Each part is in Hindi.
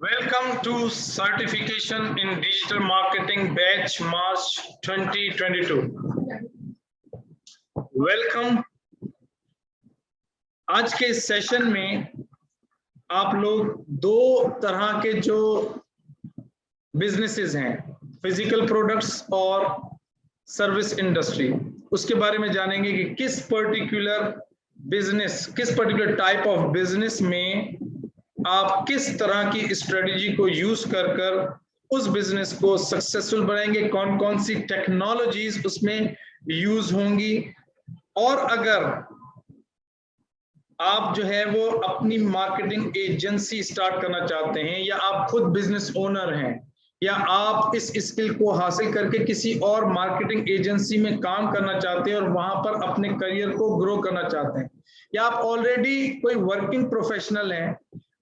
Welcome to Certification in Digital Marketing Batch March 2022. Welcome. आज के सेशन में आप लोग दो तरह के जो बिजनेसेस हैं, फिजिकल प्रोडक्ट्स और सर्विस इंडस्ट्री, उसके बारे में जानेंगे कि किस पर्टिकुलर टाइप ऑफ बिजनेस में आप किस तरह की स्ट्रेटेजी को यूज कर उस बिजनेस को सक्सेसफुल बनाएंगे, कौन कौन सी टेक्नोलॉजीज उसमें यूज होंगी, और अगर आप जो है वो अपनी मार्केटिंग एजेंसी स्टार्ट करना चाहते हैं या आप खुद बिजनेस ओनर हैं या आप इस स्किल को हासिल करके किसी और मार्केटिंग एजेंसी में काम करना चाहते हैं और वहां पर अपने करियर को ग्रो करना चाहते हैं, या आप ऑलरेडी कोई वर्किंग प्रोफेशनल हैं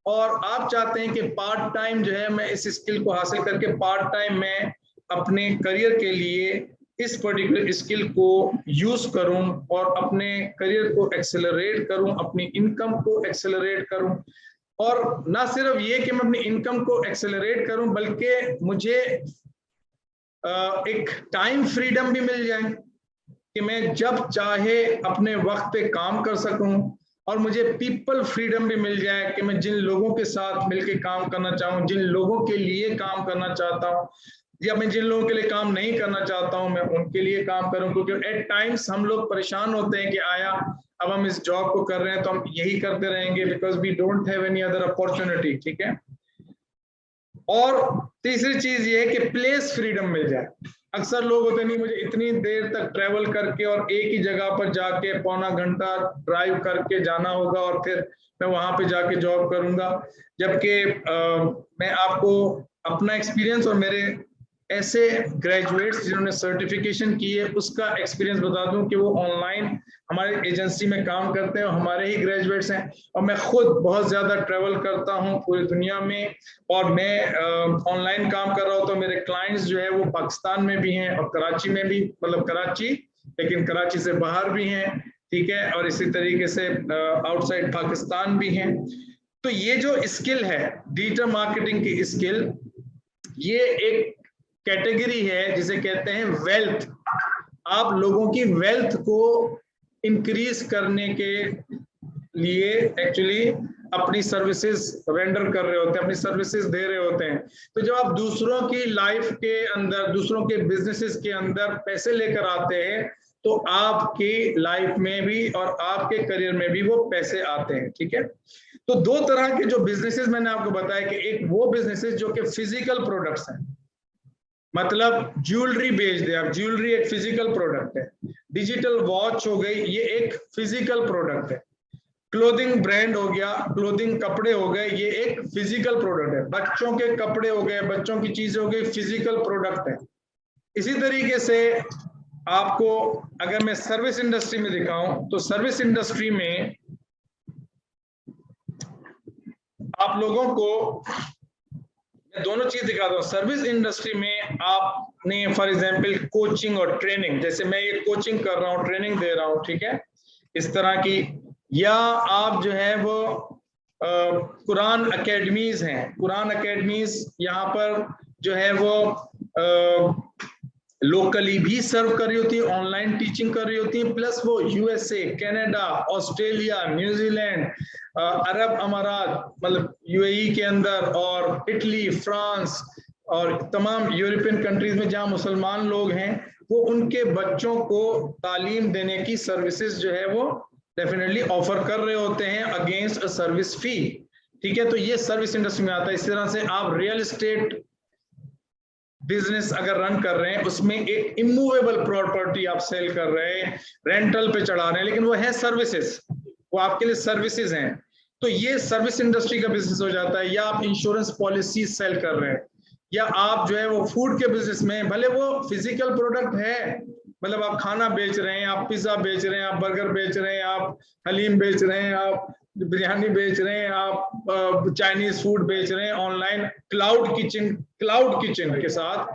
और आप चाहते हैं कि पार्ट टाइम जो है मैं इस स्किल को हासिल करके पार्ट टाइम में अपने करियर के लिए इस पर्टिकुलर स्किल को यूज करूं और अपने करियर को एक्सेलरेट करूं, अपनी इनकम को एक्सेलरेट करूं, और ना सिर्फ ये कि मैं अपनी इनकम को एक्सेलरेट करूं बल्कि मुझे एक टाइम फ्रीडम भी मिल जाए कि मैं जब चाहे अपने वक्त पे काम कर सकूं, और मुझे पीपल फ्रीडम भी मिल जाए कि मैं जिन लोगों के साथ मिलकर काम करना चाहूं, जिन लोगों के लिए काम करना चाहता हूं, या मैं जिन लोगों के लिए काम नहीं करना चाहता हूं मैं उनके लिए काम करूं। क्योंकि एट टाइम्स हम लोग परेशान होते हैं कि आया अब हम इस जॉब को कर रहे हैं तो हम यही करते रहेंगे because we don't have any other opportunity. ठीक है। और तीसरी चीज ये है कि प्लेस फ्रीडम मिल जाए। अक्सर लोग होते नहीं, मुझे इतनी देर तक ट्रेवल करके और एक ही जगह पर जाके पौना घंटा ड्राइव करके जाना होगा और फिर मैं वहां पे जाके जॉब करूंगा। जबकि मैं आपको अपना एक्सपीरियंस और मेरे ऐसे ग्रेजुएट्स जिन्होंने सर्टिफिकेशन की है उसका एक्सपीरियंस बता दूं कि वो ऑनलाइन हमारे एजेंसी में काम करते हैं और हमारे ही ग्रेजुएट्स हैं, और मैं खुद बहुत ज्यादा ट्रेवल करता हूं पूरी दुनिया में, और मैं ऑनलाइन काम कर रहा हूं तो मेरे क्लाइंट्स जो है वो पाकिस्तान में भी हैं और कराची में भी, मतलब कराची लेकिन कराची से बाहर भी हैं। ठीक है। और इसी तरीके से आउटसाइड पाकिस्तान भी हैं। तो ये जो स्किल है डिजिटल मार्केटिंग की स्किल, ये एक कैटेगरी है जिसे कहते हैं वेल्थ। आप लोगों की वेल्थ को इंक्रीज करने के लिए एक्चुअली अपनी सर्विसेज रेंडर कर रहे होते हैं, अपनी सर्विसेज दे रहे होते हैं। तो जब आप दूसरों की लाइफ के अंदर, दूसरों के बिजनेसेस के अंदर पैसे लेकर आते हैं तो आपकी लाइफ में भी और आपके करियर में भी वो पैसे आते हैं। ठीक है। तो दो तरह के जो बिजनेसेस मैंने आपको बताया कि एक वो बिजनेसेस जो कि फिजिकल प्रोडक्ट्स हैं, मतलब ज्वेलरी बेच दे आप, ज्वेलरी एक फिजिकल प्रोडक्ट है। डिजिटल वॉच हो गई, ये एक फिजिकल प्रोडक्ट है। क्लोथिंग ब्रांड हो गया, क्लोथिंग कपड़े हो गए, ये एक फिजिकल प्रोडक्ट है। बच्चों के कपड़े हो गए, बच्चों की चीजें हो गई, फिजिकल प्रोडक्ट है। इसी तरीके से आपको अगर मैं सर्विस इंडस्ट्री में दिखाऊं तो सर्विस इंडस्ट्री में आप लोगों को मैं दोनों चीज दिखाता हूँ। सर्विस इंडस्ट्री में आपने फॉर एग्जांपल कोचिंग और ट्रेनिंग, जैसे मैं ये कोचिंग कर रहा हूँ, ट्रेनिंग दे रहा हूँ, ठीक है, इस तरह की, या आप जो है वो कुरान अकेडमीज हैं, कुरान अकेडमीज यहाँ पर जो है वो लोकली भी सर्व कर रही होती है, ऑनलाइन टीचिंग कर रही होती है, प्लस वो यूएसए, कनाडा, ऑस्ट्रेलिया, न्यूजीलैंड, अरब अमारात मतलब यूएई के अंदर, और इटली, फ्रांस और तमाम यूरोपियन कंट्रीज में जहां मुसलमान लोग हैं वो उनके बच्चों को तालीम देने की सर्विसेज जो है वो डेफिनेटली ऑफर कर रहे होते हैं अगेंस्ट अ सर्विस फी। ठीक है। तो ये सर्विस इंडस्ट्री में आता है। इस तरह से आप रियल एस्टेट बिजनेस अगर रन कर रहे हैं, उसमें एक इमूवेबल प्रॉपर्टी आप सेल कर रहे हैं, रेंटल पे चढ़ा रहे हैं, लेकिन वो है सर्विसेज, वो आपके लिए सर्विसेज हैं, तो ये सर्विस इंडस्ट्री का बिजनेस हो जाता है। या आप इंश्योरेंस पॉलिसी सेल कर रहे हैं, या आप जो है वो फूड के बिजनेस में, भले वो फिजिकल प्रोडक्ट है, मतलब आप खाना बेच रहे हैं, आप पिज्जा बेच रहे हैं, आप बर्गर बेच रहे हैं, आप हलीम बेच रहे हैं, आप बिरयानी बेच रहे हैं, आप चाइनीज फूड बेच रहे हैं ऑनलाइन, क्लाउड किचन के साथ,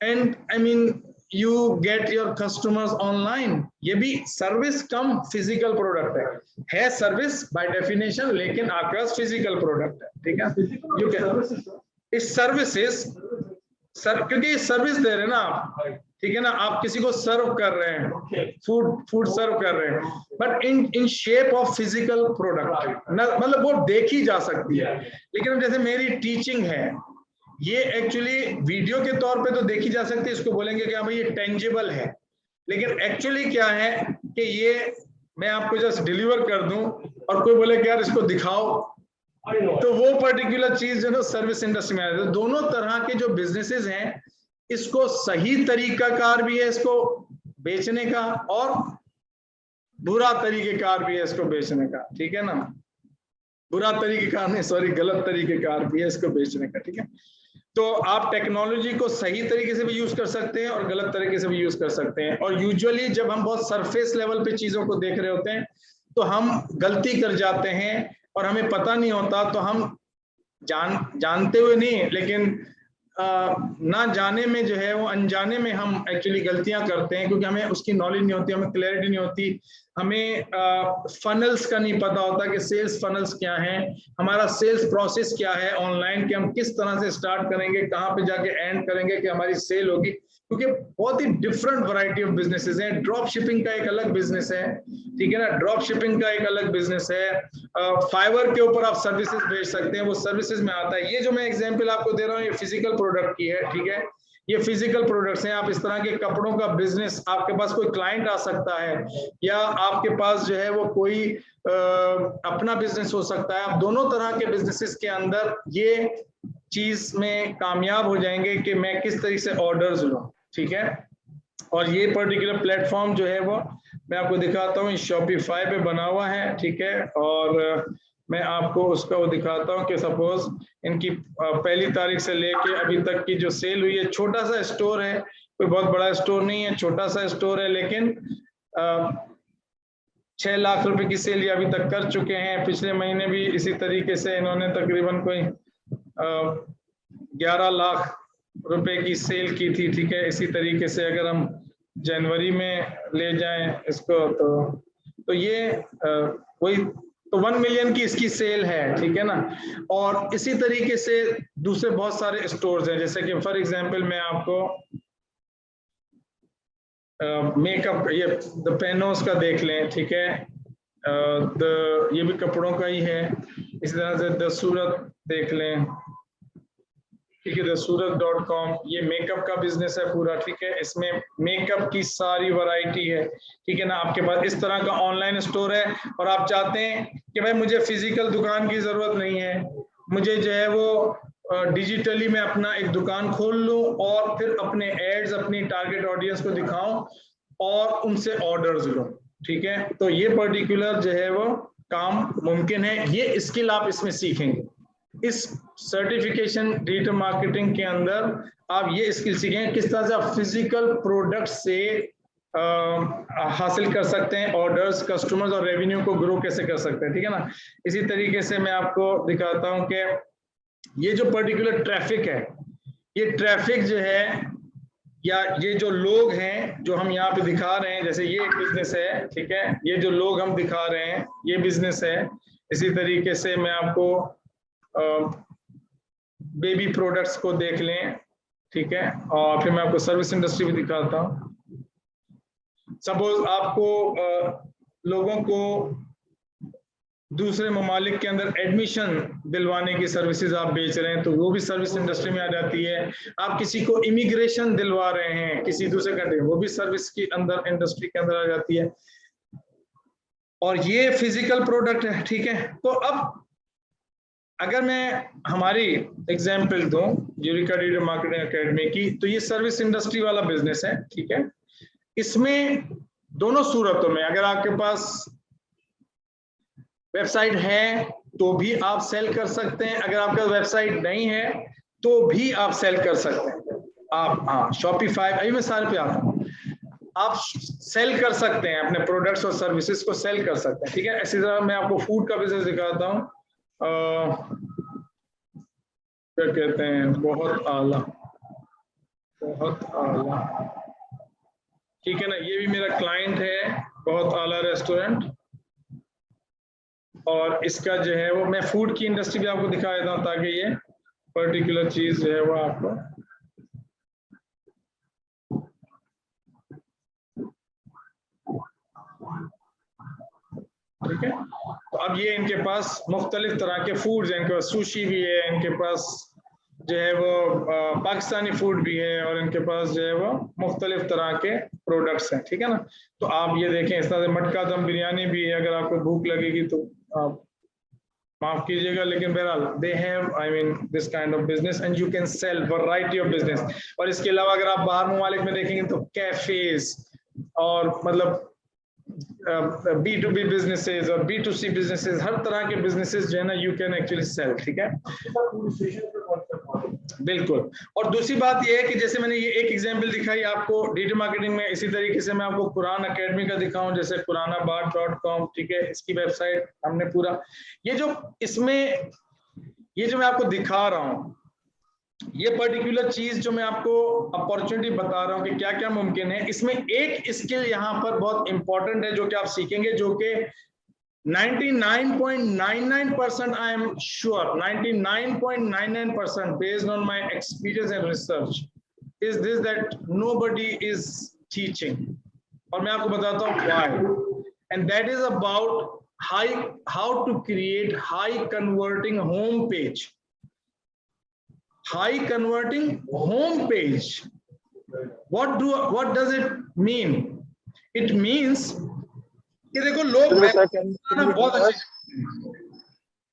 and I mean you get your customers online. ये भी सर्विस कम फिजिकल प्रोडक्ट है सर्विस बाय डेफिनेशन, लेकिन आपके पास फिजिकल प्रोडक्ट है, ठीक है। यू कैन इस सर्विसेज सर, क्योंकि सर्विस दे रहे हैं ना आप, ठीक है ना, आप किसी को सर्व कर रहे हैं, फूड सर्व कर रहे हैं, but in shape of physical product, मतलब वो देखी जा सकती है। लेकिन जैसे मेरी टीचिंग है, ये एक्चुअली वीडियो के तौर पे तो देखी जा सकती है, इसको बोलेंगे कि हाँ भाई ये टेंजिबल है, लेकिन एक्चुअली क्या है कि ये मैं आपको जस्ट डिलीवर कर दूं और कोई बोले कि यार इसको दिखाओ, तो वो पर्टिकुलर चीज जो है सर्विस इंडस्ट्री में आ जाती है। दोनों तरह के जो बिजनेसेस हैं, इसको सही तरीकाकार भी है इसको बेचने का, और बुरा तरीकेकार भी है इसको बेचने का, ठीक है ना। बुरा तरीकेकार नहीं, सॉरी, गलत तरीकेकार भी है इसको बेचने का, ठीक है। तो आप टेक्नोलॉजी को सही तरीके से भी यूज कर सकते हैं और गलत तरीके से भी यूज कर सकते हैं। और यूजुअली जब हम बहुत सरफेस लेवल पे चीजों को देख रहे होते हैं तो हम गलती कर जाते हैं और हमें पता नहीं होता, तो हम जानते हुए नहीं, लेकिन ना जाने में जो है वो अनजाने में हम एक्चुअली गलतियां करते हैं, क्योंकि हमें उसकी नॉलेज नहीं होती, हमें क्लैरिटी नहीं होती, हमें फनल्स का नहीं पता होता कि सेल्स फनल्स क्या हैं, हमारा सेल्स प्रोसेस क्या है ऑनलाइन, कि हम किस तरह से स्टार्ट करेंगे, कहाँ पे जाके एंड करेंगे कि हमारी सेल होगी, क्योंकि बहुत ही डिफरेंट वैरायटी ऑफ बिजनेसेस हैं। ड्रॉप शिपिंग का एक अलग बिजनेस है, ठीक है ना, ड्रॉप शिपिंग का एक अलग बिजनेस है। फाइवर के ऊपर आप सर्विसेज बेच सकते हैं, वो सर्विसेज में आता है। ये जो मैं एग्जांपल आपको दे रहा हूँ ये फिजिकल प्रोडक्ट की है, ठीक है, ये फिजिकल प्रोडक्ट्स हैं। आप इस तरह के कपड़ों का बिजनेस, आपके पास कोई क्लाइंट आ सकता है, या आपके पास जो है वो कोई अपना बिजनेस हो सकता है। आप दोनों तरह के बिजनेसेस के अंदर ये चीज में कामयाब हो जाएंगे कि मैं किस तरीके से ऑर्डर्स लूं, ठीक है। और ये पर्टिकुलर प्लेटफॉर्म जो है वो मैं आपको दिखाता हूँ, शॉपिफाई पे बना हुआ है, ठीक है। और मैं आपको उसका वो दिखाता हूँ कि सपोज इनकी पहली तारीख से लेके अभी तक की जो सेल हुई है, छोटा सा स्टोर है, कोई बहुत बड़ा स्टोर नहीं है, छोटा सा स्टोर है, लेकिन 6 लाख रुपए की सेल ये अभी तक कर चुके हैं। पिछले महीने भी इसी तरीके से इन्होंने तकरीबन कोई 11 लाख रुपए की सेल की थी, ठीक है। इसी तरीके से अगर हम जनवरी में ले जाएं इसको, तो ये वही, तो 1 मिलियन की इसकी सेल है, ठीक है ना। और इसी तरीके से दूसरे बहुत सारे स्टोर्स हैं, जैसे कि फॉर एग्जांपल मैं आपको मेकअप, ये द पेनोस का देख लें, ठीक है, ये भी कपड़ों का ही है। इसी तरह से द सूरत देख लें, ठीक है, सूरत.com, ये मेकअप का बिजनेस है पूरा, ठीक है। इसमें मेकअप की सारी वैरायटी है, ठीक है ना। आपके पास इस तरह का ऑनलाइन स्टोर है और आप चाहते हैं कि भाई मुझे फिजिकल दुकान की जरूरत नहीं है, मुझे जो है वो डिजिटली मैं अपना एक दुकान खोल लूं और फिर अपने एड्स अपनी टारगेट ऑडियंस को दिखाऊं और उनसे ऑर्डर्स लूं, ठीक है। तो ये पर्टिकुलर जो है वो काम मुमकिन है, ये स्किल आप इसमें सीखेंगे। इस सर्टिफिकेशन डिजिटल मार्केटिंग के अंदर आप ये स्किल सीखेंगे किस तरह से आप फिजिकल प्रोडक्ट से हासिल कर सकते हैं ऑर्डर्स, कस्टमर्स और रेवेन्यू को ग्रो कैसे कर सकते हैं, ठीक है ना। इसी तरीके से मैं आपको दिखाता हूं कि ये जो पर्टिकुलर ट्रैफिक है, ये ट्रैफिक जो है या ये जो लोग हैं जो हम यहाँ पे दिखा रहे हैं, जैसे ये एक बिजनेस है, ठीक है, ये जो लोग हम दिखा रहे हैं ये बिजनेस है। इसी तरीके से मैं आपको बेबी प्रोडक्ट्स को देख लें, ठीक है, और फिर मैं आपको सर्विस इंडस्ट्री भी दिखाता हूँ। सपोज आपको लोगों को दूसरे ममालिक के अंदर एडमिशन दिलवाने की सर्विसेज आप बेच रहे हैं, तो वो भी सर्विस इंडस्ट्री में आ जाती है। आप किसी को इमिग्रेशन दिलवा रहे हैं किसी दूसरे कंट्री, वो भी सर्विस की अंदर इंडस्ट्री के अंदर आ जाती है। और ये फिजिकल प्रोडक्ट है, ठीक है। तो अब अगर मैं हमारी एग्जाम्पल दूं यूरेका डिजिटल मार्केटिंग एकेडमी की, तो ये सर्विस इंडस्ट्री वाला बिजनेस है, ठीक है। इसमें दोनों सूरतों में अगर आपके पास वेबसाइट है तो भी आप सेल कर सकते हैं, अगर आपका वेबसाइट नहीं है तो भी आप सेल कर सकते हैं। आप शॉपिफाई, अभी मैं सारे पे आता हूँ, आप सेल कर सकते हैं अपने प्रोडक्ट्स और सर्विसेज को सेल कर सकते हैं, ठीक है। इसी तरह मैं आपको फूड का बिजनेस दिखाता हूँ, क्या कहते हैं, बहुत आला, बहुत आला, ठीक है ना। ये भी मेरा क्लाइंट है, बहुत आला रेस्टोरेंट, और इसका जो है वो मैं फूड की इंडस्ट्री भी आपको दिखा देता हूँ ताकि ये पर्टिकुलर चीज जो है वो आपको ठीक है। तो अब ये इनके पास मुख्तलिफ तरह के फूड्स हैं, इनके पास सुशी भी है, इनके पास जो है वो पाकिस्तानी फूड भी है, और इनके पास जो है वो मुख्तलिफ तरह के प्रोडक्ट्स हैं, ठीक है ना। तो आप ये देखें, इस तरह से मटका दम बिरयानी भी है, अगर आपको भूख लगेगी तो आप माफ कीजिएगा, लेकिन बहरहाल they have I mean this kind of business and you can sell variety of business. और इसके अलावा अगर आप बाहर ममालिक में देखेंगे तो कैफेज और मतलब B2B बिजनेसेस और B2C बिजनेसेस, हर तरह के बिजनेसेस जो है ना यू कैन एक्चुअली सेल, ठीक है। बिल्कुल। और दूसरी बात यह है कि जैसे मैंने ये एक एग्जांपल दिखाई आपको डिजिटल मार्केटिंग में, इसी तरीके से मैं आपको कुरान एकेडमी का दिखाऊं, जैसे कुरानाबाद.com, ठीक है, इसकी वेबसाइट हमने पूरा ये जो इसमें ये जो मैं आपको दिखा रहा हूं, ये पर्टिकुलर चीज जो मैं आपको अपॉर्चुनिटी बता रहा हूं कि क्या क्या मुमकिन है, इसमें एक स्किल यहां पर बहुत इंपॉर्टेंट है जो कि आप सीखेंगे, जो कि 99.99% I am sure 99.99% based on my experience and research is this, that nobody is teaching, और मैं आपको बताता हूं why, and that is about how to create high converting home page. High converting home page. What does it mean? It means कि देखो लोग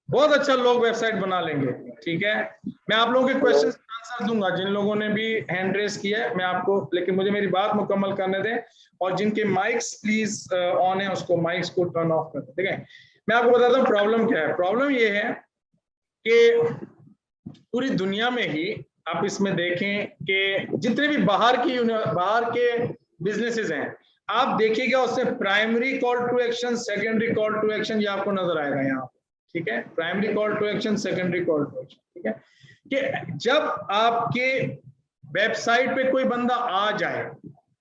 बहुत अच्छा लोग वेबसाइट बना लेंगे, ठीक है। मैं आप लोगों के क्वेश्चन आंसर दूंगा, जिन लोगों ने भी हैंड रेस किया है मैं आपको, लेकिन मुझे मेरी बात मुकम्मल करने दें, और जिनके माइक्स प्लीज ऑन है उसको माइक्स को टर्न ऑफ कर दें, ठीक है। मैं आपको बताता हूँ प्रॉब्लम क्या है। प्रॉब्लम ये है कि पूरी दुनिया में ही आप इसमें देखें कि जितने भी बाहर के बिजनेसेस हैं, आप देखिएगा उसमें primary call to action, secondary call to action, ये आपको नजर आएगा यहाँ, ठीक है। Primary call to action, secondary call to action, ठीक है। कि जब आपके वेबसाइट पे कोई बंदा आ जाए,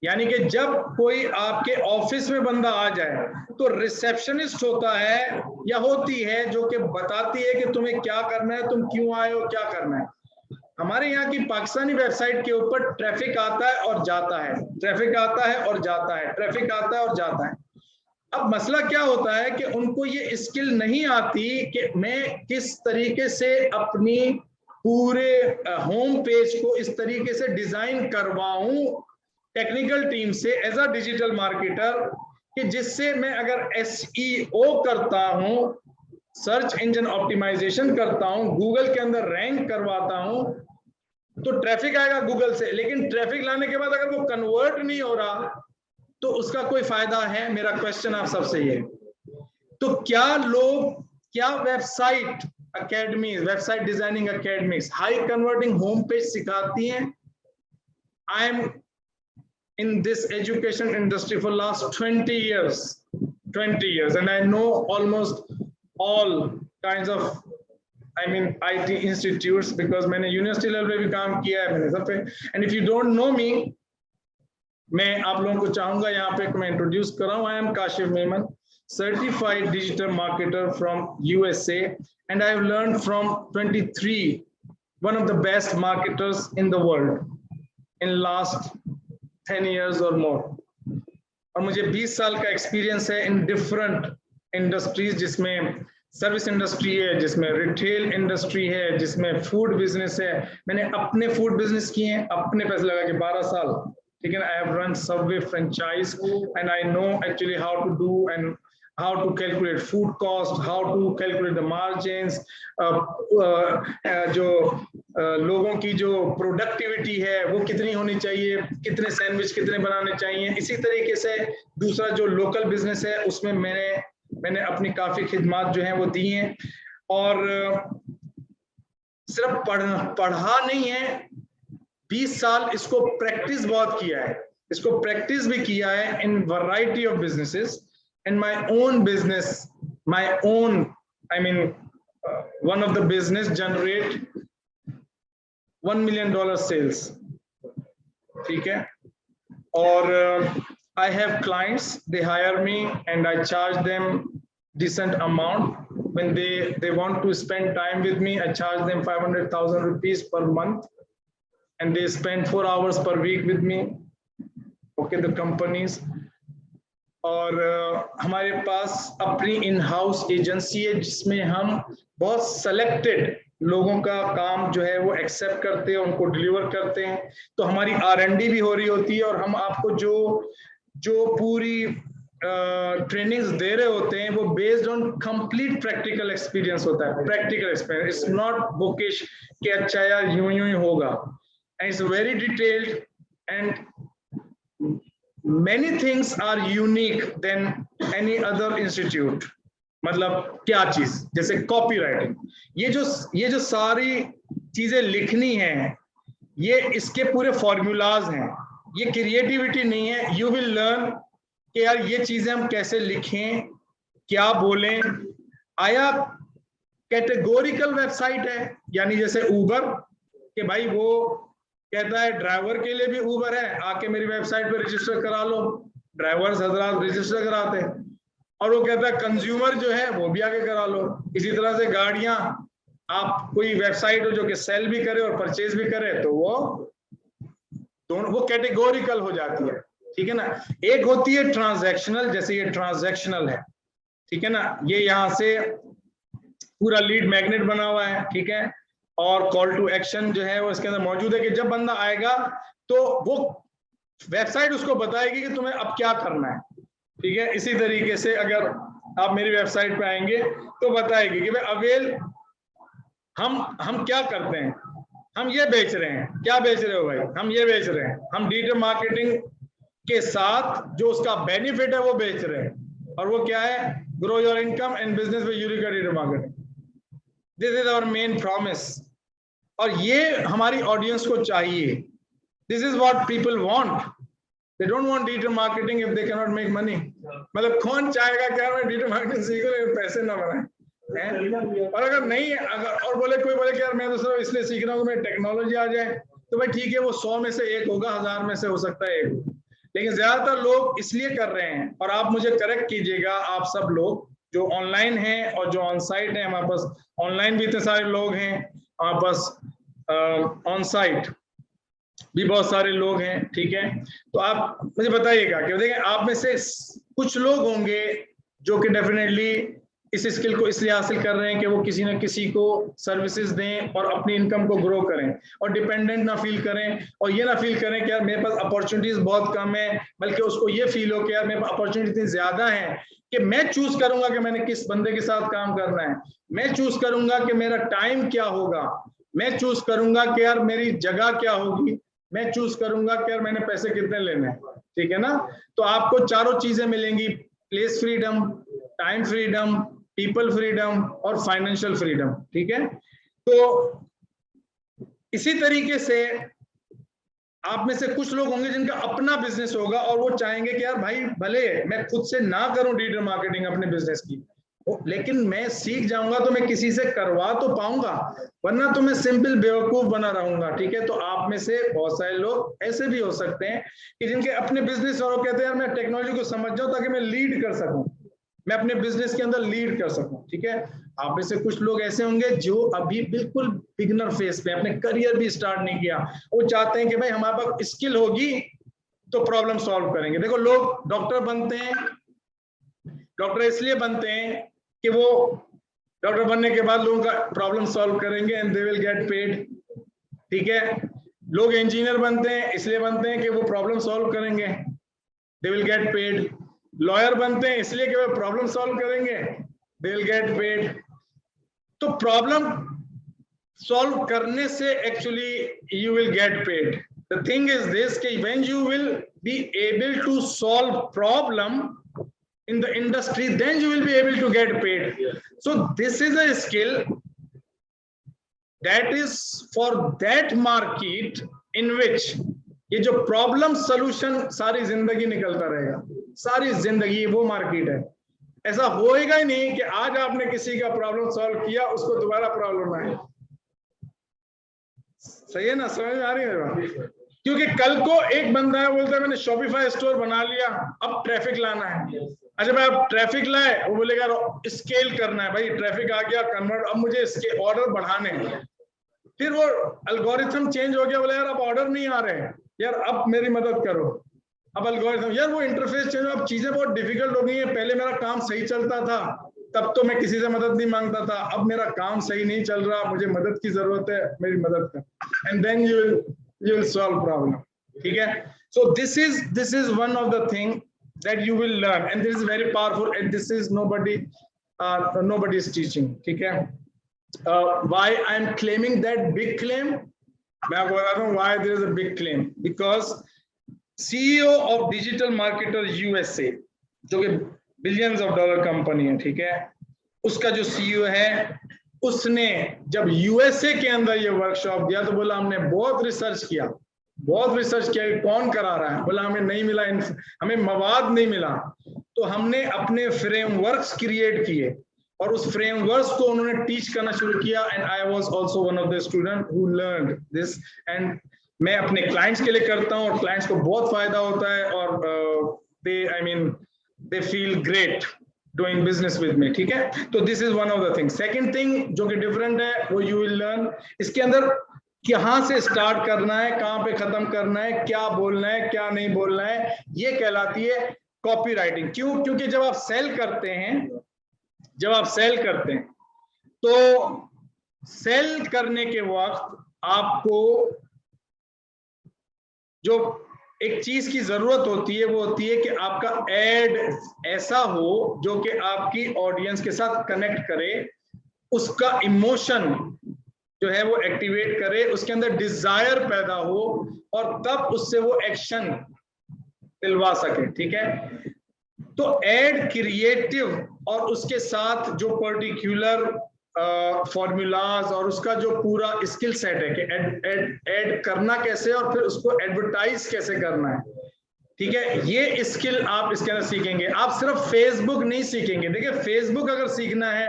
यानी कि जब कोई आपके ऑफिस में बंदा आ जाए, तो रिसेप्शनिस्ट होता है या होती है जो कि बताती है कि तुम्हें क्या करना है, तुम क्यों आए हो, क्या करना है। हमारे यहाँ की पाकिस्तानी वेबसाइट के ऊपर ट्रैफिक आता है और जाता है, ट्रैफिक आता है और जाता है, ट्रैफिक आता है और जाता है। अब मसला क्या होता है कि उनको ये स्किल नहीं आती कि मैं किस तरीके से अपनी पूरे होम पेज को इस तरीके से डिजाइन करवाऊं टेक्निकल टीम से एज अ डिजिटल मार्केटर, कि जिससे मैं अगर SEO करता हूं, सर्च इंजन ऑप्टिमाइजेशन करता हूं, गूगल के अंदर रैंक करवाता हूं, तो ट्रैफिक आएगा गूगल से, लेकिन ट्रैफिक लाने के बाद अगर वो कन्वर्ट नहीं हो रहा तो उसका कोई फायदा है? मेरा क्वेश्चन आप सबसे ये। तो क्या website academy, website designing academies high converting home page सिखाती हैं? I am in this education industry for last 20 years and I know almost all kinds of IT institutes, because मैंने यूनिवर्सिटी लेवल पे भी काम किया है, मैंने सब पे। And if you don't know me, मैं आप लोगों को चाहूंगा यहाँ पे मैं इंट्रोड्यूस कर रहा हूँ। I am Kashif Memon, certified digital marketer from USA, and I have learned from 23 one of the best marketers in the world in last 10 years or more, और मुझे 20 साल का एक्सपीरियंस है इन डिफरेंट इंडस्ट्रीज, जिसमें सर्विस इंडस्ट्री है, जिसमें रिटेल इंडस्ट्री है, जिसमें फूड बिजनेस है। मैंने अपने फूड बिजनेस किए हैं अपने पैसे लगा के 12 साल, ठीक है ना। I have run Subway franchise and I know actually how to do and how to calculate food cost, how to calculate the margins, जो लोगों की जो प्रोडक्टिविटी है वो कितनी होनी चाहिए, कितने सैंडविच कितने बनाने चाहिए। इसी तरीके से दूसरा जो लोकल बिजनेस है उसमें मैंने अपनी काफी खिदमात जो हैं वो दी हैं। और सिर्फ पढ़ा नहीं है, 20 साल इसको प्रैक्टिस बहुत किया है, इसको प्रैक्टिस भी किया है इन variety of businesses. And my own business, one of the business generate $1 million sales, ठीक है। और I have clients, they hire me and I charge them decent amount. When they want to spend time with me, I charge them 500,000 rupees per month, and they spend 4 hours per week with me. Okay, the companies. और हमारे पास अपनी इन हाउस एजेंसी है जिसमें हम बहुत सेलेक्टेड लोगों का काम जो है वो एक्सेप्ट करते हैं, उनको डिलीवर करते हैं। तो हमारी R&D भी हो रही होती है और हम आपको जो पूरी ट्रेनिंग्स दे रहे होते हैं वो based on complete practical experience होता है। Practical experience, it's not bookish कि अच्छा यार यूं यूं ही होगा, and it's very detailed and many things are unique than any other institute। मतलब क्या चीज, जैसे कॉपीराइटिंग, ये जो सारी चीजें लिखनी है, ये इसके पूरे फॉर्मूलाज हैं, ये क्रिएटिविटी नहीं है। यू विल लर्न कि यार ये चीजें हम कैसे लिखें, क्या बोलें। आया कैटेगोरिकल वेबसाइट है, यानी जैसे ऊबर कि भाई वो कहता है ड्राइवर के लिए भी ऊबर है, आके मेरी वेबसाइट पे रजिस्टर करा लो, ड्राइवर्स हजरात रजिस्टर कराते हैं। और वो कहता है कंज्यूमर जो है वो भी आके करा लो। इसी तरह से गाड़ियां, आप कोई वेबसाइट हो जो कि सेल भी करे और परचेज भी करे, तो वो दोनों वो कैटेगोरिकल हो जाती है, ठीक है ना। एक होती है ट्रांजैक्शनल, जैसे ये ट्रांजैक्शनल है, ठीक है ना। ये यहाँ से पूरा लीड मैग्नेट बना हुआ है, ठीक है, और कॉल टू एक्शन जो है वो इसके अंदर मौजूद है कि जब बंदा आएगा तो वो वेबसाइट उसको बताएगी कि तुम्हें अब क्या करना है, ठीक है। इसी तरीके से अगर आप मेरी वेबसाइट पे आएंगे तो बताएगी कि भाई अवेल हम क्या करते हैं, हम ये बेच रहे हैं। क्या बेच रहे हो भाई? हम ये बेच रहे हैं, हम डिजिटल मार्केटिंग के साथ जो उसका बेनिफिट है वो बेच रहे हैं। और वो क्या है? Grow your income and business with Unika digital marketing. This is our main promise, और ये हमारी ऑडियंस को चाहिए। This is what people want. They don't want digital marketing if they can not make money. मतलब कौन चाहेगा क्या मैं डिजिटल मार्केटिंग सीखूं लेकिन पैसे ना बनाए? और अगर नहीं, अगर और बोले कोई बोले कि यार मैं तो सिर्फ इसलिए सीख रहा हूँ कि मेरी टेक्नोलॉजी आ जाए, तो भाई ठीक है, वो 100 में से एक होगा, 1000 में से हो सकता है एक, लेकिन ज्यादातर लोग इसलिए कर रहे हैं। और आप मुझे करेक्ट कीजिएगा, आप सब लोग जो ऑनलाइन हैं और जो ऑन साइट हैं, हमारे पास ऑनलाइन भी इतने सारे लोग हैं, हमारे पास ऑन साइट भी बहुत सारे लोग हैं, ठीक है। तो आप मुझे बताइएगा कि देखिए आप में से कुछ लोग होंगे जो कि डेफिनेटली इस स्किल को इसलिए हासिल कर रहे हैं कि वो किसी न किसी को सर्विसेज दें और अपनी इनकम को ग्रो करें और डिपेंडेंट ना फील करें, और ये ना फील करें कि यार मेरे पास अपॉर्चुनिटीज बहुत कम है, बल्कि उसको ये फील हो कि यार मेरे पास अपॉर्चुनिटी इतनी ज्यादा है कि मैं चूज करूंगा कि मैंने किस बंदे के साथ काम करना है, मैं चूज करूंगा कि मेरा टाइम क्या होगा, मैं चूज करूंगा कि यार मेरी जगह क्या होगी, मैं चूज करूंगा कि यार मैंने पैसे कितने लेने हैं, ठीक है ना। तो आपको चारों चीजें मिलेंगी, place freedom, time freedom, people freedom और फाइनेंशियल फ्रीडम, ठीक है। तो इसी तरीके से आप में से कुछ लोग होंगे जिनका अपना बिजनेस होगा और वो चाहेंगे कि यार भाई भले मैं खुद से ना करूं डिजिटल मार्केटिंग अपने बिजनेस की, लेकिन मैं सीख जाऊंगा तो मैं किसी से करवा तो पाऊंगा, वरना तो मैं सिंपल बेवकूफ बना रहूंगा, ठीक है। तो आप में से बहुत सारे लोग ऐसे भी हो सकते हैं कि जिनके अपने बिजनेस और वो कहते हैं यार मैं टेक्नोलॉजी को समझ जाऊं ताकि मैं लीड कर सकूं, मैं अपने बिजनेस के अंदर लीड कर सकूं, ठीक है। आप में से कुछ लोग ऐसे होंगे जो अभी बिल्कुल बिगिनर फेज पे, अपने करियर भी स्टार्ट नहीं किया, वो चाहते हैं कि भाई हमारे पास स्किल होगी तो प्रॉब्लम सॉल्व करेंगे। देखो लोग डॉक्टर बनते हैं, डॉक्टर इसलिए बनते हैं कि वो डॉक्टर बनने के बाद लोगों का प्रॉब्लम सॉल्व करेंगे and they will get paid, ठीक है। लोग इंजीनियर बनते हैं इसलिए बनते हैं कि वो प्रॉब्लम सॉल्व करेंगे, they will get paid. Lawyer बनते हैं इसलिए कि वो प्रॉब्लम सॉल्व करेंगे, दे विल गेट पेड। तो प्रॉब्लम सॉल्व करने से actually you will get paid. The thing is this कि when you will be able to solve problem in the industry, then you will be able to get paid. So this is a skill that is for that market in which ये जो प्रॉब्लम सोल्यूशन सारी जिंदगी निकलता रहेगा, सारी जिंदगी वो मार्केट है। ऐसा होएगा ही नहीं कि आज आपने किसी का प्रॉब्लम सॉल्व किया उसको दोबारा प्रॉब्लम आए। सही है ना, समझ में आ रही है? क्योंकि कल को एक बंदा है बोलता है मैंने शॉपिफाई स्टोर बना लिया, अब ट्रैफिक लाना है। अच्छा भाई अब ट्रैफिक लाए, वो बोलेगा स्केल करना है, भाई ट्रैफिक आ गया कन्वर्ट, अब मुझे इसके ऑर्डर बढ़ाने हैं। फिर वो एल्गोरिथम चेंज हो गया, बोले यार अब ऑर्डर नहीं आ रहे हैं, यार अब मेरी मदद करो। अब एल्गोरिथम, यार वो इंटरफेस चेंज, अब चीजें बहुत डिफिकल्ट हो गई हैं। पहले मेरा काम सही चलता था तब तो मैं किसी से मदद नहीं मांगता था, अब मेरा काम सही नहीं चल रहा, मुझे मदद की जरूरत है, मेरी मदद कर, and then you will solve problem. ठीक है, so this is one of the thing that you will learn, and this is very powerful, and this is nobody is teaching। ठीक है, why I am claiming that big claim, मैं आपको बताता हूँ why there is a big claim, because CEO of Digital Marketer USA, जो कि बिलियंस ऑफ डॉलर कंपनी है, ठीक है, उसका जो CEO है, उसने जब यूएसए के अंदर ये वर्कशॉप दिया तो बोला हमने बहुत रिसर्च किया कि कौन करा रहा है, बोला हमें नहीं मिला, हमें मवाद नहीं मिला, तो हमने अपने फ्रेमवर्क्स क्रिएट किए और उस फ्रेमवर्क्स को उन्होंने टीच करना शुरू किया, and I was also one of the student who learned this, and मैं अपने क्लाइंट्स के लिए करता हूँ और क्लाइंट्स को बहुत फायदा होता है, और they feel great doing business with me. ठीक है, तो this is one of the thing. Second thing जो कि डिफरेंट है वो यू विल लर्न, इसके अंदर कहाँ से स्टार्ट करना है, कहाँ पे खत्म करना है, क्या बोलना है क्या नहीं बोलना है, ये कहलाती है कॉपी राइटिंग। क्यों? क्योंकि जब आप सेल करते हैं तो सेल करने के वक्त आपको जो एक चीज की जरूरत होती है वो होती है कि आपका एड ऐसा हो जो कि आपकी ऑडियंस के साथ कनेक्ट करे, उसका इमोशन जो है वो एक्टिवेट करे, उसके अंदर डिजायर पैदा हो, और तब उससे वो एक्शन दिलवा सके। ठीक है, तो एड क्रिएटिव और उसके साथ जो पर्टिकुलर फॉर्मूलाज और उसका जो पूरा स्किल सेट है कि ऐड करना कैसे और फिर उसको एडवर्टाइज कैसे करना है। ठीक है, ये स्किल आप इसके अंदर सीखेंगे। आप सिर्फ फेसबुक नहीं सीखेंगे। देखिए, फेसबुक अगर सीखना है,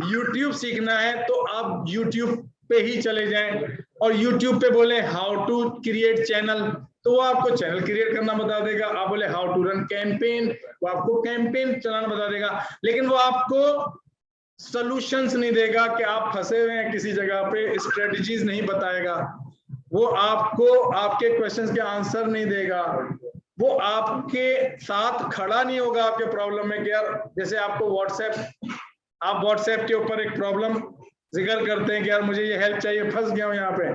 यूट्यूब सीखना है, तो आप यूट्यूब पे ही चले जाएं और यूट्यूब पे बोले हाउ टू क्रिएट चैनल, तो वो आपको चैनल क्रिएट करना बता देगा। आप बोले हाउ टू रन कैंपेन, वो आपको कैंपेन चलाना बता देगा, लेकिन वो आपको सॉल्यूशंस नहीं देगा कि आप फंसे हुए हैं किसी जगह पे, स्ट्रेटजीज नहीं बताएगा, वो आपको आपके क्वेश्चंस के आंसर नहीं देगा, वो आपके साथ खड़ा नहीं होगा आपके प्रॉब्लम में। कि यार जैसे आपको आप व्हाट्सएप के ऊपर एक प्रॉब्लम जिक्र करते हैं कि यार मुझे ये हेल्प चाहिए, फंस गया हूं यहाँ पे,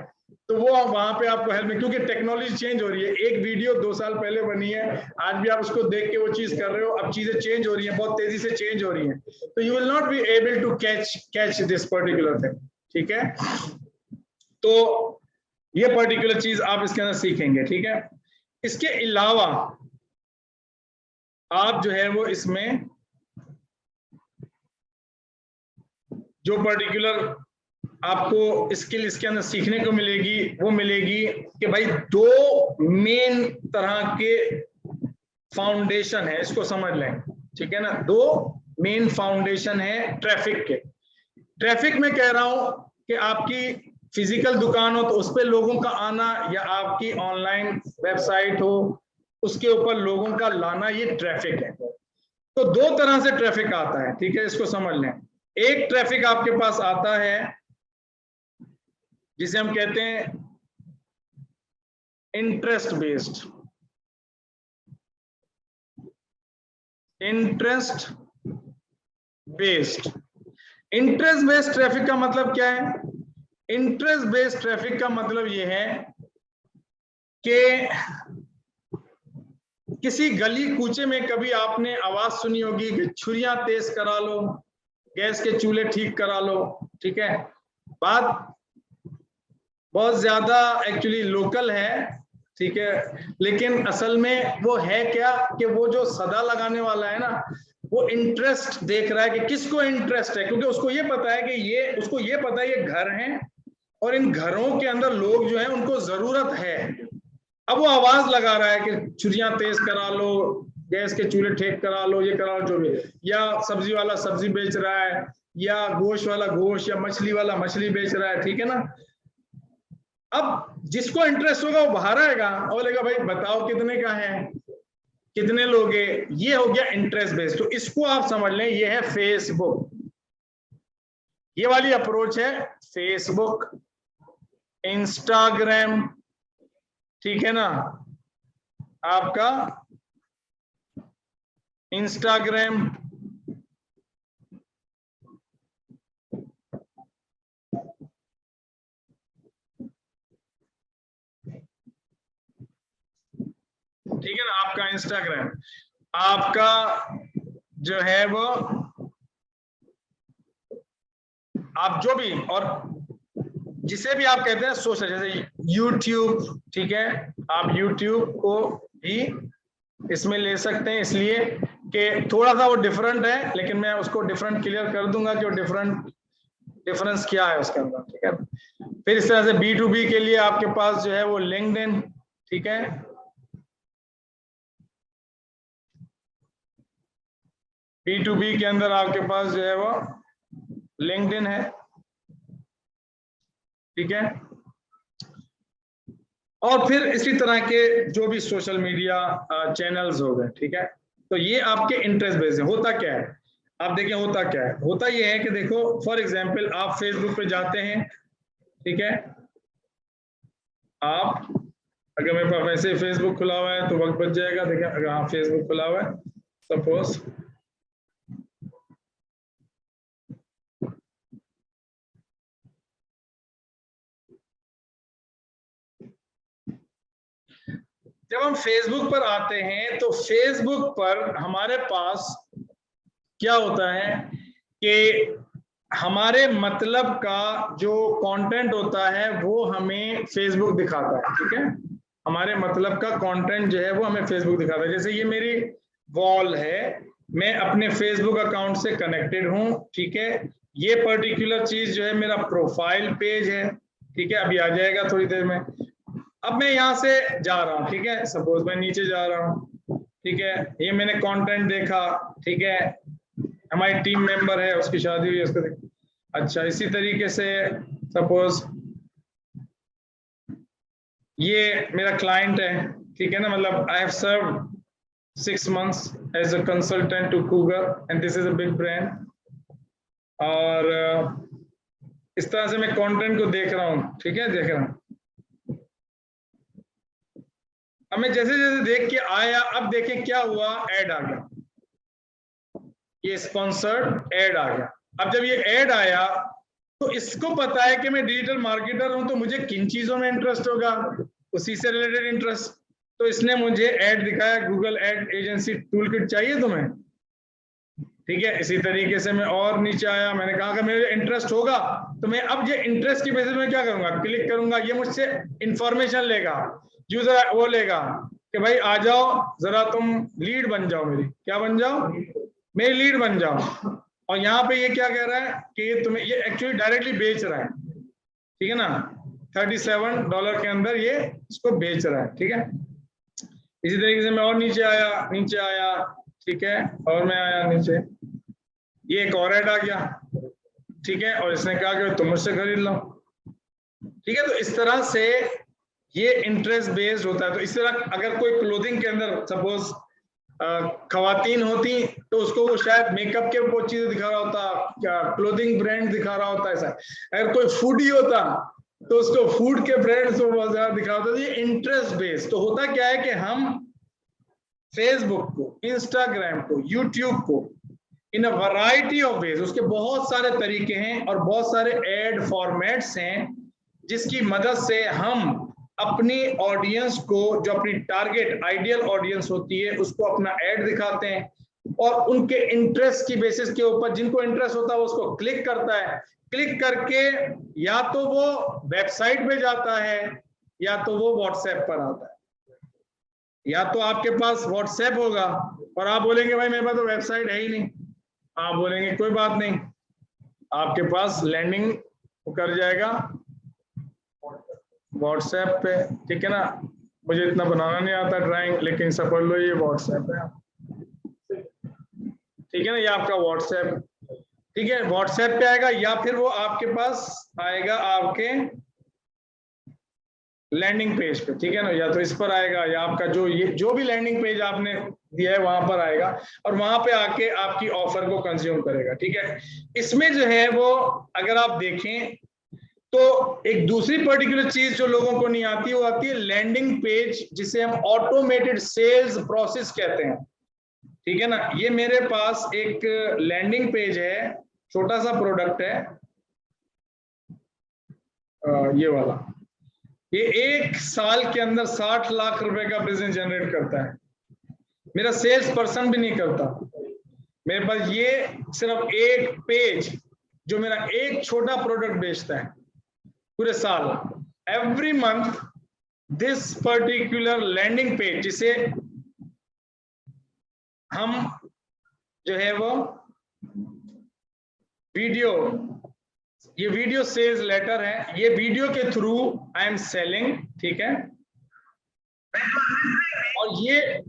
तो वो वहां पे आपको हेल्प नहीं, क्योंकि टेक्नोलॉजी चेंज हो रही है। एक वीडियो 2 साल पहले बनी है, आज भी आप उसको देख के वो चीज कर रहे हो, अब चीजें चेंज हो रही हैं, बहुत तेजी से चेंज हो रही हैं, तो you will not be able to catch this particular thing. ठीक है, तो ये पर्टिकुलर चीज आप इसके अंदर सीखेंगे। ठीक है, इसके अलावा आप जो है वो इसमें जो पर्टिकुलर आपको स्किल इसके अंदर सीखने को मिलेगी वो मिलेगी कि भाई 2 मेन तरह के फाउंडेशन है, इसको समझ लें। ठीक है ना, 2 मेन फाउंडेशन है ट्रैफिक के। ट्रैफिक में कह रहा हूं कि आपकी फिजिकल दुकान हो तो उस पर लोगों का आना, या आपकी ऑनलाइन वेबसाइट हो उसके ऊपर लोगों का लाना, ये ट्रैफिक है। तो 2 तरह से ट्रैफिक आता है। ठीक है, इसको समझ लें। एक ट्रैफिक आपके पास आता है जिसे हम कहते हैं interest based. Interest based traffic का मतलब क्या है? इंटरेस्ट बेस्ड ट्रैफिक का मतलब यह है कि किसी गली कूचे में कभी आपने आवाज सुनी होगी कि छुरियां तेज करा लो, गैस के चूल्हे ठीक करा लो। ठीक है, बात बहुत ज्यादा एक्चुअली लोकल है। ठीक है, लेकिन असल में वो है क्या कि वो जो सदा लगाने वाला है ना, वो इंटरेस्ट देख रहा है कि किसको इंटरेस्ट है, क्योंकि उसको ये पता है कि उसको ये पता है ये घर हैं और इन घरों के अंदर लोग जो है उनको जरूरत है। अब वो आवाज लगा रहा है कि छुरियां तेज करा लो, गैस के चूल्हे ठीक करा लो, ये करा लो जो भी, या सब्जी वाला सब्जी बेच रहा है, या गोश्त वाला गोश्त, या मछली वाला मछली बेच रहा है। ठीक है ना, अब जिसको इंटरेस्ट होगा वो बाहर आएगा और बोलेगा भाई बताओ कितने का है, कितने लोगे। ये हो गया इंटरेस्ट बेस्ड। तो इसको आप समझ लें, ये है फेसबुक। ये वाली अप्रोच है फेसबुक, इंस्टाग्राम, ठीक है ना, आपका इंस्टाग्राम, ठीक है ना, आपका इंस्टाग्राम, आपका जो है वो आप जो भी, और जिसे भी आप कहते हैं सोशल, जैसे यूट्यूब, ठीक है, आप यूट्यूब को भी इसमें ले सकते हैं, इसलिए कि थोड़ा सा वो डिफरेंट है, लेकिन मैं उसको डिफरेंट क्लियर कर दूंगा कि वो डिफरेंस क्या है उसके अंदर, ठीक है। फिर इस तरह से B2B के लिए आपके पास जो है वो लिंक्डइन, ठीक है, B2B के अंदर आपके पास जो है वो लिंक्डइन है, ठीक है। और फिर इसी तरह के जो भी सोशल मीडिया चैनल्स हो गए, ठीक है। तो ये आपके इंटरेस्ट बेस्ड है। होता क्या है, आप देखें होता क्या है, होता ये है कि देखो फॉर एग्जांपल आप फेसबुक पे जाते हैं, ठीक है, आप अगर मेरे पास वैसे फेसबुक खुला हुआ है तो वक्त बच जाएगा। देखिए अगर हाँ फेसबुक खुला हुआ है, सपोज जब हम फेसबुक पर आते हैं तो फेसबुक पर हमारे पास क्या होता है कि हमारे मतलब का जो कंटेंट होता है वो हमें फेसबुक दिखाता है, ठीक है। हमारे मतलब का कंटेंट जो है वो हमें फेसबुक दिखाता है। जैसे ये मेरी वॉल है, मैं अपने फेसबुक अकाउंट से कनेक्टेड हूं, ठीक है। ये पर्टिकुलर चीज जो है मेरा प्रोफाइल पेज है, ठीक है, अभी आ जाएगा थोड़ी देर में। अब मैं यहाँ से जा रहा हूँ, ठीक है, सपोज मैं नीचे जा रहा हूँ, ठीक है, ये मैंने कंटेंट देखा, ठीक है, हमारी टीम मेंबर है उसकी शादी हुई है उसको देख। अच्छा इसी तरीके से सपोज ये मेरा क्लाइंट है, ठीक है ना, मतलब I have served 6 months as a consultant to Cougar and this is a big brand। और इस तरह से मैं कंटेंट को देख रहा हूँ, ठीक है, देख रहा हूँ। अब मैं जैसे जैसे देख के आया, अब देखें क्या हुआ, ऐड आ गया, ये स्पॉन्सर्ड ऐड आ गया। अब जब ये ऐड आया तो इसको पता है कि मैं डिजिटल मार्केटर हूं, तो मुझे किन चीजों में इंटरेस्ट होगा, उसी से रिलेटेड इंटरेस्ट। तो इसने मुझे ऐड दिखाया, Google ad agency tool kit चाहिए तुम्हें, ठीक है। इसी तरीके से मैं और नीचे आया, मैंने कहा कि मेरे इंटरेस्ट होगा तो मैं अब ये इंटरेस्ट की बेसिस में क्या करूंगा, क्लिक करूंगा, ये मुझसे इंफॉर्मेशन लेगा, यूजर वो लेगा कि भाई आ जाओ जरा तुम लीड बन जाओ मेरी, क्या बन जाओ, मेरी लीड बन जाओ। और यहाँ पे ये क्या कह रहा है कि तुम्हें ये एक्चुअली डायरेक्टली बेच रहा है, ठीक है ना, $37 के अंदर ये इसको बेच रहा है, ठीक है। इसी तरीके से मैं और नीचे आया, ठीक है, और मैं आया नीचे, ये एक और ऐड आ गया, ठीक है, और इसने कहा कि तुम मुझसे खरीद लो, ठीक है। तो इस तरह से ये इंटरेस्ट बेस्ड होता है। तो इस तरह अगर कोई क्लोथिंग के अंदर सपोज खवातीन होती तो उसको वो शायद मेकअप के वो चीजें दिखा रहा होता, क्या क्लोथिंग ब्रांड दिखा रहा होता, ऐसा। अगर कोई फूडी होता तो उसको फूड के ब्रांड्स वो बहुत ज्यादा दिखा होता। ये इंटरेस्ट बेस्ड। तो होता क्या है कि हम फेसबुक को, इंस्टाग्राम को, यूट्यूब को इन अ वैरायटी ऑफ वेज, उसके बहुत सारे तरीके हैं और बहुत सारे एड फॉर्मेट्स हैं जिसकी मदद से हम अपनी ऑडियंस को, जो अपनी टारगेट आइडियल ऑडियंस होती है, उसको अपना ऐड दिखाते हैं और उनके इंटरेस्ट की बेसिस के ऊपर, जिनको इंटरेस्ट होता है वो उसको क्लिक करता है, क्लिक करके या तो वो वेबसाइट पे जाता है या तो वो व्हाट्सएप पर आता है। या तो आपके पास व्हाट्सएप होगा और आप बोलेंगे भाई मेरे पास तो वेबसाइट है ही नहीं, आप बोलेंगे कोई बात नहीं, आपके पास लैंडिंग कर जाएगा व्हाट्सएप पे, ठीक है ना। मुझे इतना बनाना नहीं आता ड्राइंग, लेकिन समझ लो ये व्हाट्सएप है, ठीक है ना, ये आपका व्हाट्सएप, ठीक है, व्हाट्सएप पे आएगा या फिर वो आपके पास आएगा आपके लैंडिंग पेज पे, ठीक है ना, या तो इस पर आएगा या आपका जो भी लैंडिंग पेज आपने दिया है वहां पर आएगा और वहां पे आके आपकी ऑफर को कंज्यूम करेगा, ठीक है। इसमें जो है वो अगर आप देखें तो एक दूसरी पर्टिकुलर चीज जो लोगों को नहीं आती वो आती है लैंडिंग पेज, जिसे हम ऑटोमेटेड सेल्स प्रोसेस कहते हैं, ठीक है ना। ये मेरे पास एक लैंडिंग पेज है, छोटा सा प्रोडक्ट है, ये वाला, ये 1 साल के अंदर 60 लाख रुपए का बिजनेस जनरेट करता है। मेरा सेल्स पर्सन भी नहीं करता, मेरे पास ये सिर्फ एक पेज जो मेरा एक छोटा प्रोडक्ट बेचता है पूरे साल। Every month this particular landing page, जिसे हम जो है वो ये वीडियो सेल्स लेटर है, ये वीडियो के थ्रू आई एम सेलिंग, ठीक है। और ये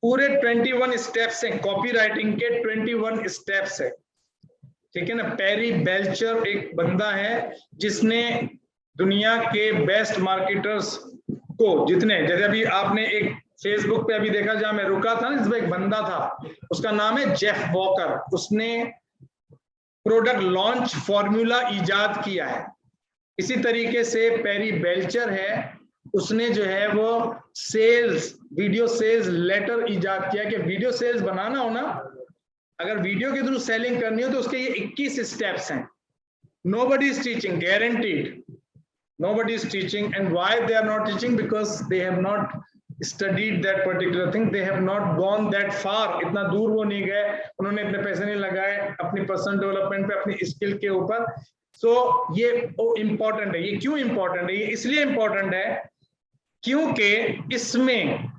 पूरे 21 स्टेप्स हैं, कॉपी राइटिंग के 21 स्टेप्स है, ठीक है ना। पेरी बेल्चर एक बंदा है जिसने दुनिया के बेस्ट मार्केटर्स को, जितने, जैसे अभी आपने एक फेसबुक पे अभी देखा जहां मैं रुका था ना, जिसमें एक बंदा था, उसका नाम है जेफ वॉकर, उसने प्रोडक्ट लॉन्च फॉर्मूला इजाद किया है। इसी तरीके से पेरी बेल्चर है, उसने जो है वो वीडियो सेल्स लेटर इजाद किया कि वीडियो सेल्स बनाना हो ना, अगर वीडियो के थ्रू सेलिंग करनी हो तो उसके ये 21 स्टेप्स हैं। Nobody is teaching, guaranteed. Nobody is teaching, and why they are not teaching? Because they have not studied that particular thing. They have not gone that far. इतना दूर वो नहीं गए, उन्होंने इतने पैसे नहीं लगाए अपनी पर्सनल डेवलपमेंट पे, अपनी स्किल के ऊपर। सो ये इम्पोर्टेंट है। ये क्यों इम्पोर्टेंट है? ये इसलिए इम्पोर्टेंट है क्योंकि इसमें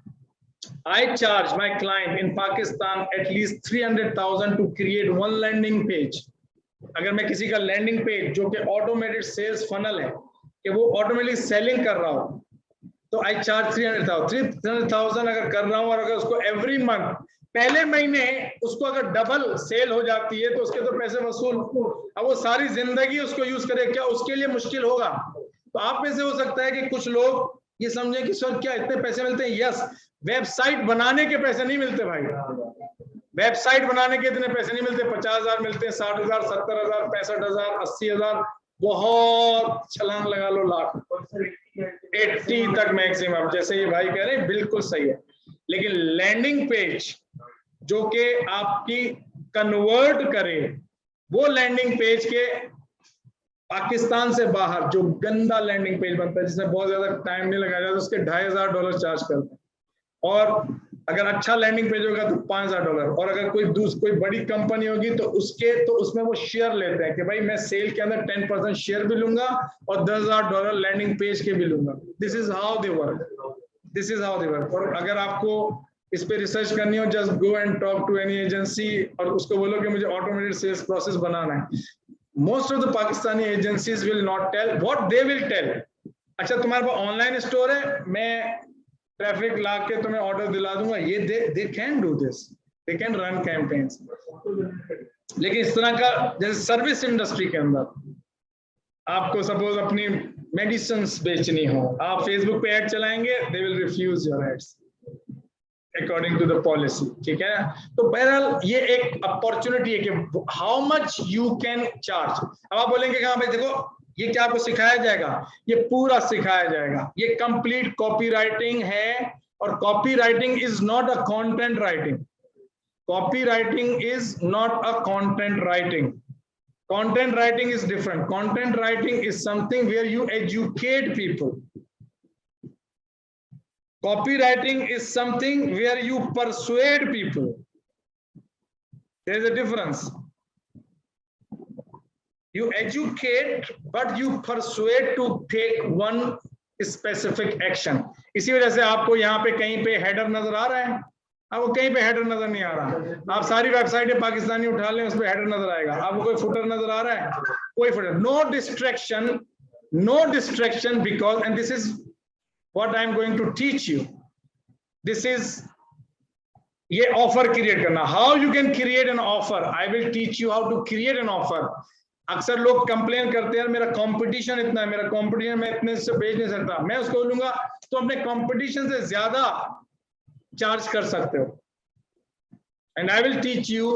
I charge my client in Pakistan at least 300,000 to create one landing page. अगर मैं किसी का लैंडिंग पेज जो कि ऑटोमेटेड सेल्स फनल है कि वो ऑटोमेटिक सेलिंग कर रहा हो, तो आई चार्ज 300,000 अगर कर रहा हूं, और अगर उसको एवरी मंथ पहले महीने उसको अगर डबल सेल हो जाती है तो उसके तो पैसे वसूल। अब वो सारी जिंदगी उसको यूज करे, क्या उसके लिए मुश्किल होगा? तो आप में से हो सकता है कि कुछ लोग ये समझे कि सर क्या इतने पैसे मिलते हैं? यस, वेबसाइट बनाने के पैसे नहीं मिलते भाई। वेबसाइट बनाने के इतने पैसे नहीं मिलते। 50,000 मिलते हैं, 60,000, 70,000, 65,000, 80,000, बहुत छलांग लगा लो लाख, 80 तक मैक्सिमम, जैसे ये भाई कह रहे हैं, बिल्कुल सही है। लेकिन लैंडिंग पेज जो कि आपकी कन्वर्ट करे, वो लैंडिंग पेज के पाकिस्तान से बाहर जो गंदा लैंडिंग पेज बनता है, जिसमें बहुत ज्यादा टाइम नहीं लगाया जाता, उसके $2,500 चार्ज करते हैं। और अगर अच्छा लैंडिंग पेज होगा तो $5,000, और अगर कोई बड़ी कंपनी होगी तो उसमें वो शेयर लेते हैं कि भाई मैं सेल के अंदर 10% शेयर भी लूंगा और $10,000 लैंडिंग पेज के भी लूंगा। This is how they work. और अगर आपको इस पे रिसर्च करनी हो, just go and talk to any agency और उसको बोलो कि मुझे ऑटोमेटेड सेल्स प्रोसेस बनाना है। Most of the Pakistani agencies will not tell, what they will tell, अच्छा तुम्हारे पास ऑनलाइन स्टोर है, मैं ट्रैफिक ला के तुम्हें ऑर्डर दिला दूंगा। ये they can do this, they can run campaigns. लेकिन इस तरह का, जैसे सर्विस इंडस्ट्री के अंदर आपको सपोज अपनी मेडिसिन बेचनी हो, आप फेसबुक पे ऐड चलाएंगे, they will refuse your ads according to the policy, ठीक है। तो बहरहाल ये एक अपॉर्चुनिटी है कि how much you can charge. अब आप बोलेंगे कि हाँ भाई देखो ये क्या आपको सिखाया जाएगा? ये पूरा सिखाया जाएगा। ये कंप्लीट कॉपी राइटिंग है, और copy writing is not a content writing. Copy writing is not a content writing. Content writing is different. Content writing is something where you educate people. Copywriting is something where you persuade people. There is a difference. You educate, but you persuade to take one specific action. इसी वजह से आपको यहाँ पे कहीं पे हेडर नजर आ रहा है, आपको कहीं पे हेडर नजर नहीं आ रहा। आप सारी वेबसाइटें पाकिस्तानी उठा लें, उस पे हेडर नजर आएगा। आपको कोई फुटर नजर आ रहा है? कोई footer. No distraction because, and this is what I am going to teach you. This is ये ऑफर क्रिएट करना। How you can create an offer? I will teach you how to create an offer. अक्सर लोग कंप्लेन करते हैं मेरा कंपटीशन इतना है, मेरा कंपटीशन मैं इतने से बेच नहीं सकता। मैं उसको बोलूंगा तो अपने कंपटीशन से ज्यादा चार्ज कर सकते हो, and I will teach you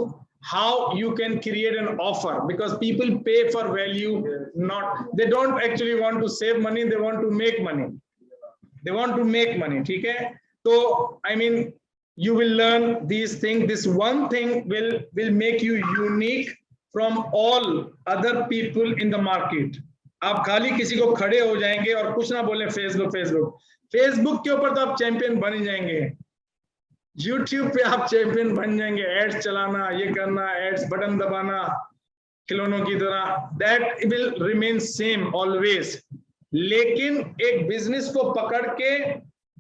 how you can create an offer, because people pay for value, not they don't actually want to save money, they want to make money, they want to make money. ठीक है, तो I mean you will learn these things. This one thing will make you unique from all other people in the market. आप खाली किसी को खड़े हो जाएंगे और कुछ ना बोले फेसबुक के ऊपर तो आप चैंपियन बन ही जाएंगे, यूट्यूब पे आप चैंपियन बन जाएंगे, एड्स चलाना, ये करना, एड्स बटन दबाना खिलौनों की तरह, that will remain same always. लेकिन एक बिजनेस को पकड़ के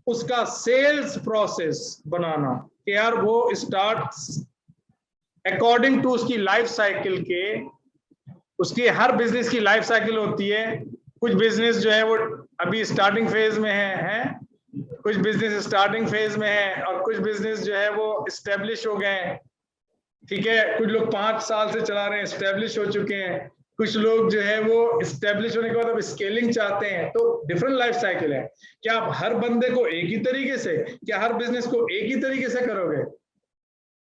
उसका सेल्स प्रोसेस बनाना कि यार वो स्टार्ट अकॉर्डिंग टू उसकी लाइफ साइकिल के, उसकी हर बिजनेस की लाइफ साइकिल होती है। कुछ बिजनेस जो है वो अभी स्टार्टिंग फेज में है, कुछ बिजनेस स्टार्टिंग फेज में है, और कुछ बिजनेस जो है वो एस्टेब्लिश हो गए हैं। ठीक है, कुछ लोग 5 साल से चला रहे हैं, एस्टेब्लिश हो चुके हैं। कुछ लोग जो है वो एस्टेब्लिश होने के बाद अब स्केलिंग चाहते हैं। तो डिफरेंट लाइफ साइकिल है। क्या आप हर बंदे को एक ही तरीके से, क्या हर बिजनेस को एक ही तरीके से करोगे?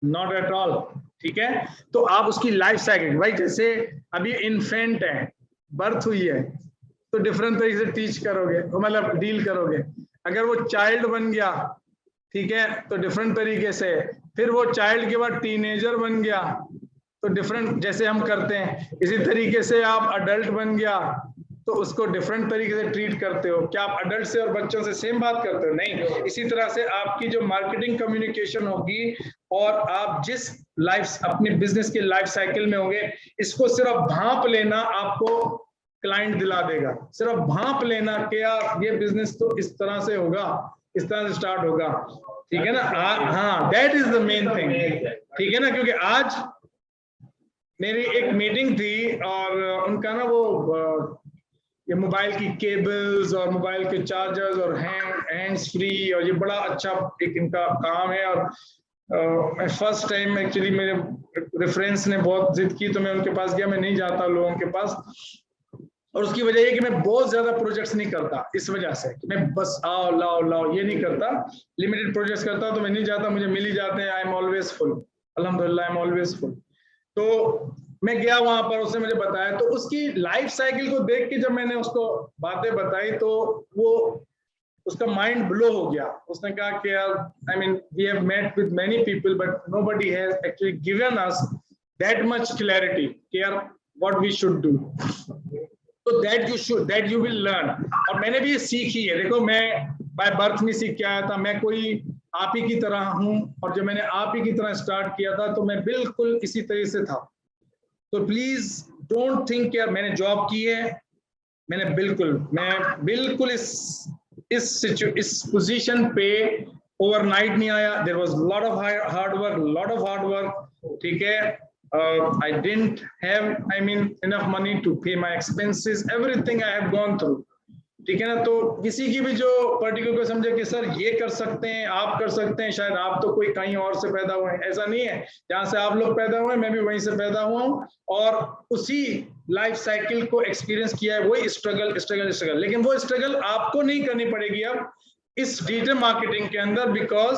Not at all. ठीक है, तो आप उसकी लाइफ साइकिल, भाई जैसे अभी इन्फेंट है, बर्थ हुई है, तो डिफरेंट तरीके से टीच करोगे, मतलब डील करोगे। अगर वो चाइल्ड बन गया, ठीक है, तो डिफरेंट तरीके से, फिर वो चाइल्ड के बाद टीनेजर बन गया तो डिफरेंट, जैसे हम करते हैं इसी तरीके से आप अडल्ट बन गया तो उसको डिफरेंट तरीके से ट्रीट करते हो। क्या आप अडल्ट से और बच्चों से सेम बात करते हो? नहीं। इसी तरह से आपकी जो मार्केटिंग कम्युनिकेशन होगी और आप जिस लाइफ अपने बिजनेस के लाइफ साइकिल में होंगे, इसको सिर्फ भांप लेना आपको क्लाइंट दिला देगा। सिर्फ भांप लेना कि यार ये बिजनेस तो इस तरह से होगा, इस तरह से स्टार्ट होगा। ठीक है ना? हाँ, that is the main thing. ठीक है ना? क्योंकि आज मेरी एक मीटिंग थी और उनका ना वो ये मोबाइल की केबल्स और मोबाइल के चार्जर्स और हैंड्स फ्री, और ये बड़ा अच्छा एक इनका काम है। और मैं फर्स्ट टाइम एक्चुअली मेरे रेफरेंस ने बहुत जिद की तो मैं उनके पास गया। मैं नहीं जाता लोगों के पास, और उसकी वजह ये कि मैं बहुत ज्यादा प्रोजेक्ट्स नहीं करता, इस वजह से कि मैं बस आओ लाओ लाओ ये नहीं करता, लिमिटेड प्रोजेक्ट्स करता हूं तो मैं नहीं जाता, मुझे मिल ही जाते हैं। आई एम ऑलवेज फुल, अल्हम्दुलिल्लाह आई एम ऑलवेज फुल। तो मैं गया वहां पर, उसने मुझे बताया, तो उसकी लाइफ साइकिल को देख के जब मैंने उसको बातें बताई तो वो उसका माइंड ब्लो हो गया। उसने कहा कि I mean we have met with many people but nobody has actually given us that much clarity कि यार व्हाट वी शुड डू। तो दैट यू विल लर्न। और मैंने भी ये सीखी है। देखो, मैं बाय बर्थ में सीख के आया था, मैं कोई आप ही की तरह हूं, और जब मैंने आप ही की तरह स्टार्ट किया था तो मैं बिल्कुल इसी तरह से था। तो प्लीज डोंट थिंक यार मैंने जॉब की है, मैं बिल्कुल इस पोजीशन पे ओवरनाइट नहीं आया। There was lot of hard work. ठीक है, I didn't have enough money to pay my expenses, everything I have gone through. ठीक है ना? तो किसी की भी जो पर्टिकुलर को समझे कि सर ये कर सकते हैं, आप कर सकते हैं, शायद आप तो कोई कहीं और से पैदा हुए हैं, ऐसा नहीं है। जहां से आप लोग पैदा हुए मैं भी वहीं से पैदा हुआ हूँ, और उसी लाइफ साइकिल को एक्सपीरियंस किया है। वही स्ट्रगल, लेकिन वो स्ट्रगल आपको नहीं करनी पड़ेगी अब इस डिजिटल मार्केटिंग के अंदर, because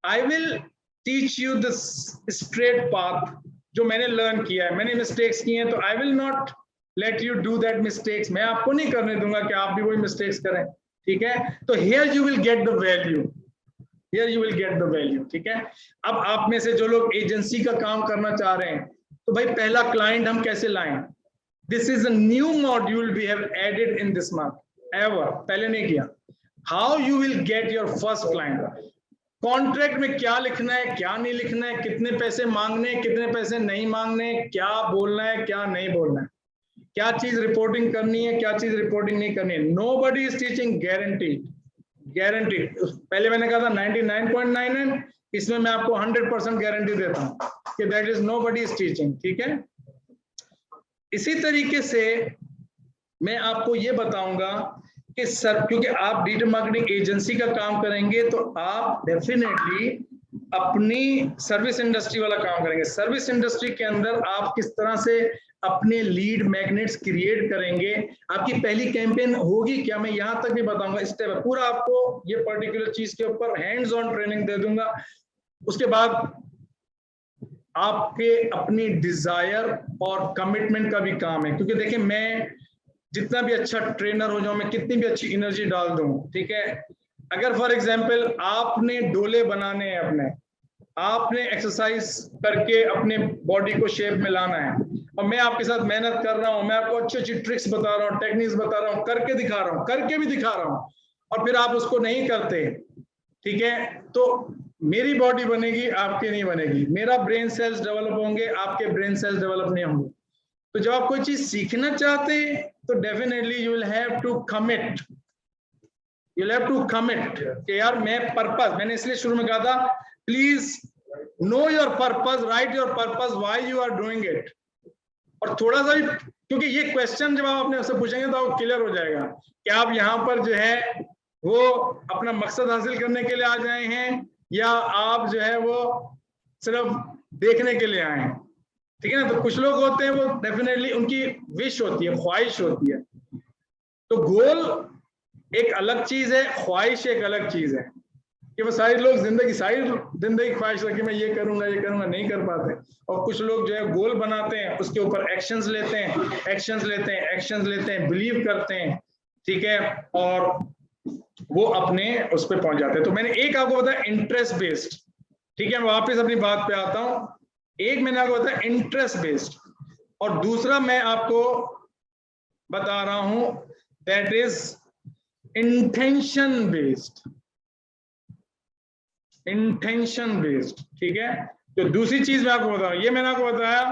I will teach you the straight path जो मैंने लर्न किया है। मैंने मिस्टेक्स किए हैं तो I will not let you do that mistakes. मैं आपको नहीं करने दूंगा कि आप भी वही मिस्टेक्स करें। ठीक है, तो here you will get the value. ठीक है, अब आप में से जो लोग एजेंसी का काम करना चाह रहे हैं, तो भाई पहला क्लाइंट हम कैसे लाएं? This is a new module we have added in this month, ever पहले नहीं किया। How you will get your first client. Contract में क्या लिखना है, क्या नहीं लिखना है, कितने पैसे मांगने, कितने पैसे नहीं मांगने, क्या बोलना है, क्या नहीं बोलना है, क्या चीज रिपोर्टिंग करनी है, क्या चीज रिपोर्टिंग नहीं करनी है। Nobody is teaching guaranteed. पहले मैंने कहा था 99.99, इसमें मैं आपको 100% गारंटी देता हूं कि that is nobody is teaching. ठीक है, इसी तरीके से मैं आपको ये बताऊंगा कि सर, क्योंकि आप डिजिटल मार्केटिंग एजेंसी का काम करेंगे तो आप डेफिनेटली अपनी सर्विस इंडस्ट्री वाला काम करेंगे। सर्विस इंडस्ट्री के अंदर आप किस तरह से अपने लीड मैग्नेट्स क्रिएट करेंगे। आपकी पहली कैंपेन होगी क्या, मैं यहाँ तक भी बताऊंगा, स्टेप है पूरा, आपको ये पर्टिकुलर चीज के ऊपर हैंड्स ऑन ट्रेनिंग दे दूंगा। उसके बाद आपके अपनी डिजायर और कमिटमेंट का भी काम है, क्योंकि देखिए मैं जितना भी अच्छा ट्रेनर हो जाऊं, मैं कितनी भी अच्छी एनर्जी डाल दूं, ठीक है, अगर फॉर एग्जांपल आपने डोले बनाने हैं अपने, आपने एक्सरसाइज करके अपने बॉडी को शेप में लाना है, और मैं आपके साथ मेहनत कर रहा हूं, मैं आपको अच्छी अच्छी ट्रिक्स बता रहा हूं, टेक्निक्स बता रहा हूं, करके दिखा रहा हूं, करके भी दिखा रहा हूं, और फिर आप उसको नहीं करते, ठीक है, तो मेरी बॉडी बनेगी, आपकी नहीं बनेगी, मेरा ब्रेन सेल्स डेवलप होंगे, आपके ब्रेन सेल्स डेवलप नहीं होंगे। तो जब आप कोई चीज सीखना चाहते हैं तो definitely you will have to commit, you will have to commit कि यार मैं पर्पस, मैंने इसलिए शुरू में कहा था please know your purpose, write your purpose, why you are doing it. और थोड़ा सा भी, क्योंकि ये क्वेश्चन जब आप अपने आपसे पूछेंगे तो आपको क्लियर हो जाएगा कि आप यहाँ पर जो है वो अपना मकसद हासिल करने के लिए आ जाए हैं या आप जो है वो सिर्फ देखने के लिए आए हैं, ठीक है ना। तो कुछ लोग होते हैं वो डेफिनेटली उनकी विश होती है, ख्वाहिश होती है, तो गोल एक अलग चीज है, ख्वाहिश एक अलग चीज है, कि वो सारे लोग सारी जिंदगी ख्वाहिश रखी मैं ये करूंगा नहीं कर पाते। और कुछ लोग जो है गोल बनाते हैं, उसके ऊपर एक्शंस लेते हैं, बिलीव करते हैं, ठीक है, और वो अपने उस पर पहुंच जाते हैं। तो मैंने एक आपको बताया इंटरेस्ट बेस्ड, ठीक है, मैं वापस अपनी बात पे आता हूं। एक मैंने आपको बताया इंटरेस्ट बेस्ड, और दूसरा मैं आपको बता रहा हूं दैट इज इंटेंशन बेस्ड, ठीक है। तो दूसरी चीज मैं आपको बता रहा हूं, ये मैंने आपको बताया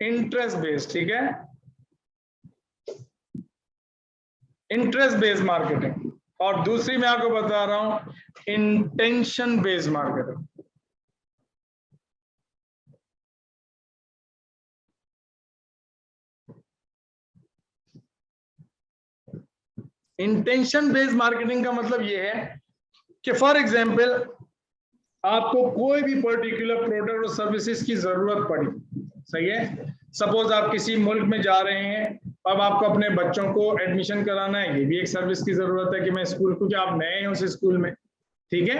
इंटरेस्ट बेस्ड, ठीक है, इंटरेस्ट बेस्ड मार्केटिंग, और दूसरी मैं आपको बता रहा हूं intention based marketing. Intention based marketing का मतलब ये है कि फॉर एग्जांपल आपको कोई भी पर्टिकुलर प्रोडक्ट और सर्विसेज की जरूरत पड़ी, सही है, सपोज आप किसी मुल्क में जा रहे हैं, अब आपको अपने बच्चों को एडमिशन कराना है, ये भी एक सर्विस की जरूरत है कि मैं स्कूल, क्योंकि आप नए हैं उस स्कूल में, ठीक है।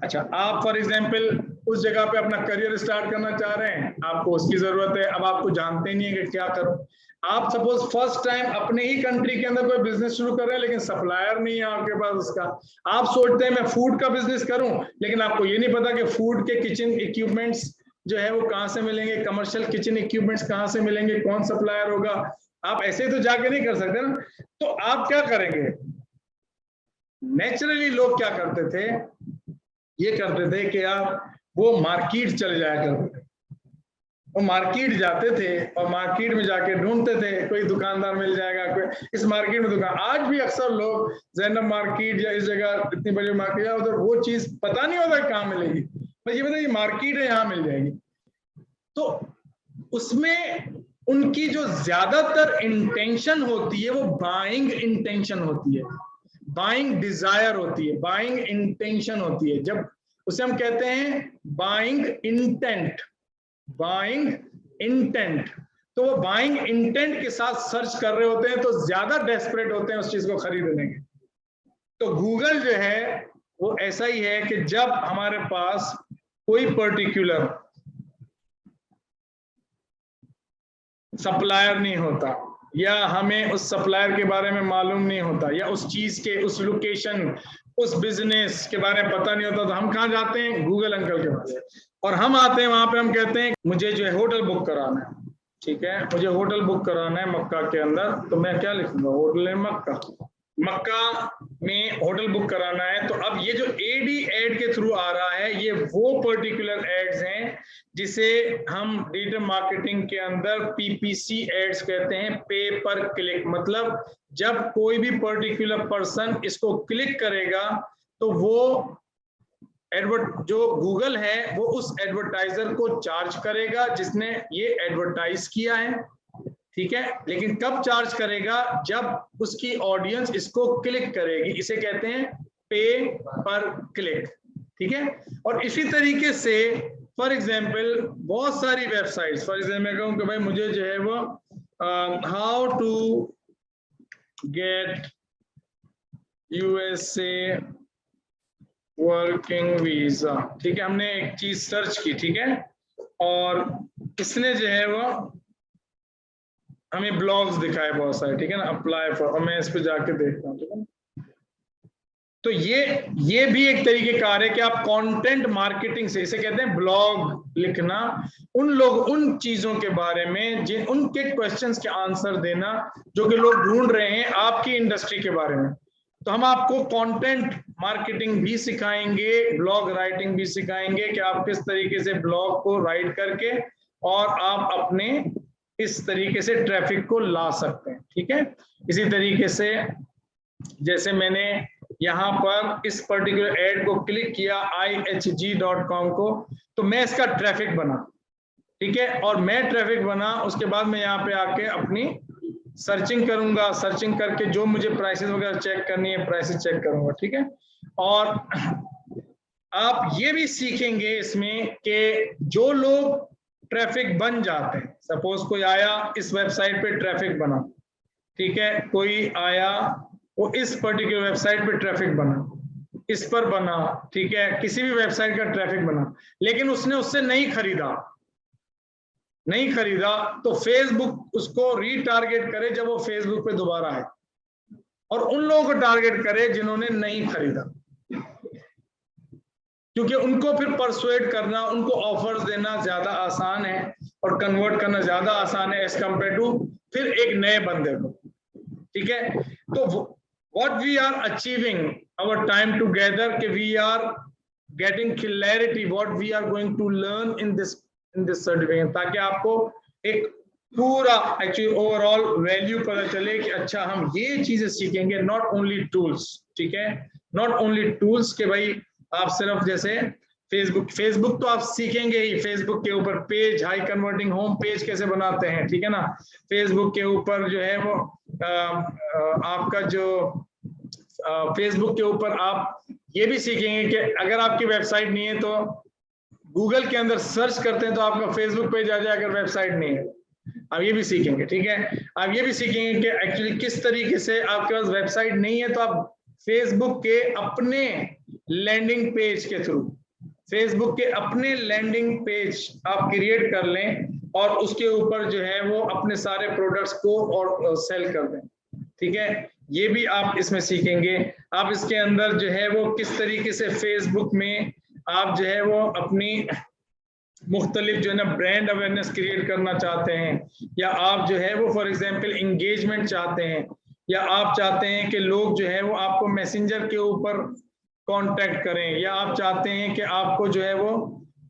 अच्छा, आप फॉर एग्जांपल उस जगह पे अपना करियर स्टार्ट करना चाह रहे हैं, आपको उसकी जरूरत है, अब आपको जानते नहीं है कि क्या करो। आप सपोज फर्स्ट टाइम अपने ही कंट्री के अंदर कोई बिजनेस शुरू कर रहे हैं, लेकिन सप्लायर नहीं है आपके पास उसका, आप सोचते हैं मैं फूड का बिजनेस करूं, लेकिन आपको ये नहीं पता कि फूड के किचन इक्विपमेंट्स जो है वो कहाँ से मिलेंगे, कमर्शियल किचन इक्विपमेंट्स कहाँ से मिलेंगे, कौन सप्लायर होगा, आप ऐसे ही तो जाके नहीं कर सकते ना। तो आप क्या करेंगे, नेचुरली लोग क्या करते थे, ये करते थे कि यार वो मार्केट चले जाया करते थे, वो मार्केट जाते थे और मार्केट में जाके ढूंढते थे कोई दुकानदार मिल जाएगा, कोई इस मार्केट में दुकान। आज भी अक्सर लोग जैनब मार्केट या इस जगह इतनी बड़ी मार्केट या उधर, वो चीज पता नहीं होता कहाँ मिलेगी, बस ये बताइए मार्केट है यहाँ मिल जाएगी। तो उसमें उनकी जो ज्यादातर इंटेंशन होती है वो बाइंग इंटेंशन होती है, बाइंग डिजायर होती है, बाइंग इंटेंशन होती है, जब उसे हम कहते हैं बाइंग इंटेंट, बाइंग इंटेंट। तो वो बाइंग इंटेंट के साथ सर्च कर रहे होते हैं, तो ज्यादा डेस्परेट होते हैं उस चीज को खरीदने के। तो गूगल जो है वो ऐसा ही है कि जब हमारे पास कोई पर्टिकुलर सप्लायर नहीं होता, या हमें उस सप्लायर के बारे में मालूम नहीं होता, या उस चीज के, उस लोकेशन, उस बिजनेस के बारे में पता नहीं होता, तो हम कहाँ जाते हैं, गूगल अंकल के पास, और हम आते हैं वहां पे, हम कहते हैं मुझे जो है होटल बुक कराना है, ठीक है, मुझे होटल बुक कराना है मक्का के अंदर, तो मैं क्या लिखूंगा, होटल है मक्का, मक्का में होटल बुक कराना है। तो अब ये जो एडी एड के थ्रू आ रहा है, ये वो पर्टिकुलर एड्स हैं जिसे हम डिजिटल मार्केटिंग के अंदर पीपीसी एड्स कहते हैं, पे पर क्लिक। मतलब जब कोई भी पर्टिकुलर पर्सन इसको क्लिक करेगा तो वो जो गूगल है वो उस एडवर्टाइजर को चार्ज करेगा जिसने ये एडवर्टाइज किया है, ठीक है, लेकिन कब चार्ज करेगा, जब उसकी ऑडियंस इसको क्लिक करेगी, इसे कहते हैं पे पर क्लिक, ठीक है। और इसी तरीके से फॉर एग्जांपल बहुत सारी वेबसाइट्स, फॉर एग्जांपल मैं कहूं कि भाई मुझे जो है वो how to get USA working visa, ठीक है। हमने एक चीज सर्च की, ठीक है, और इसने जो है वो हमें ब्लॉग्स दिखाए बहुत सारे, ठीक है ना, अप्लाई फॉर, और मैं इस पे जाके देखता हूँ, ठीक है। तो ये भी एक तरीके कार है कि आप कंटेंट मार्केटिंग से, इसे कहते हैं ब्लॉग लिखना, उन चीजों के बारे में जिन उनके क्वेश्चंस के आंसर देना जो कि लोग ढूंढ रहे हैं आपकी इंडस्ट्री के बारे में। तो हम आपको कंटेंट मार्केटिंग भी सिखाएंगे, ब्लॉग राइटिंग भी सिखाएंगे कि आप किस तरीके से ब्लॉग को राइट करके और आप अपने इस तरीके से ट्रैफिक को ला सकते हैं, ठीक है। इसी तरीके से जैसे मैंने यहाँ पर इस पर्टिकुलर एड को क्लिक किया ihg.com को, तो मैं इसका ट्रैफिक बना, ठीक है, और मैं ट्रैफिक बना, उसके बाद मैं यहाँ पे आके अपनी सर्चिंग करूंगा, सर्चिंग करके जो मुझे प्राइसेस वगैरह चेक करनी है प्राइसेस चेक करूंगा, ठीक है। और आप ये भी सीखेंगे इसमें कि जो लोग ट्रैफिक बन जाते हैं, सपोज कोई आया इस वेबसाइट पे ट्रैफिक बना, ठीक है, कोई आया वो इस पर्टिकुलर वेबसाइट पे ट्रैफिक बना, इस पर बना, ठीक है, किसी भी वेबसाइट का ट्रैफिक बना, लेकिन उसने उससे नहीं खरीदा, तो फेसबुक उसको रीटारगेट करे जब वो फेसबुक पे दोबारा आए, और उन लोगों को टारगेट करे जिन्होंने नहीं खरीदा, क्योंकि उनको फिर परसुएट करना, उनको ऑफर्स देना ज्यादा आसान है और कन्वर्ट करना ज्यादा आसान है एज कंपेयर टू फिर एक नए बंदे को, ठीक है। तो what we are achieving our time together, कि we are getting clarity what we are going to learn in this certificate, ताकि आपको एक पूरा एक्चुअली ओवरऑल वैल्यू पता चले कि अच्छा हम ये चीजें सीखेंगे, नॉट ओनली टूल्स, ठीक है, नॉट ओनली टूल्स के भाई आप सिर्फ जैसे फेसबुक तो आप सीखेंगे ही, फेसबुक के ऊपर page, high converting home page कैसे बनाते हैं, ठीक है ना, फेसबुक के ऊपर जो है वो आपका जो फेसबुक के ऊपर आप ये भी सीखेंगे कि अगर आपकी वेबसाइट नहीं है तो गूगल के अंदर सर्च करते हैं तो आपका फेसबुक पेज आ जाए अगर वेबसाइट नहीं है, आप ये भी सीखेंगे, ठीक है। आप ये भी सीखेंगे कि एक्चुअली किस तरीके से आपके पास वेबसाइट नहीं है तो आप फेसबुक के अपने लैंडिंग पेज के थ्रू, फेसबुक के अपने लैंडिंग पेज आप क्रिएट कर लें और उसके ऊपर जो है वो अपने सारे प्रोडक्ट्स को और सेल कर दें, ठीक है। ये भी आप इसमें सीखेंगे। आप इसके अंदर जो है वो किस तरीके से फेसबुक में आप जो है वो अपनी मुख्तलिफ जो है ना ब्रांड अवेयरनेस क्रिएट करना चाहते हैं, या आप जो है वो फॉर एग्जांपल इंगेजमेंट चाहते हैं, या आप चाहते हैं कि लोग जो है वो आपको मैसेंजर के ऊपर कांटेक्ट करें, या आप चाहते हैं कि आपको जो है वो,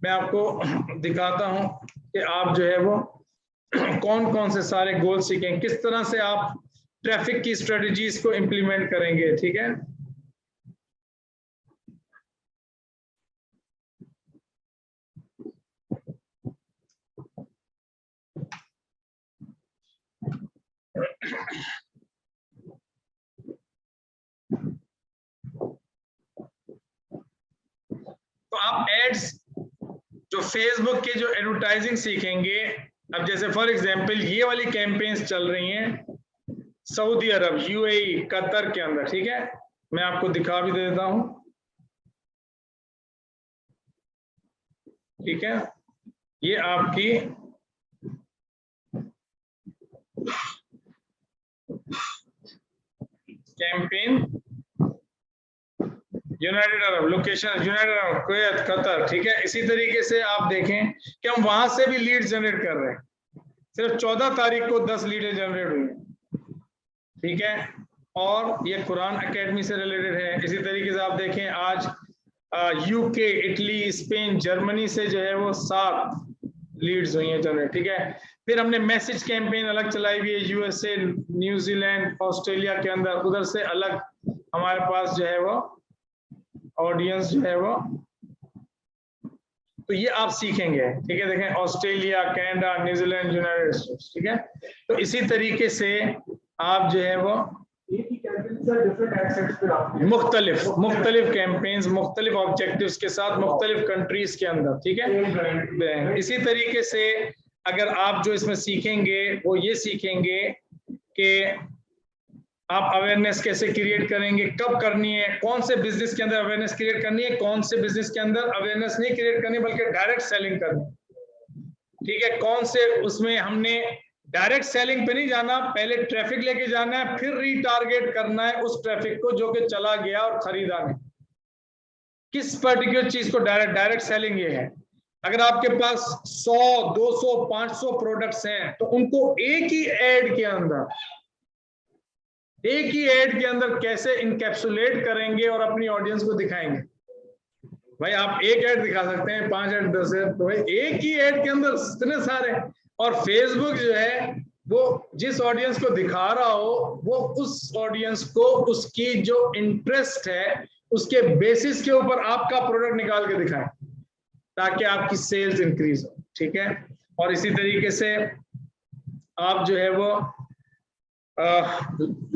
मैं आपको दिखाता हूं कि आप जो है वो कौन कौन से सारे गोल सीखें, किस तरह से आप ट्रैफिक की स्ट्रेटजीज को इंप्लीमेंट करेंगे, ठीक है। तो आप एड्स जो फेसबुक के जो एडवर्टाइजिंग सीखेंगे, अब जैसे फॉर एग्जांपल ये वाली कैंपेन्स चल रही हैं सऊदी अरब, यूएई, कतर के अंदर, ठीक है, मैं आपको दिखा भी देता हूं, ठीक है, ये आपकी campaign United Arab, location United Arab, Kuwait, Qatar, ठीक है। इसी तरीके से आप देखें कि हम वहां से भी लीड जनरेट कर रहे हैं, सिर्फ 14 तारीख को 10 लीडें जनरेट हुई, ठीक है, और ये कुरान एकेडमी से रिलेटेड है। इसी तरीके से आप देखें आज यूके, इटली, स्पेन, जर्मनी से जो है वो 7 लीड्स हुई हैं जनरेट, ठीक है। फिर हमने मैसेज कैंपेन अलग चलाई हुई है यूएसए, न्यूजीलैंड, ऑस्ट्रेलिया के अंदर, उधर से अलग हमारे पास जो है वो ऑडियंस जो है वो, तो ये आप सीखेंगे, ठीक है। देखें Australia, Canada, New Zealand, United states, ठीक है। तो इसी तरीके से आप जो है वो मुख्तलिफ कैंपेन्स, मुख्तलिफ ऑब्जेक्टिव्स के साथ मुख्तलिफ कंट्रीज के अंदर, ठीक है। इसी तरीके से अगर आप जो इसमें सीखेंगे वो ये सीखेंगे कि आप अवेयरनेस कैसे क्रिएट करेंगे, कब करनी है, कौन से बिजनेस के अंदर अवेयरनेस क्रिएट करनी है, कौन से बिजनेस के अंदर अवेयरनेस नहीं क्रिएट करनी बल्कि डायरेक्ट सेलिंग करनी, ठीक है। कौन से उसमें हमने डायरेक्ट सेलिंग पे नहीं जाना, पहले ट्रैफिक लेके जाना है, फिर रीटारगेट करना है उस ट्रैफिक को जो कि चला गया और खरीदा नहीं। किस पर्टिकुलर चीज को डायरेक्ट सेलिंग ये है। अगर आपके पास 100, 200, 500 प्रोडक्ट्स हैं तो उनको एक ही एड के अंदर कैसे इनकैप्सुलेट करेंगे और अपनी ऑडियंस को दिखाएंगे। भाई आप एक ऐड दिखा सकते हैं, 5 ऐड, 10 ऐड, तो भाई एक ही ऐड के अंदर इतने सारे। और फेसबुक जो है वो जिस ऑडियंस को दिखा रहा हो वो उस ऑडियंस को उसकी जो इंटरेस्ट है उसके बेसिस के ऊपर आपका प्रोडक्ट निकाल के दिखाए ताकि आपकी सेल्स इंक्रीज हो, ठीक है। और इसी तरीके से आप जो है वो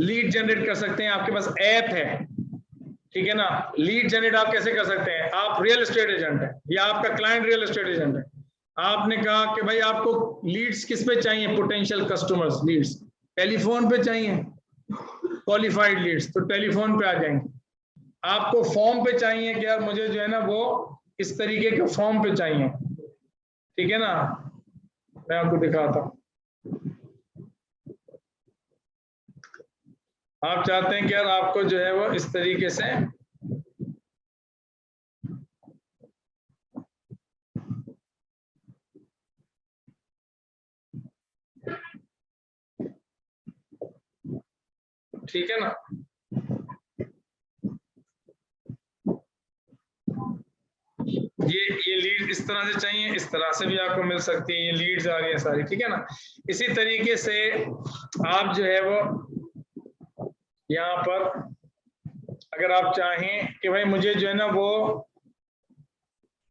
लीड जनरेट कर सकते हैं। आपके पास ऐप है, ठीक है ना। लीड जनरेट आप कैसे कर सकते हैं, आप रियल एस्टेट एजेंट है या आपका क्लाइंट रियल एस्टेट एजेंट है, आपने कहा कि भाई आपको लीड्स किस पे चाहिए, पोटेंशियल कस्टमर्स लीड्स टेलीफोन पे चाहिए, क्वालिफाइड लीड्स तो टेलीफोन पे आ जाएंगे। आपको फॉर्म पे चाहिए कि यार मुझे जो है ना वो इस तरीके के फॉर्म पे चाहिए, ठीक है ना। मैं आपको दिखाता हूं, आप चाहते हैं कि यार आपको जो है वो इस तरीके से ठीक है ना। ये लीड इस तरह से चाहिए, इस तरह से भी आपको मिल सकती है, ये लीड्स आ रही है सारी, ठीक है ना। इसी तरीके से आप जो है वो यहाँ पर अगर आप चाहें कि भाई मुझे जो है ना वो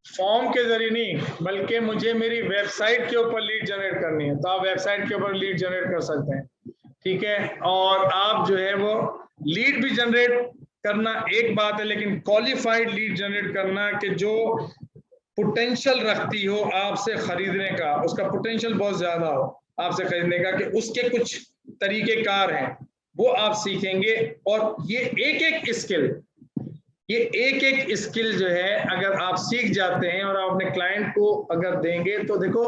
फॉर्म के जरिए नहीं बल्कि मुझे मेरी वेबसाइट के ऊपर लीड जनरेट करनी है तो आप वेबसाइट के ऊपर लीड जनरेट कर सकते हैं, ठीक है। और आप जो है वो लीड भी जनरेट करना एक बात है, लेकिन क्वालिफाइड लीड जनरेट करना कि जो पोटेंशियल रखती हो आपसे खरीदने का, उसका पोटेंशियल बहुत ज्यादा हो आपसे खरीदने का, कि उसके कुछ तरीकेकार हैं वो आप सीखेंगे। और ये एक एक स्किल जो है अगर आप सीख जाते हैं और आप अपने क्लाइंट को अगर देंगे तो देखो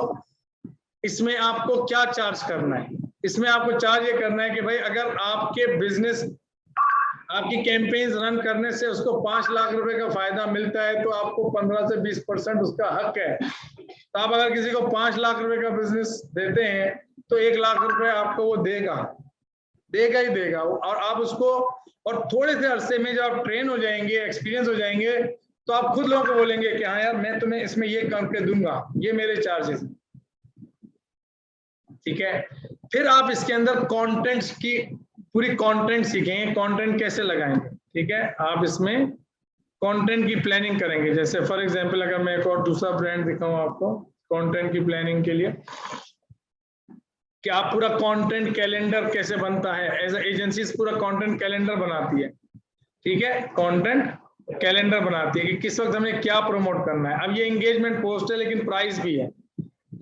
इसमें आपको क्या चार्ज करना है। इसमें आपको चार्ज ये करना है कि भाई अगर आपके बिजनेस आपकी कैंपेन्स रन करने से उसको 5 लाख रुपए का फायदा मिलता है तो आपको 15 से 20% उसका हक है। तो आप अगर किसी को 5 लाख रुपए का बिजनेस देते हैं तो 1 लाख रुपए आपको वो देगा ही देगा। और आप उसको और थोड़े से अरसे में जब आप ट्रेन हो जाएंगे, एक्सपीरियंस हो जाएंगे, तो आप खुद लोगों को बोलेंगे कि हाँ यार मैं तुम्हें इसमें ये करके दूंगा, ये मेरे चार्जेस, ठीक है। फिर आप इसके अंदर कंटेंट्स की पूरी कंटेंट सीखेंगे, कंटेंट कैसे लगाएंगे, ठीक है। आप इसमें कंटेंट की प्लानिंग करेंगे। जैसे फॉर एग्जांपल अगर मैं एक और दूसरा ब्रांड दिखाऊं आपको कंटेंट की प्लानिंग के लिए कि आप पूरा कंटेंट कैलेंडर कैसे बनता है। एज एजेंसीज पूरा कंटेंट कैलेंडर बनाती है, ठीक है। कंटेंट कैलेंडर बनाती है कि किस वक्त हमें क्या प्रमोट करना है। अब ये एंगेजमेंट पोस्ट है लेकिन प्राइस भी है।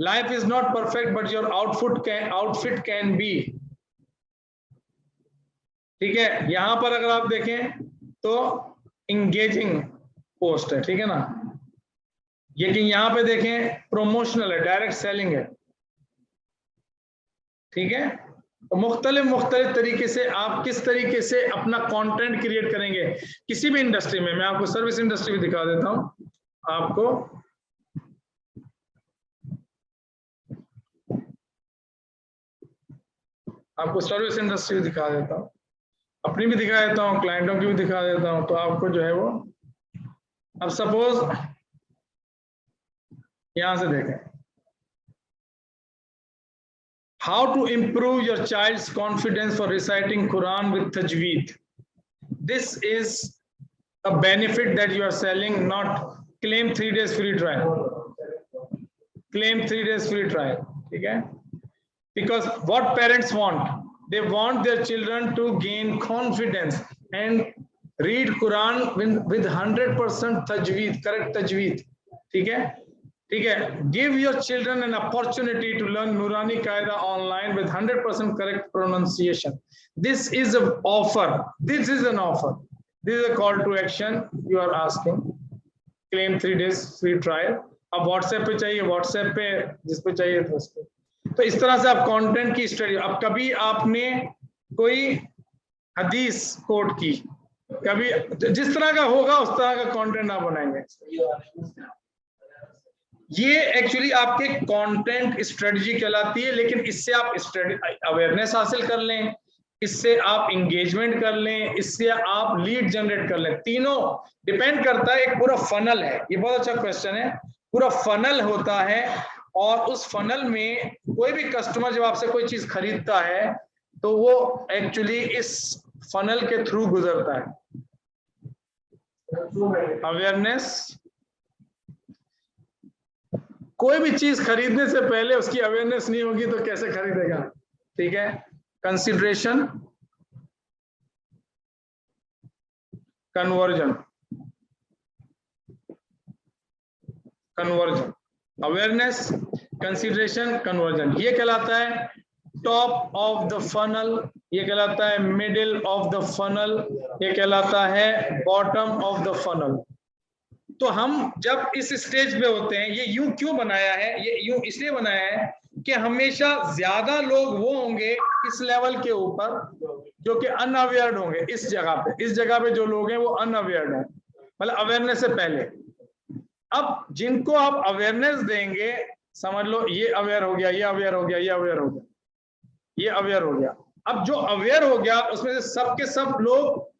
Life is not perfect but your outfit can be, ठीक है। यहां पर अगर आप देखें तो इंगेजिंग पोस्ट है, ठीक है ना। लेकिन यहां पे देखें प्रोमोशनल है, डायरेक्ट सेलिंग है, ठीक है। तो मुख्तलिफ तरीके से आप किस तरीके से अपना कंटेंट क्रिएट करेंगे किसी भी इंडस्ट्री में। मैं आपको सर्विस इंडस्ट्री भी दिखा देता हूं, आपको सर्विस इंडस्ट्री भी दिखा देता हूं, अपनी भी दिखा देता हूं, क्लाइंटों की भी दिखा देता हूं। तो आपको जो है वो अब सपोज यहां से देखें, how to improve your child's confidence for reciting Quran with tajweed. This is a benefit that you are selling, not claim 3 days free trial. Claim 3 days free trial, ठीक है। Because what parents want, they want their children to gain confidence and read Quran with 100% tajweed, correct tajweed, ठीक है। ठीक है, give your children an opportunity to learn Noorani Qaida online with 100% correct pronunciation. This is a offer, this is an offer, this is a call to action you are asking. Claim 3 days free trial. अब व्हाट्सएप पे चाहिए व्हाट्सएप पे, जिस पे चाहिए तो उस पे. तो इस तरह से आप कंटेंट की स्टडी. अब कभी आपने कोई हदीस कोट की, कभी जिस तरह का होगा उस तरह का कंटेंट आप बनाएंगे. ये एक्चुअली आपके कंटेंट स्ट्रेटजी कहलाती है. लेकिन इससे आप अवेयरनेस हासिल कर लें, इससे आप इंगेजमेंट कर लें, इससे आप लीड जनरेट कर लें. तीनों डिपेंड करता है. एक पूरा फनल है. ये बहुत अच्छा क्वेश्चन है. पूरा फनल होता है और उस फनल में कोई भी कस्टमर जब आपसे कोई चीज खरीदता है तो वो एक्चुअली इस फनल के थ्रू गुजरता है. अवेयरनेस, कोई भी चीज खरीदने से पहले उसकी अवेयरनेस नहीं होगी तो कैसे खरीदेगा. ठीक है. Consideration, conversion, conversion, awareness, consideration, conversion. ये कहलाता है टॉप ऑफ द फनल, ये कहलाता है मिडिल ऑफ द फनल, ये कहलाता है बॉटम ऑफ द फनल. तो हम जब इस स्टेज पे होते हैं, ये यूं क्यों बनाया है, ये यूं इसलिए बनाया है कि हमेशा ज्यादा लोग वो होंगे इस लेवल के ऊपर जो कि अनअवेयर्ड होंगे. इस जगह पे जो लोग हैं वो अनअवेयर्ड हैं, मतलब अवेयरनेस से पहले. अब जिनको आप अवेयरनेस देंगे, समझ लो ये अवेयर हो गया, ये अवेयर हो गया, ये अवेयर हो गया, ये अवेयर हो गया. अब जो अवेयर हो गया उसमें से सब के सब लोग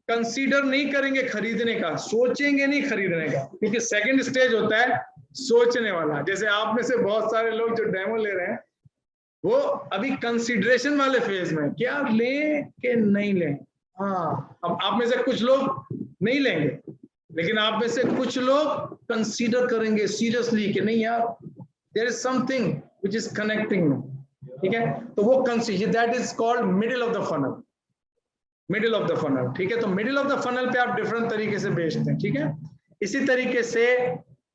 कंसीडर नहीं करेंगे खरीदने का, सोचेंगे नहीं खरीदने का, क्योंकि सेकंड स्टेज होता है सोचने वाला. जैसे आप में से बहुत सारे लोग जो डेमो ले रहे हैं वो अभी कंसीडरेशन वाले फेज में, क्या लें कि नहीं लें. हाँ, अब आप में से कुछ लोग नहीं लेंगे, लेकिन आप में से कुछ लोग कंसीडर करेंगे सीरियसली कि नहीं यार, there is something which is connecting me. ठीक है. तो वो consider, that is called middle of the funnel, middle of the funnel. ठीक है. तो मिडिल ऑफ द फनल पे आप डिफरेंट तरीके से बेचते हैं. ठीक है. इसी तरीके से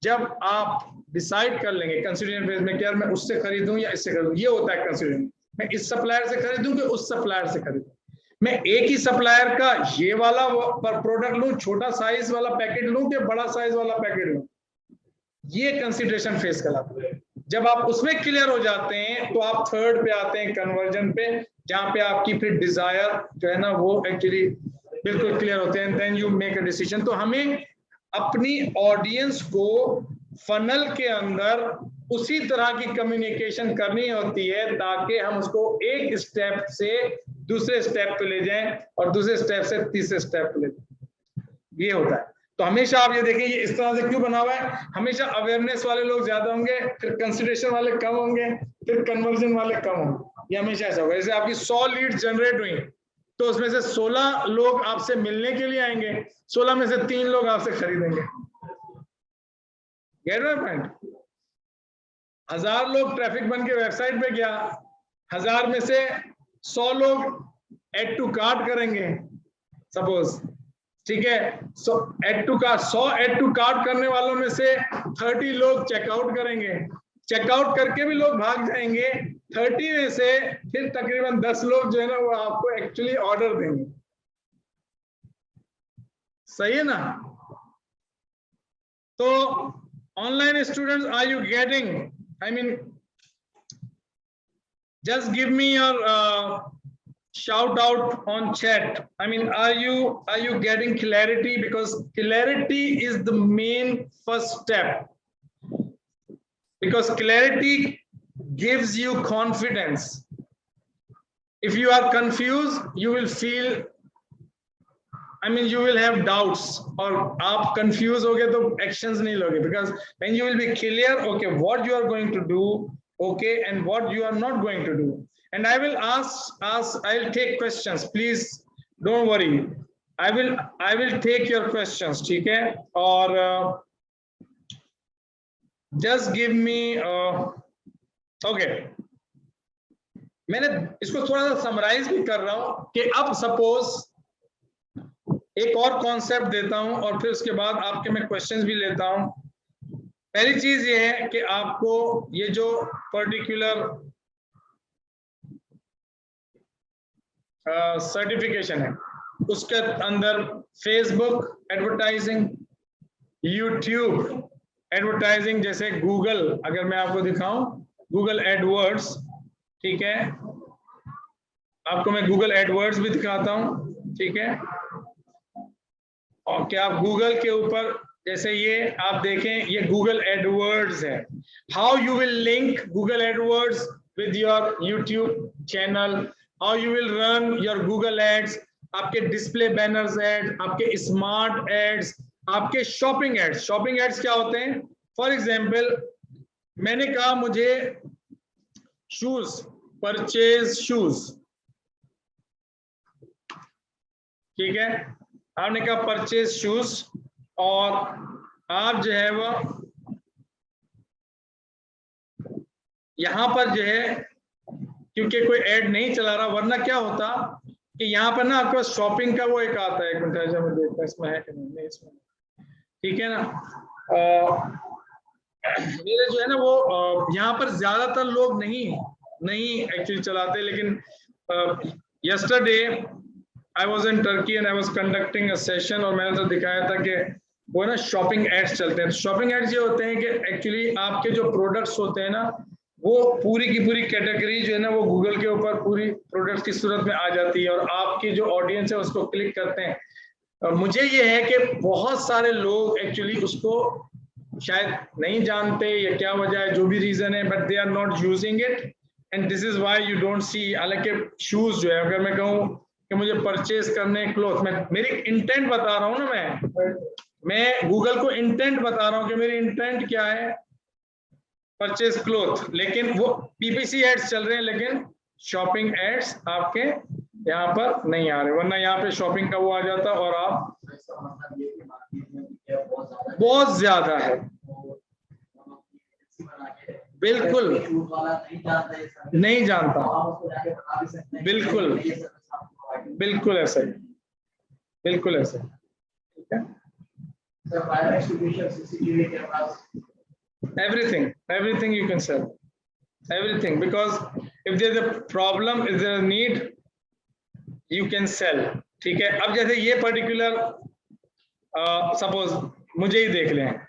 जब आप डिसाइड कर लेंगे कंसिडरेशन फेज में कि यार मैं उससे खरीदूं या इससे खरीदूं, ये होता है कंसिडरेशन. मैं इस सप्लायर से खरीदूं कि उस सप्लायर से खरीदूं, मैं एक ही सप्लायर का ये वाला प्रोडक्ट लूं, छोटा साइज वाला पैकेट लूं कि बड़ा साइज वाला पैकेट लूं. ये कंसिडरेशन फेज कहलाता है. जब आप उसमें क्लियर हो जाते हैं तो आप थर्ड पे आते हैं, कन्वर्जन पे, जहां पे आपकी फिर डिजायर जो है ना वो एक्चुअली बिल्कुल क्लियर होते हैं. Then you make a decision. तो हमें अपनी ऑडियंस को फनल के अंदर उसी तरह की कम्युनिकेशन करनी होती है ताकि हम उसको एक स्टेप से दूसरे स्टेप पे ले जाएं और दूसरे स्टेप से तीसरे स्टेप पे ले जाएं. ये होता है. तो हमेशा आप ये देखें ये इस तरह से क्यों बना हुआ है. हमेशा अवेयरनेस वाले लोग ज्यादा होंगे, फिर कंसिडरेशन वाले कम होंगे, फिर कन्वर्जन वाले कम होंगे. ये हमेशा ऐसा होगा. जैसे आपकी 100 लीड जनरेट हुई तो उसमें से 16 लोग आपसे मिलने के लिए आएंगे, 16 में से 3 लोग आपसे खरीदेंगे. Gate my point. 1000 लोग ट्रैफिक बन के वेबसाइट पे गया, 1000 में से 100 लोग एड टू कार्ट करेंगे सपोज. ठीक है. So add to cart, 100 add to cart करने वालों में से 30 लोग चेकआउट करेंगे. चेकआउट करके भी लोग भाग जाएंगे. 30 में से फिर तकरीबन 10 लोग जो है ना वो आपको एक्चुअली ऑर्डर देंगे. सही है ना. तो online students, are you getting, I mean, just give me your shout out on chat. I mean, are you getting clarity? Because clarity is the main first step. Because clarity gives you confidence. If you are confused, you will feel, I mean, you will have doubts. और आप confused हो गए तो actions नहीं लोगे. Because when you will be clear, okay, what you are going to do, okay, and what you are not going to do. And I will I'll take questions. Please don't worry. I will take your questions. ठीक है. और just give me okay. मैंने इसको थोड़ा सा समराइज भी कर रहा हूं कि अब सपोज एक और कॉन्सेप्ट देता हूं और फिर उसके बाद आपके मैं क्वेश्चंस भी लेता हूं. पहली चीज ये है कि आपको ये जो पर्टिकुलर सर्टिफिकेशन है उसके अंदर फेसबुक एडवर्टाइजिंग, यूट्यूब एडवर्टाइजिंग, जैसे गूगल, अगर मैं आपको दिखाऊं गूगल एडवर्ड्स, ठीक है, आपको मैं गूगल एडवर्ड्स भी दिखाता हूं, ठीक है। और क्या आप गूगल के ऊपर जैसे ये आप देखें, ये गूगल एडवर्ड्स है। How you will link Google AdWords with your YouTube channel, how you will run your Google ads, आपके डिस्प्ले बैनर्स एड, आपके स्मार्ट एड्स, आपके शॉपिंग एड्स। शॉपिंग एड्स क्या होते हैं? फॉर एग्जाम्पल मैंने कहा मुझे शूज, परचेज शूज, ठीक है, आपने कहा परचेज शूज, और आप जो है वो यहां पर जो है, क्योंकि कोई ऐड नहीं चला रहा, वरना क्या होता कि यहाँ पर ना आपके शॉपिंग का वो एक आता है, एक मिनट मैं देखता इसमें है कि नहीं, इसमें, ठीक है ना। मेरे जो है ना वो यहाँ पर ज्यादातर लोग नहीं एक्चुअली चलाते, लेकिन yesterday I was in Turkey and I was conducting a session, और मैंने तो दिखाया था कि वो ना शॉपिंग एड्स चलते हैं। शॉपिंग एड्स ये होते हैं कि एक्चुअली आपके जो प्रोडक्ट्स होते हैं ना, वो पूरी की पूरी कैटेगरी जो है ना वो गूगल के ऊपर पूरी प्रोडक्ट्स की सूरत में आ जाती है, और आपकी जो ऑडियंस है उसको क्लिक करते हैं। मुझे ये है कि बहुत सारे लोग एक्चुअली उसको शायद नहीं जानते या क्या वजह है, जो भी रीजन है, but they are not using it, and this is why you don't see. हालांकि शूज जो है, अगर मैं कहूँ कि मुझे परचेज करने क्लॉथ, मैं मेरी इंटेंट बता रहा हूँ ना, मैं गूगल को इंटेंट बता रहा हूँ कि मेरी इंटेंट क्या है, परचेज क्लॉथ, लेकिन वो पीपीसी एड्स चल रहे हैं, लेकिन शॉपिंग एड्स आपके यहाँ पर नहीं आ रहे, वरना यहाँ पे शॉपिंग का वो आ जाता और आप बहुत ज्यादा है। बिल्कुल नहीं जानता, बिल्कुल बिल्कुल ऐसा ही, बिल्कुल ऐसा, ठीक है। everything you can sell, everything, because if there's a problem, if there's a need, you can sell, ठीक है। अब जैसे ये पर्टिकुलर सपोज मुझे ही देख लें,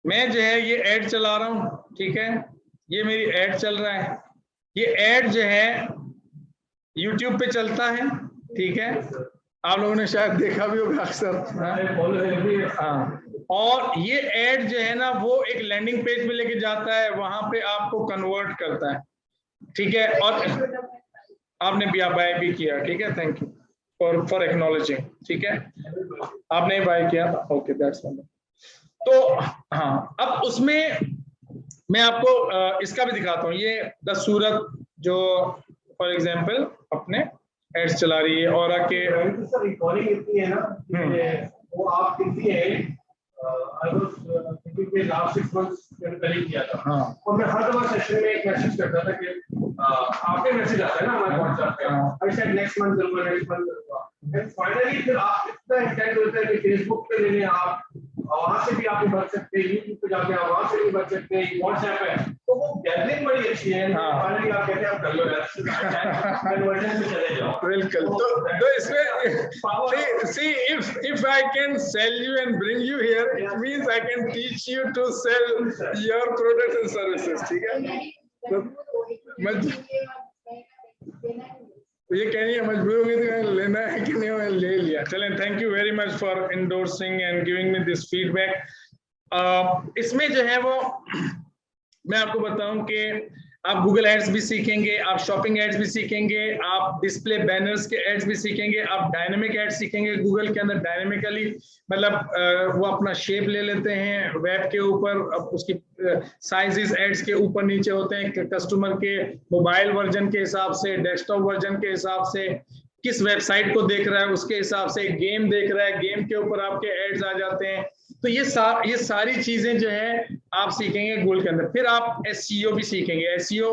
मैं जो है ये ऐड चला रहा हूँ, ठीक है, ये मेरी ऐड चल रहा है, ये ऐड जो है YouTube पे चलता है, ठीक है, आप लोगों ने शायद देखा भी होगा अक्सर, हाँ। और ये ऐड जो है ना वो एक लैंडिंग पेज पे लेके जाता है, वहां पे आपको कन्वर्ट करता है, ठीक है। और आपने भी बाय भी किया, ठीक है, थैंक यू फॉर एक्नॉलेजिंग, ठीक है, आपने बाय किया, ओके दैट्स फाइन। तो हाँ, अब उसमें मैं आपको इसका भी दिखाता हूँ, ये द सूरत जो फॉर एग्जांपल अपने एड्स चला रही है, और आके रिकॉर्डिंग इतनी है ना वो आप कितनी है, लास्ट 6 मंथ्स पहले किया था, हाँ, और मैं हर दफा सेशन में एक मैसेज करता था कि आपके मैसेज आता है ना हमारे व्हाट्सएप पे, आई सेड नेक्स्ट मंथ करूंगा, नेक्स्ट मंथ करूंगा, एंड फाइनली फिर आप इतना इंटेंट होता है कि फेसबुक पे लेने आप वहां से भी आप बढ़ सकते हैं, यूट्यूब पे जाके आप वहां से भी बढ़ सकते हैं, व्हाट्सएप है, तो वो गैदरिंग बड़ी अच्छी है। फाइनली आप कहते हैं आप कर लो यार, कन्वर्जन में चले जाओ, बिल्कुल। तो इसमें see if I can sell you and bring you here, it means I can teach you to sell your products and services, ठीक है। तो ये कहनी है मजबूर होगी तो लेना है कि नहीं, मैं ले लिया। चलें, thank you very much for endorsing and giving me this feedback. इसमें जो है वो मैं आपको बताऊं कि आप गूगल एड्स भी सीखेंगे, आप शॉपिंग एड्स भी सीखेंगे, आप डिस्प्ले बैनर्स के एड्स भी सीखेंगे, आप डायनेमिक एड्स सीखेंगे। गूगल के अंदर डायनेमिकली मतलब वो अपना शेप ले लेते हैं वेब के ऊपर, उसकी साइजेस एड्स के ऊपर नीचे होते हैं, कस्टमर के मोबाइल वर्जन के हिसाब से, डेस्कटॉप वर्जन के हिसाब से, किस वेबसाइट को देख रहा है उसके हिसाब से, गेम देख रहा है, गेम के ऊपर आपके एड्स आ जाते हैं। तो ये सारी चीजें जो है आप सीखेंगे गूगल के अंदर। फिर आप एसईओ भी सीखेंगे। एसईओ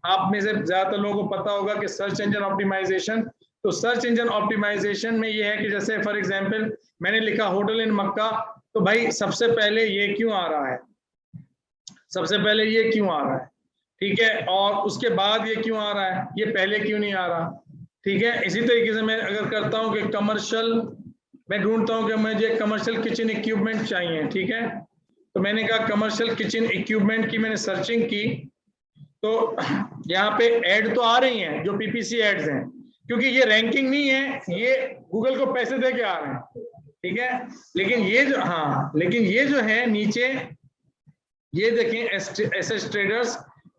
आप में से ज्यादातर लोगों को पता होगा कि सर्च इंजन ऑप्टिमाइजेशन। तो सर्च इंजन ऑप्टिमाइजेशन में ये है कि जैसे फॉर एग्जांपल मैंने लिखा होटल इन मक्का, तो भाई सबसे पहले ये क्यों आ रहा है, सबसे पहले ये क्यों आ रहा है, ठीक है, और उसके बाद ये क्यों आ रहा है, ये पहले क्यों नहीं आ रहा, ठीक है। इसी तरीके से मैं अगर करता हूँ कि कमर्शियल, मैं ढूंढता हूँ कि मुझे कमर्शियल किचन इक्विपमेंट चाहिए, ठीक है, तो मैंने कहा कमर्शियल किचन इक्विपमेंट की मैंने सर्चिंग की, तो यहाँ पे ऐड तो आ रही हैं जो पीपीसी एड्स हैं, क्योंकि ये रैंकिंग नहीं है, ये गूगल को पैसे दे के आ रहे हैं, ठीक है। लेकिन ये जो, हाँ, लेकिन ये जो है नीचे, ये देखें एसएस ट्रेडर्स,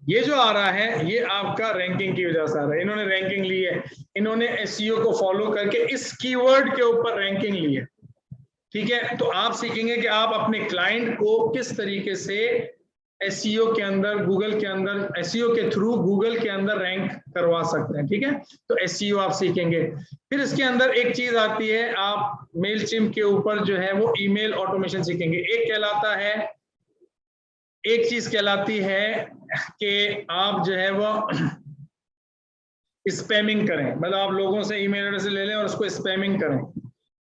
ये जो आ रहा है ये आपका रैंकिंग की वजह से आ रहा है, इन्होंने रैंकिंग ली है, इन्होंने एसईओ को फॉलो करके इस कीवर्ड के ऊपर रैंकिंग ली है, ठीक है। तो आप सीखेंगे कि आप अपने क्लाइंट को किस तरीके से एसईओ के अंदर, गूगल के अंदर, एसईओ के थ्रू गूगल के अंदर रैंक करवा सकते हैं, ठीक है। तो एसईओ आप सीखेंगे। फिर इसके अंदर एक चीज आती है, आप मेलचिम्प के ऊपर जो है वो ईमेल ऑटोमेशन सीखेंगे। एक कहलाता है, एक चीज कहलाती है कि आप जो है वो स्पैमिंग करें, मतलब आप लोगों से ईमेल एड्रेस ले लें और उसको स्पैमिंग करें,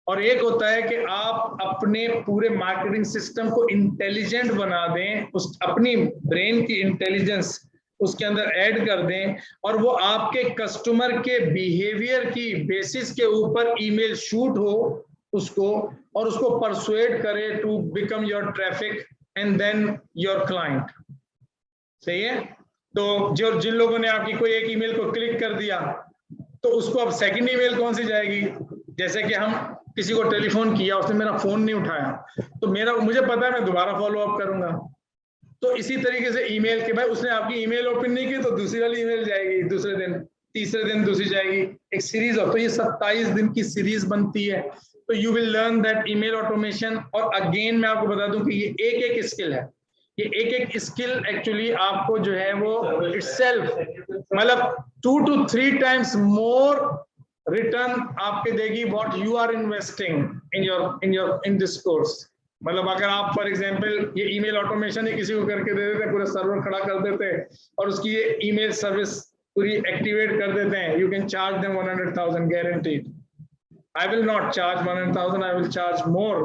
और एक होता है कि आप अपने पूरे मार्केटिंग सिस्टम को इंटेलिजेंट बना दें, उस अपनी ब्रेन की इंटेलिजेंस उसके अंदर ऐड कर दें, और वो आपके कस्टमर के बिहेवियर की बेसिस के ऊपर ईमेल शूट हो उसको, और उसको परसुएड करे to become your traffic and then your client. सही है। तो जो जिन लोगों ने आपकी कोई एक ईमेल को क्लिक कर दिया, तो उसको अब सेकंड ईमेल कौन सी जाएगी, जैसे कि हम किसी को टेलीफोन किया, उसने मेरा फोन नहीं उठाया, तो मुझे पता है मैं दोबारा फॉलो अप करूंगा। तो इसी तरीके से ईमेल के, भाई उसने आपकी ईमेल ओपन नहीं की तो दूसरी वाली ईमेल जाएगी, दूसरे दिन, तीसरे दिन दूसरी जाएगी, एक सीरीज हो, तो ये 27 दिन की सीरीज बनती है। तो you will learn that email automation. और अगेन मैं आपको बता दूं कि ये एक एक स्किल है, ये एक एक स्किल एक्चुअली आपको जो है वो इटसेल्फ मतलब 2 to 3 times मोर रिटर्न आपके देगी what you are investing in this course. मतलब अगर आप फॉर एग्जांपल ये ईमेल ऑटोमेशन ही किसी को करके दे देते, पूरा सर्वर खड़ा कर देते और उसकी ये ईमेल सर्विस पूरी एक्टिवेट कर देते हैं, you can charge them 100,000 guaranteed. I will not charge 100,000, I will charge more.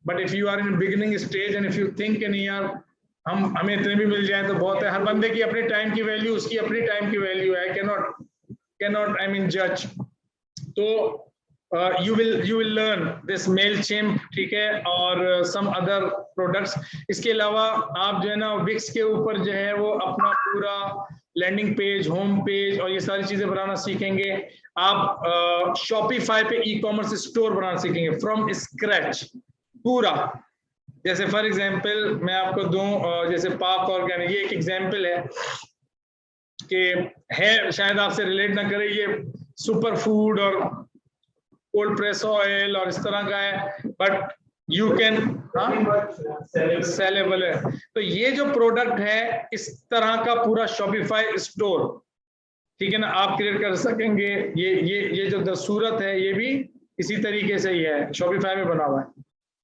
But if you are in beginning stage and if you think in year हमें इतने भी मिल जाए तो बहुत है, हर बंदे की अपनी टाइम की वैल्यू, उसकी अपनी टाइम की वैल्यू है, cannot I mean judge. तो you will learn this Mailchimp, ठीक है, और some other products. इसके अलावा आप जो है ना विक्स के ऊपर जो है वो अपना पूरा लैंडिंग पेज, होम पेज और ये सारी चीजें बनाना सीखेंगे। आप शॉपिफाई पे ई कॉमर्स स्टोर बनाना सीखेंगे फ्रॉम स्क्रैच पूरा। जैसे फॉर एग्जांपल मैं आपको दूं, जैसे पाक ऑर्गेनिक, ये एक एग्जांपल है कि है, शायद आपसे रिलेट ना करे, ये सुपर फूड और कोल्ड प्रेस ऑयल और इस तरह का है, बट यू कैन सेलेबल है। तो ये जो प्रोडक्ट है इस तरह का पूरा शॉपिफाई स्टोर, ठीक है ना, आप क्रिएट कर सकेंगे। ये जो सूरत है ये भी इसी तरीके से ही है, शॉपिफाई में बना हुआ है।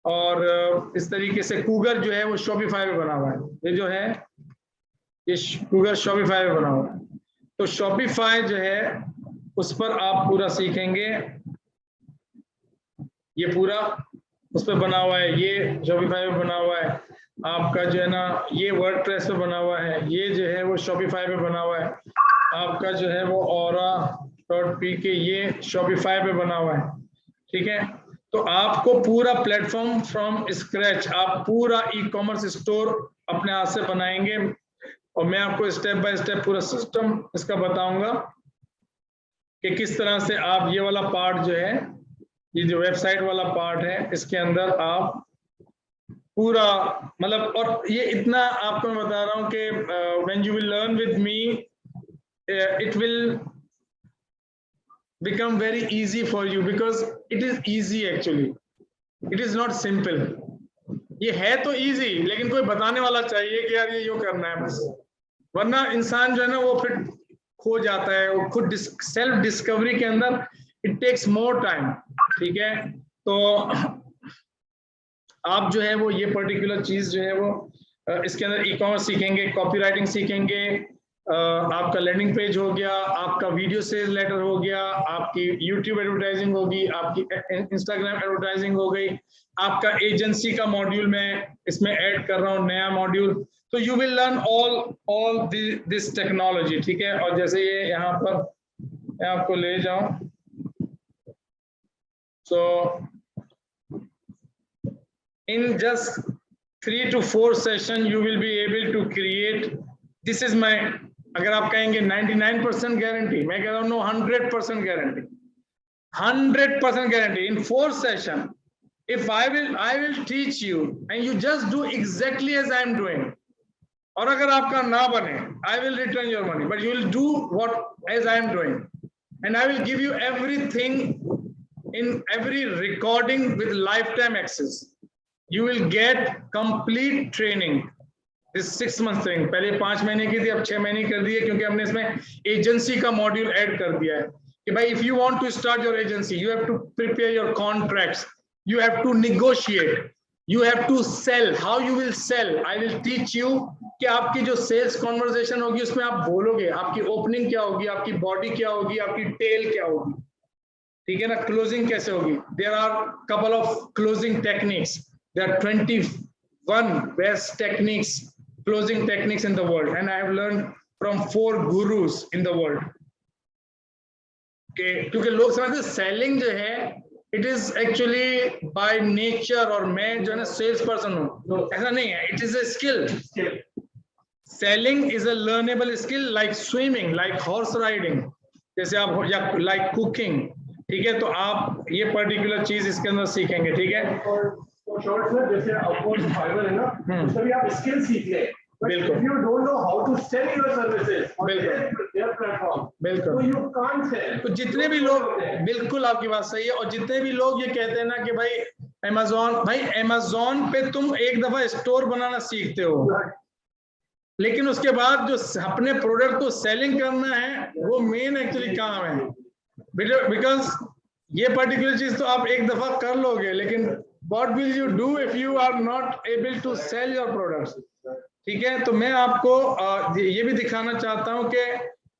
और इस तरीके से कूगर जो है वो शॉपिफाई में बना हुआ है, ये जो है ये कूगर शॉपिफाई में बना हुआ है। तो शॉपिफाई जो है उस पर आप पूरा सीखेंगे, ये पूरा उस पर बना हुआ है, ये शॉपिफाई में बना हुआ है आपका जो है ना, ये वर्डप्रेस पे बना हुआ है, ये जो है वो शॉपिफाई पे बना हुआ है आपका जो है वो aura.pk, ये शॉपिफाई पे बना हुआ है, ठीक है। तो आपको पूरा प्लेटफॉर्म फ्रॉम स्क्रैच, आप पूरा ई कॉमर्स स्टोर अपने हाथ से बनाएंगे, और मैं आपको स्टेप बाय स्टेप पूरा सिस्टम इसका बताऊंगा कि किस तरह से आप ये वाला पार्ट जो है, ये जो वेबसाइट वाला पार्ट है, इसके अंदर आप पूरा मतलब, और ये इतना आपको मैं बता रहा हूँ कि when you will learn with me it will become very easy for you because it is easy actually, it is not simple. ये है तो easy, लेकिन कोई बताने वाला चाहिए कि यार ये यूं करना है बस, वरना इंसान जो है ना वो फिर खो जाता है, वो खुद सेल्फ डिस्कवरी के अंदर इट टेक्स मोर टाइम, ठीक है। तो आप जो है वो ये पर्टिकुलर चीज जो है वो इसके अंदर ई कॉमर्स सीखेंगे, कॉपी राइटिंग सीखेंगे, आपका लैंडिंग पेज हो गया, आपका वीडियो सेल्स लेटर हो गया, आपकी यूट्यूब एडवर्टाइजिंग होगी, आपकी इंस्टाग्राम एडवर्टाइजिंग हो गई, आपका एजेंसी का मॉड्यूल मैं इसमें ऐड कर रहा हूँ, नया मॉड्यूल। तो you will learn all this technology, ठीक है। और जैसे ये यहाँ पर मैं आपको ले जाऊं, सो in just 3 to 4 session you will be able to create, this is my, अगर आप कहेंगे 99% गारंटी, मैं कह रहा हूँ no 100% guarantee, 100% guarantee in 4 session. If I will teach you and you just do exactly as I am doing. और अगर आपका ना बने, I will return your money, but you will do what as I am doing, and I will give you everything in every recording with lifetime access. You will get complete training. This 6 months training. पहले 5 महीने की थी, अब 6 महीने कर दी है, क्योंकि हमने इसमें एजेंसी का मॉड्यूल ऐड कर दिया है कि भाई if you want to start your agency, you have to prepare your contracts, you have to negotiate, you have to sell. How you will sell? I will teach you कि आपकी जो सेल्स कॉन्वर्सेशन होगी उसमें आप बोलोगे, आपकी ओपनिंग क्या होगी, आपकी बॉडी क्या होगी, आपकी टेल क्या होगी, ठीक है ना। क्लोजिंग कैसे होगी? There are couple of closing techniques. There are 21 best techniques, closing techniques in the world, and I have learned from 4 gurus in the world. Okay, क्योंकि लोग समझते सेलिंग जो है it is actually by nature, और मैं जो है ना सेल्स पर्सन हूँ, ऐसा नहीं है, it is a skill. Selling is a learnable skill, like swimming, like horse riding, जैसे आप, या लाइक कुकिंग, ठीक है। तो आप ये पर्टिकुलर चीज इसके अंदर सीखेंगे, ठीक है। शॉर्ट्स में जैसे अपवर्ड फाइबर है ना, उसमें भी आप स्किल सीख ले, बिल्कुल। If you don't know how to sell your services on their platform, बिल्कुल, तो you can't sell. तो जितने भी लोग, बिल्कुल आपकी बात सही है, और जितने भी लोग ये कहते हैं ना कि भाई अमेज़न पे तुम एक दफा स्टोर बनाना सीखते हो, लेकिन उसके बाद जो अपने प्रोडक्ट को सेलिंग करना है वो मेन एक्चुअली काम है, बिकॉज ये पर्टिकुलर चीज तो आप एक दफा कर लोगे, लेकिन what will you do if you are not able to sell your products, ठीक है। तो मैं आपको ये भी दिखाना चाहता हूं कि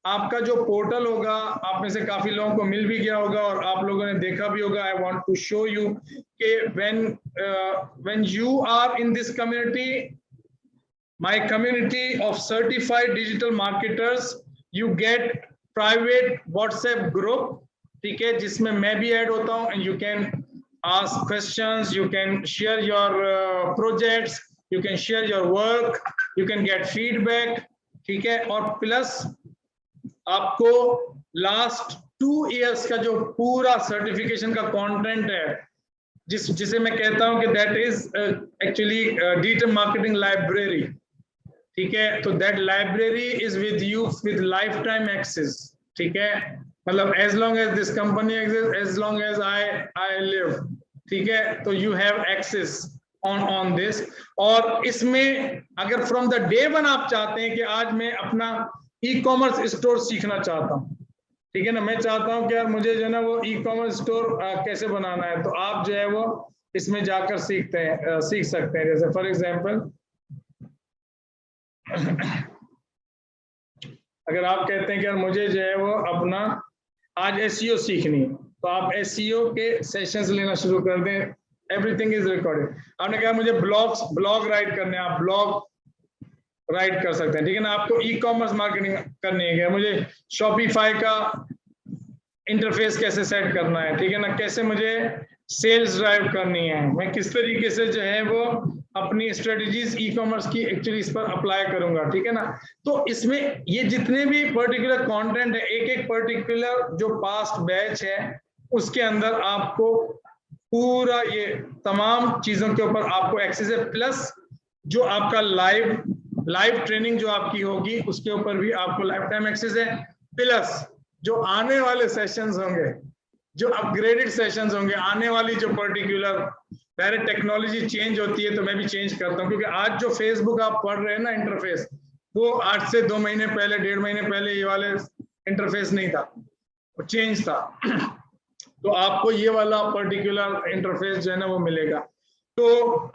आपका जो पोर्टल होगा, आप में से काफी लोगों को मिल भी गया होगा और आप लोगों ने देखा भी होगा। I want to show you कि when you are in this community, my community of certified digital marketers, you get private WhatsApp group, ठीक है, जिसमें मैं भी ऐड होता हूं, and you can ask questions, you can share your projects, you can share your work, you can get feedback, ठीक है। और प्लस आपको लास्ट 2 years का जो पूरा सर्टिफिकेशन का कंटेंट है, जिसे मैं कहता हूं कि that is actually digital marketing library, ठीक है। तो that library is with you with life time access, ठीक है। मतलब as long as this company exist, as long as I live, ठीक है। तो you have access on this. और इसमें अगर फ्रॉम द डे वन आप चाहते हैं कि आज मैं अपना ई कॉमर्स स्टोर सीखना चाहता हूँ, ठीक है ना, मैं चाहता हूँ कि यार मुझे जो है ना वो ई कॉमर्स स्टोर कैसे बनाना है, तो आप जो है वो इसमें जाकर सीख सकते हैं। जैसे फॉर एग्जांपल अगर आप कहते हैं कि यार मुझे जो है वो अपना आज एसईओ सीखनी है, तो आप एसईओ के सेशंस लेना शुरू कर दें। Everything is recorded. आपने कहा मुझे ब्लॉग राइट करने हैं, आप ब्लॉग राइट कर सकते हैं, ठीक है ना। आपको ई कॉमर्स मार्केटिंग करनी है, मुझे शॉपिफाई का इंटरफेस कैसे सेट करना है, ठीक है ना, कैसे मुझे सेल्स ड्राइव करनी है, मैं किस तरीके से जो है वो अपनी स्ट्रेटजीज ई कॉमर्स की एक्चुअली इस पर अप्लाई करूंगा, ठीक है ना। तो इसमें ये जितने भी पर्टिकुलर कंटेंट है, एक पर्टिकुलर जो पास्ट बैच है उसके अंदर आपको पूरा ये तमाम चीजों के ऊपर आपको एक्सेस है, प्लस जो आपका लाइव ट्रेनिंग जो आपकी होगी उसके ऊपर भी आपको लाइफ टाइम एक्सेस है, प्लस जो आने वाले सेशंस होंगे, जो अपग्रेडेड सेशंस होंगे, आने वाली जो पर्टिकुलर डायरेक्ट टेक्नोलॉजी चेंज होती है तो मैं भी चेंज करता हूँ, क्योंकि आज जो फेसबुक आप पढ़ रहे हैं ना इंटरफेस, वो आज से 2 महीने पहले, 1.5 महीने पहले ये वाले इंटरफेस नहीं था, वो चेंज था। तो आपको ये वाला पर्टिकुलर इंटरफेस जो है ना वो मिलेगा। तो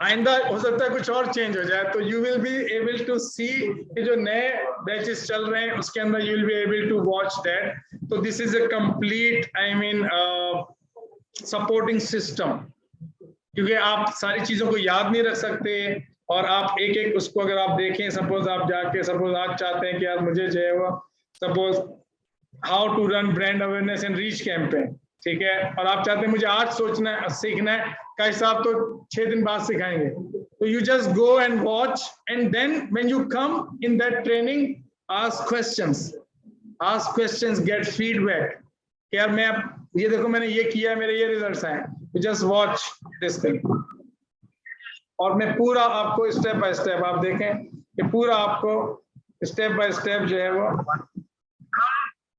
आइंदा हो सकता है कुछ और चेंज हो जाए, तो you will be able to see कि जो नए बैचेस चल रहे हैं उसके अंदर you will be able to watch that. तो this is a complete, I mean, supporting system, क्योंकि आप सारी चीजों को याद नहीं रख सकते, और आप एक एक उसको अगर आप देखें, सपोज आप जाके, सपोज आप चाहते हैं कि यार मुझे जो है वो, suppose how to run brand awareness and reach campaign, ठीक है, और आप चाहते हैं मुझे आज सोचना है, सीखना है, का हिसाब तो 6 दिन बाद सिखाएंगे. तो you just go and watch, and then when you come in that training, ask questions, get feedback. यार मैं ये देखो मैंने ये किया, मेरे ये रिजल्ट्स आए, जस्ट वॉच दिस थिंग. और मैं पूरा आपको स्टेप बाय स्टेप, आप देखें कि पूरा आपको स्टेप बाय स्टेप जो है वो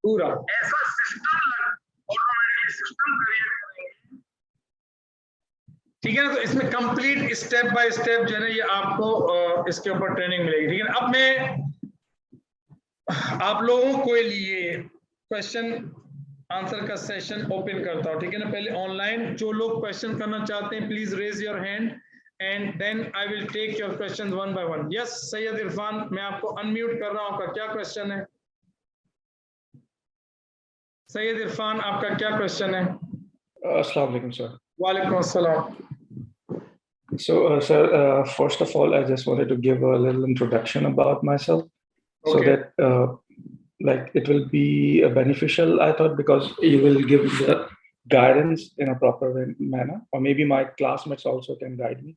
पूरा ऐसा सिस्टम क्रिएट करेंगे, ठीक है ना. तो इसमें कंप्लीट स्टेप बाय स्टेप जो है ना, ये आपको इसके ऊपर ट्रेनिंग मिलेगी, ठीक है ना. अब मैं आप लोगों के लिए क्वेश्चन आंसर का सेशन ओपन करता हूं, ठीक है ना. पहले ऑनलाइन जो लोग क्वेश्चन करना चाहते हैं, please raise your hand, and then I will take your question one by one. Yes Syed Irfan, मैं आपको अनम्यूट कर रहा हूं, आपका क्या क्वेश्चन है? सैयद इरफान, आपका क्या क्वेश्चन है? Assalamu alaikum, sir. वालेकुम अस्सलाम. So, sir, first of all, I just wanted to give a little introduction about myself, so Okay. that like it will be beneficial, I thought, because you will give the guidance in a proper manner, or maybe my classmates also can guide me.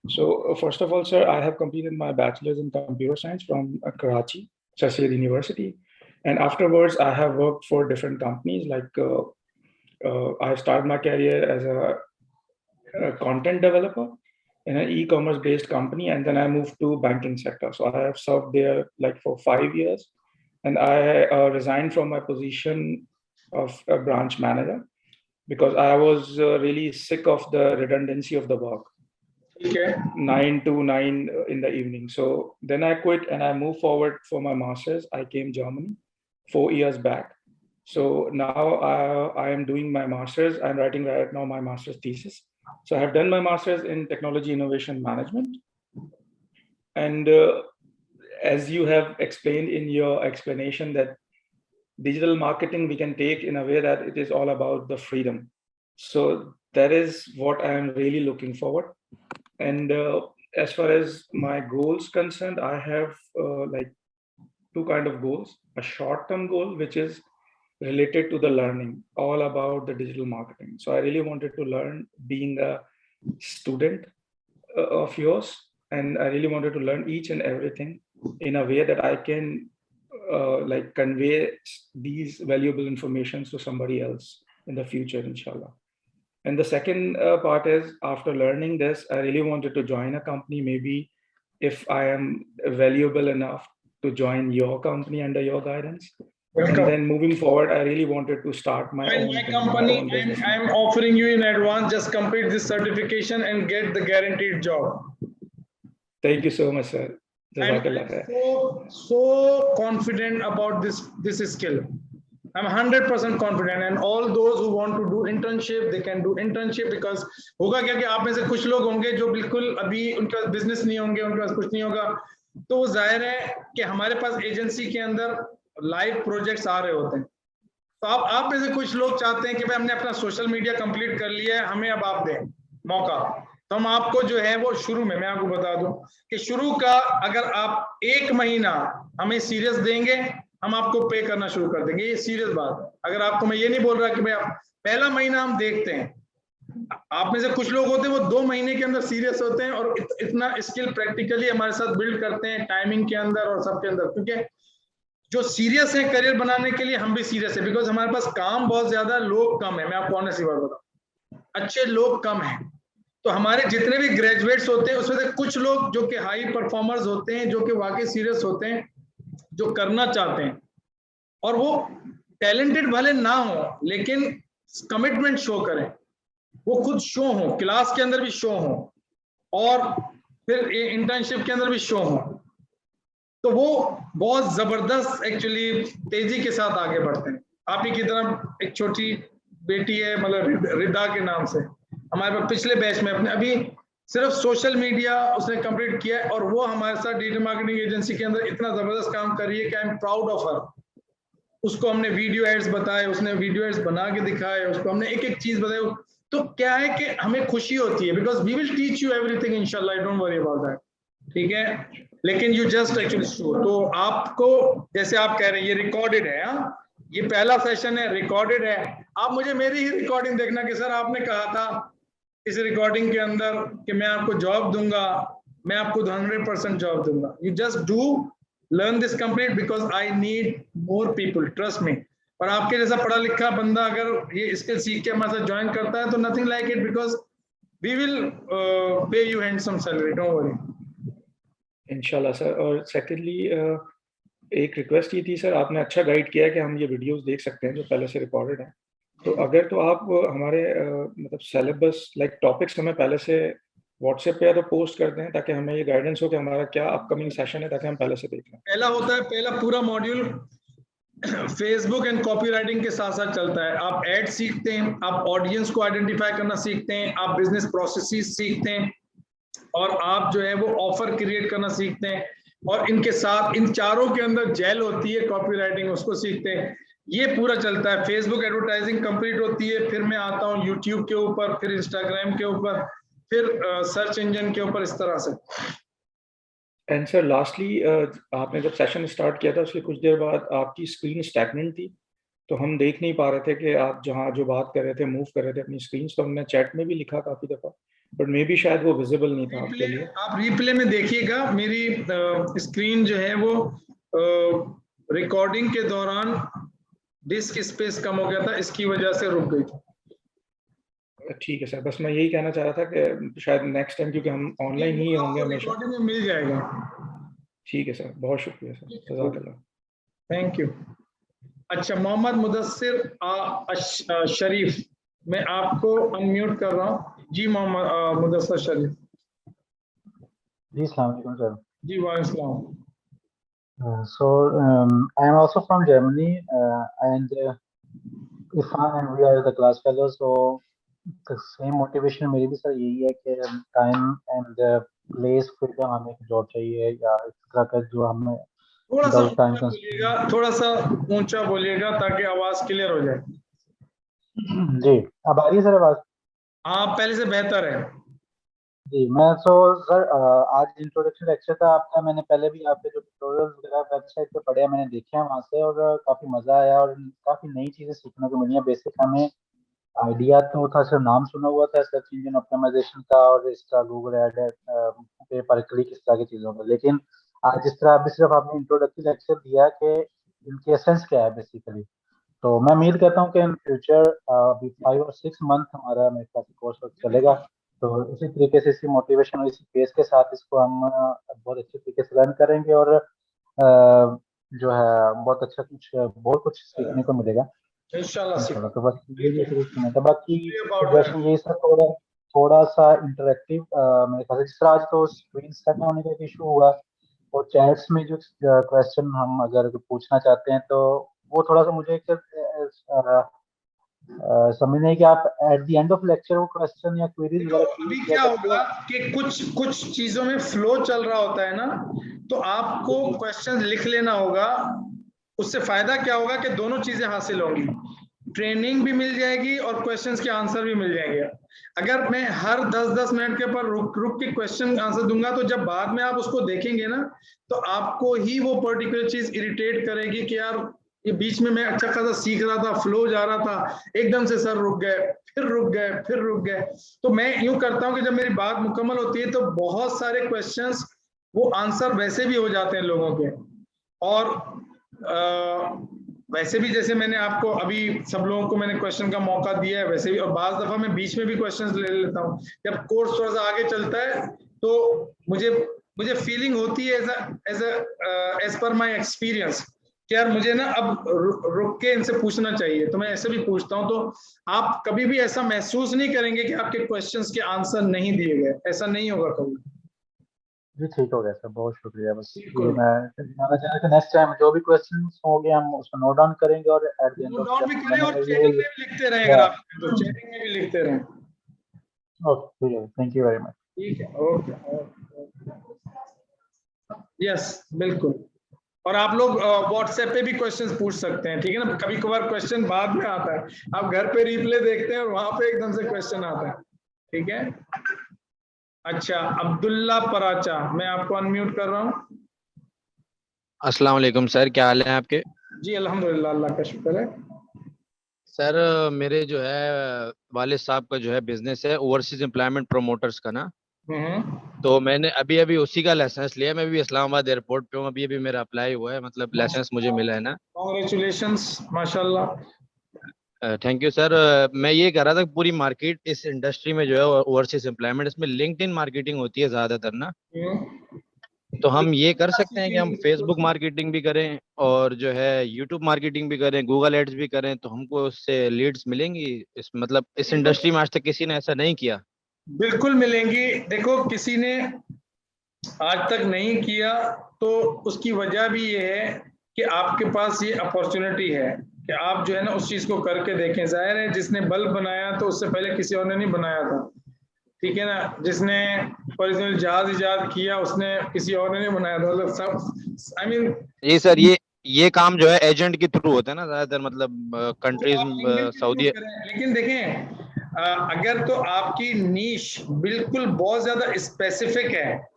So, first of all, sir, I have completed my bachelor's in computer science from Karachi, Sir Syed University, and afterwards I have worked for different companies. Like I started my career as a content developer in an e-commerce based company, and then I moved to banking sector. So I have served there like for 5 years, and I resigned from my position of a branch manager because I was really sick of the redundancy of the work. Okay. 9 to 9 in the evening. So then I quit and I moved forward for my master's. I came Germany 4 years back. So now I am doing my master's. I'm writing right now my master's thesis. So I have done my master's in technology innovation management. And as you have explained in your explanation, that digital marketing we can take in a way that it is all about the freedom. So that is what I am really looking forward. And as far as my goals concerned, I have like two kind of goals. A short-term goal, which is related to the learning, all about the digital marketing. So I really wanted to learn being a student of yours, and I really wanted to learn each and everything in a way that I can like convey these valuable informations to somebody else in the future, inshallah. And the second part is, after learning this, I really wanted to join a company, maybe if I am valuable enough to join your company under your guidance. Welcome. And then moving forward, I really wanted to start my And own my thing, company, my own business. I'm offering you in advance, just complete this certification and get the guaranteed job. Thank you so much, sir. I'm Jazakallah khair. so confident about this skill. I'm 100% confident, and all those who want to do internship, they can do internship, because होगा क्या कि आप में से कुछ लोग होंगे जो बिल्कुल अभी उनके पास बिजनेस नहीं होंगे, उनके पास कुछ नहीं होगा, तो वो जाहिर है कि हमारे पास एजेंसी के अंदर लाइव प्रोजेक्ट्स आ रहे होते हैं. तो आप में से कुछ लोग चाहते हैं कि भाई हमने अपना सोशल मीडिया कंप्लीट कर लिया है, हमें अब आप दें मौका. तो हम आपको जो है वो शुरू में, मैं आपको बता दूं कि शुरू का अगर आप 1 महीना हमें सीरियस देंगे, हम आपको पे करना शुरू कर देंगे. ये सीरियस बात है. अगर आपको, मैं ये नहीं बोल रहा कि भाई आप पहला महीना हम देखते हैं. आप में से कुछ लोग होते हैं वो 2 महीने के अंदर सीरियस होते हैं और इतना स्किल प्रैक्टिकली हमारे साथ बिल्ड करते हैं, टाइमिंग के अंदर और सबके अंदर. क्योंकि जो सीरियस है करियर बनाने के लिए, हम भी सीरियस है, बिकॉज हमारे पास काम बहुत ज्यादा, लोग कम है. मैं आपको ऑनेस्टली बात बताऊं, अच्छे लोग कम हैं. तो हमारे जितने भी ग्रेजुएट्स होते हैं उसमें से कुछ लोग जो कि हाई परफॉर्मर्स होते हैं, जो कि वाकई सीरियस होते हैं, जो करना चाहते हैं, और वो टैलेंटेड भले ना हो लेकिन कमिटमेंट शो करें, वो खुद शो हो, क्लास के अंदर भी शो हो और फिर इंटर्नशिप के अंदर भी शो हो, तो वो बहुत जबरदस्त एक्चुअली तेजी के साथ आगे बढ़ते हैं. आप ही की तरह एक छोटी बेटी है, मतलब रिदा के नाम से, हमारे पास पिछले बैच में अपने अभी सिर्फ सोशल मीडिया उसने कंप्लीट किया है और वो हमारे साथ डिजिटल मार्केटिंग एजेंसी के अंदर इतना जबरदस्त काम कर रही है कि I am proud of her. उसको हमने वीडियो एड्स बताए, उसने वीडियो एड्स बना के दिखाए, उसको हमने एक एक चीज बताई। तो क्या है कि हमें खुशी होती है because we will teach you everything इंशाल्लाह, डोंट वरी अबाउट दैट, ठीक है। लेकिन यू जस्ट एक्चुअली शो, तो आपको जैसे आप कह रहे हैं ये रिकॉर्डेड है, ये पहला सेशन है, रिकॉर्डेड है। आप मुझे मेरी ही रिकॉर्डिंग देखना कि सर आपने कहा था इस रिकॉर्डिंग के अंदर कि मैं आपको जॉब दूंगा, मैं आपको 100% जॉब दूंगा। You just do learn this complete because I need more people, trust me. और आपके जैसा पढ़ा लिखा बंदा अगर ये स्किल सीख के हमारे साथ ज्वाइन करता है तो nothing like it, because we will pay you handsome salary, don't worry. इंशाल्लाह सर। और सेकेंडली एक रिक्वेस्ट ये थी सर, आपने अच्छा गाइड किया है कि हम ये वीडियोस देख सकते हैं जो पहले से रिकॉर्डेड है। तो अगर तो आप हमारे मतलब सिलेबस लाइक टॉपिक्स हमें पहले से व्हाट्सएप पे या तो पोस्ट कर दें ताकि हमें ये गाइडेंस हो कि हमारा क्या अपकमिंग सेशन है, ताकि हम पहले से देख लें। पहला होता है, पहला पूरा मॉड्यूल फेसबुक एंड कॉपीराइटिंग के साथ साथ चलता है। आप एड सीखते हैं, आप ऑडियंस को आइडेंटिफाई करना सीखते हैं, आप बिजनेस प्रोसेसेस सीखते हैं और आप जो है वो ऑफर क्रिएट करना सीखते हैं। और इनके साथ इन चारों के अंदर जेल होती है कॉपीराइटिंग, उसको सीखते हैं। ये पूरा चलता है। फेसबुक एडवर्टाइजिंग कंप्लीट होती है, फिर मैं आता हूँ यूट्यूब के ऊपर, फिर इंस्टाग्राम के ऊपर, फिर सर्च इंजन के ऊपर, इस तरह से। एंड सर लास्टली, आपने जब सेशन स्टार्ट किया था उसके कुछ देर बाद आपकी स्क्रीन स्टैग्नेंट थी, तो हम देख नहीं पा रहे थे कि आप जहाँ जो बात कर रहे थे, मूव कर रहे थे अपनी स्क्रीन। तो हमने चैट में भी लिखा काफी दफा, बट मे बी शायद वो विजिबल नहीं था आपके लिए। आप रिप्ले में देखिएगा, मेरी स्क्रीन जो है वो रिकॉर्डिंग के दौरान डिस्क स्पेस कम हो गया था, इसकी वजह से रुक गई थी। ठीक है सर, बस मैं यही कहना चाह रहा था कि शायद नेक्स्ट टाइम, क्योंकि हम ऑनलाइन ही होंगे हमेशा। रिकॉर्डिंग में मिल जाएगा। ठीक है सर, बहुत शुक्रिया सर, जज़ाकल्लाह। Thank you. अच्छा, मोहम्मद मुदस्सिर शरीफ, मैं आपको अनम्यूट कर रहा हूँ। जी मोहम्मद मुदस्सिर शरीफ। जी अस्सलाम वालेकुम सर। जी वालेकुम सलाम। So I am also from Germany, and Irfan and we are the class fellows. So the same motivation मेरी भी सर यही है कि time and place freedom हमें जॉब चाहिए या इस तरह का जो हमें थोड़ा सा टाइम ऊंचा बोलिएगा, थोड़ा सा ऊंचा बोलिएगा ताकि आवाज क्लियर हो जाए। जी अब आ रही है सर आवाज? हाँ, पहले से बेहतर है। जी मैं सर आज इंट्रोडक्शन लेक्चर था आपका। मैंने पहले भी आपके जो ट्यूटोरियल्स वगैरह वेबसाइट पे पढ़े हैं, मैंने देखे हैं वहाँ से, और काफ़ी मज़ा आया और काफ़ी नई चीज़ें सीखने को मिली हैं। बेसिक हमें आइडिया तो था, सिर्फ नाम सुना हुआ था सर्च इंजन ऑप्टिमाइजेशन का और इसका गूगल एड पे पर क्लिक इस तरह की चीज़ों का, लेकिन आज जिस तरह अभी सिर्फ आपने इंट्रोडक्टरी लेक्चर दिया कि इनकी एसेंस क्या है बेसिकली। तो मैं उम्मीद करता हूँ कि इन फ्यूचर अभी 5 और 6 मंथ हमारा मेरे ख्याल से कोर्स चलेगा, तो इसी तरीके से इसी मोटिवेशन और इसी पेस के साथ इसको हम बहुत अच्छे तरीके से लर्न करेंगे और जो है बहुत अच्छा बहुत कुछ सीखने को मिलेगा इंशाल्लाह। तो बस यही सुना था। बाकी सजेशन यही सर, थोड़ा सा इंटरेक्टिव मेरे ख्याल से, जिस तरह आज तो स्क्रीन सेट होने का इशू हुआ और चैट्स में जो क्वेश्चन हम अगर पूछना चाहते हैं तो वो थोड़ा सा मुझे समझ नहीं कि आप at the end of lecture वो क्वेश्चन या क्वेरीज वगैरह अभी क्या होगा कि कुछ चीजों में फ्लो चल रहा होता है ना, तो आपको क्वेश्चन लिख लेना होगा। उससे फायदा क्या होगा कि दोनों चीजें हासिल होंगी, ट्रेनिंग भी मिल जाएगी और क्वेश्चंस के आंसर भी मिल जाएंगे। अगर मैं हर 10-10 मिनट के ऊपर रुक के क्वेश्चन आंसर दूंगा तो जब बाद में आप उसको देखेंगे ना तो आपको ही वो पर्टिकुलर चीज इरिटेट करेगी कि यार ये बीच में मैं अच्छा खासा सीख रहा था, फ्लो जा रहा था, एकदम से सर रुक गए, फिर रुक गए, फिर रुक गए। तो मैं यूं करता हूं कि जब मेरी बात मुकम्मल होती है तो बहुत सारे क्वेश्चंस वो आंसर वैसे भी हो जाते हैं लोगों के। और वैसे भी जैसे मैंने आपको अभी सब लोगों को मैंने क्वेश्चन का मौका दिया है वैसे भी, और बाज दफा मैं बीच में भी क्वेश्चंस ले लेता हूँ। जब कोर्स थोड़ा सा आगे चलता है तो मुझे फीलिंग होती है एज पर माय एक्सपीरियंस कि यार मुझे ना अब रुक के इनसे पूछना चाहिए, तो मैं ऐसे भी पूछता हूँ। तो आप कभी भी ऐसा महसूस नहीं करेंगे कि आपके क्वेश्चंस के आंसर नहीं दिए गए, ऐसा नहीं होगा कभी। जी ठीक हो गया सर, बहुत शुक्रिया। बस ये मैं बताना चाह रहा था, नेक्स्ट टाइम जो भी क्वेश्चंस होंगे हम उसको नोट डाउन करेंगे और at the end note of down भी करें और चैटिंग में भी लिखते रहें, अगर आप तो चैटिंग में भी लिखते रहें। Okay, thank you very much. ठीक है, ओके, यस बिल्कुल। और आप लोग व्हाट्सएप पे भी क्वेश्चंस पूछ सकते हैं, ठीक है ना। कभी कभार क्वेश्चन बाद में आता है, आप घर पे रिप्ले देखते हैं और वहां पे एकदम से क्वेश्चन आता है, ठीक है। अच्छा, अब्दुल्ला पराचा, मैं आपको अनम्यूट कर रहा हूँ। अस्सलाम वालेकुम सर, क्या हाल है आपके? जी अल्हम्दुलिल्लाह, अल्लाह का शुक्र है। सर मेरे जो है वालिद साहब का जो है बिजनेस है ओवरसीज एम्प्लॉयमेंट प्रोमोटर्स का ना। तो मैंने अभी अभी उसी का लाइसेंस लिया। मैं भी इस्लामाबाद एयरपोर्ट पे हूँ, अभी अभी मेरा अप्लाई हुआ है, मतलब लाइसेंस मुझे मिला है ना। कांग्रेचुलेशंस, माशाल्लाह। Thank you sir. मैं ये कह रहा था कि पूरी मार्केट इस इंडस्ट्री में जो है ओवरसीज एम्प्लॉयमेंट, इसमें लिंक्डइन मार्केटिंग होती है ज्यादातर ना। तो हम ये कर सकते हैं कि हम फेसबुक मार्केटिंग भी करें और जो है यूट्यूब मार्केटिंग भी करें, गूगल एड्स भी करें, तो हमको उससे लीड्स मिलेंगी। इस मतलब इस इंडस्ट्री में आज तक किसी ने ऐसा नहीं किया। बिल्कुल मिलेंगी। देखो, किसी ने आज तक नहीं किया तो उसकी वजह भी ये है कि आपके पास ये अपॉर्चुनिटी है कि आप जो है ना उस चीज को करके देखें। जाहिर है, जिसने बल्ब बनाया तो उससे पहले किसी और ने नहीं बनाया था, ठीक है ना। जिसने फॉर एग्जाम्पल जहाज इजाद किया, उसने किसी और ने नहीं बनाया था। मतलब सब, आई मीन, जी सर, ये काम जो है एजेंट के थ्रू होता है ना ज्यादातर, मतलब कंट्रीज आप लिंक्डइन के थ्रू सऊदी। करें, लेकिन देखें, अगर तो आपकी नीश बिल्कुल बहुत ज्यादा स्पेसिफिक है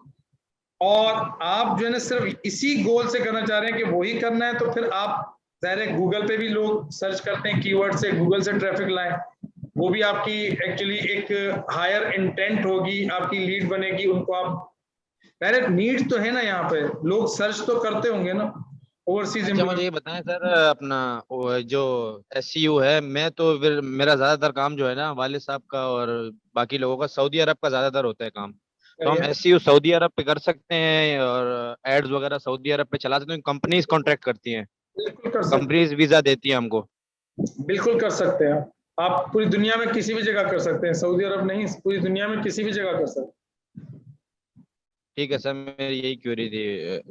और आप जो है ना सिर्फ इसी गोल से करना चाह रहे हैं कि वही करना है, तो फिर आप, जाहिर है, गूगल पे भी लोग सर्च करते हैं कीवर्ड से, गूगल से ट्रैफिक लाएं। वो भी आपकी एक्चुअली एक हायर इंटेंट होगी, आपकी लीड बनेगी, उनको आप, डायरेक्ट नीड तो है ना, यहाँ पे लोग सर्च तो करते होंगे ना ओवरसीज अच्छा मुझे एम्प्लॉय। ये बताएं सर, अपना वो जो एससीयू है, मैं तो फिर मेरा ज्यादातर काम जो है ना वालिद साहब का और बाकी लोगों का सऊदी अरब का ज्यादातर होता है काम। तो हम एससीयू सऊदी अरब पे कर सकते हैं और एड्स वगैरह सऊदी अरब पे चला सकते हैं। कंपनीज कॉन्ट्रैक्ट करती हैं, बिल्कुल कर सकते कंपनीज वीजा देती है हमको। हैं, बिल्कुल कर सकते हैं। आप पूरी दुनिया में किसी भी जगह कर सकते हैं, सऊदी अरब नहीं, पूरी दुनिया में किसी भी जगह कर सकते हैं। ठीक है सर, मेरी यही क्वेरी थी।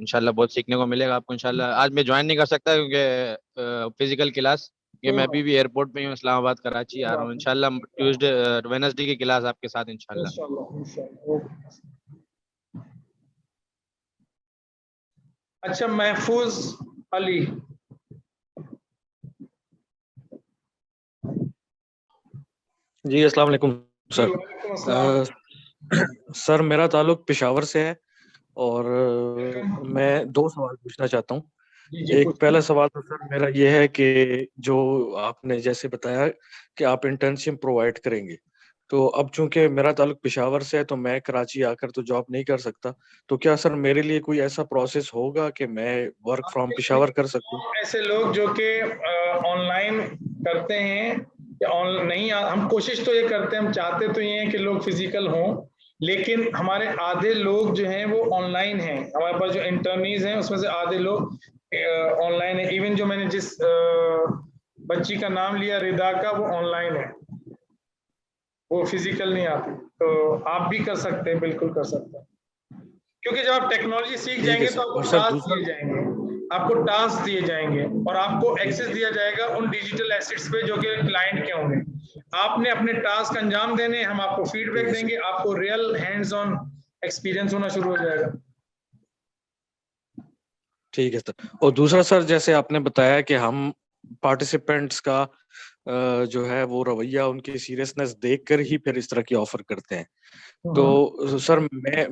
इंशाल्लाह बहुत सीखने को मिलेगा आपको इंशाल्लाह। आज मैं ज्वाइन नहीं कर सकता क्योंकि फिजिकल क्लास, ये कोई मैं बात अभी भी एयरपोर्ट पे ही हूँ, इस्लामाबाद कराची कोई आ रहा हूँ। बात इंशाल्लाह ट्यूसडे वेडनेसडे की क्लास आपके साथ नहीं, इंशाल्लाह। इंशाल्लाह इंशाल्लाह, ओके। अच्छा, महफूज अली। जी अस्सलाम वालेकुम जी सर। वालेकुम अस्सलाम। सर मेरा ताल्लुक पेशावर से है और वेलकम। मैं दो सवाल पूछना चाहता हूँ। जी जी, एक पूछिए। पहला सवाल तो सर मेरा ये है कि जो आपने जैसे बताया कि आप इंटर्नशिप प्रोवाइड करेंगे, तो अब चूंकि मेरा ताल्लुक पेशावर से है तो मैं कराची आकर तो जॉब नहीं कर सकता। तो क्या सर मेरे लिए कोई ऐसा प्रोसेस होगा कि मैं वर्क फ्रॉम आपके लिए पेशावर कर सकूं? ऐसे लोग जो कि ऑनलाइन करते हैं या नहीं, हम कोशिश तो ये करते हैं, हम चाहते तो ये हैं कि लोग फिजिकल हों, लेकिन हमारे आधे लोग जो हैं वो ऑनलाइन हैं। हमारे पास जो इंटर्नीज हैं उसमें से आधे लोग ऑनलाइन है। इवन जो मैंने जिस बच्ची का नाम लिया रिदा का, वो ऑनलाइन है, वो फिजिकल नहीं आती। तो आप भी कर सकते हैं, बिल्कुल कर सकते हैं, क्योंकि जब आप टेक्नोलॉजी सीख ठीक है जाएंगे तो सर। आपको और सर टास्क दूसरा, दिए जाएंगे, आपको टास्क दिए जाएंगे और आपको एक्सेस दिया जाएगा उन डिजिटल एसेट्स पे जो कि क्लाइंट के होंगे। आपने अपने टास्क अंजाम देने, हम आपको ठीक फीडबैक है देंगे, सर। आपको रियल हैंड्स ऑन एक्सपीरियंस होना शुरू हो जाएगा। ठीक है सर। और दूसरा सर, जैसे आपने बताया कि हम पार्टिसिपेंट्स का जो है वो रवैया, उनकी सीरियसनेस देखकर ही फिर इस तरह की ऑफर करते हैं। तो सर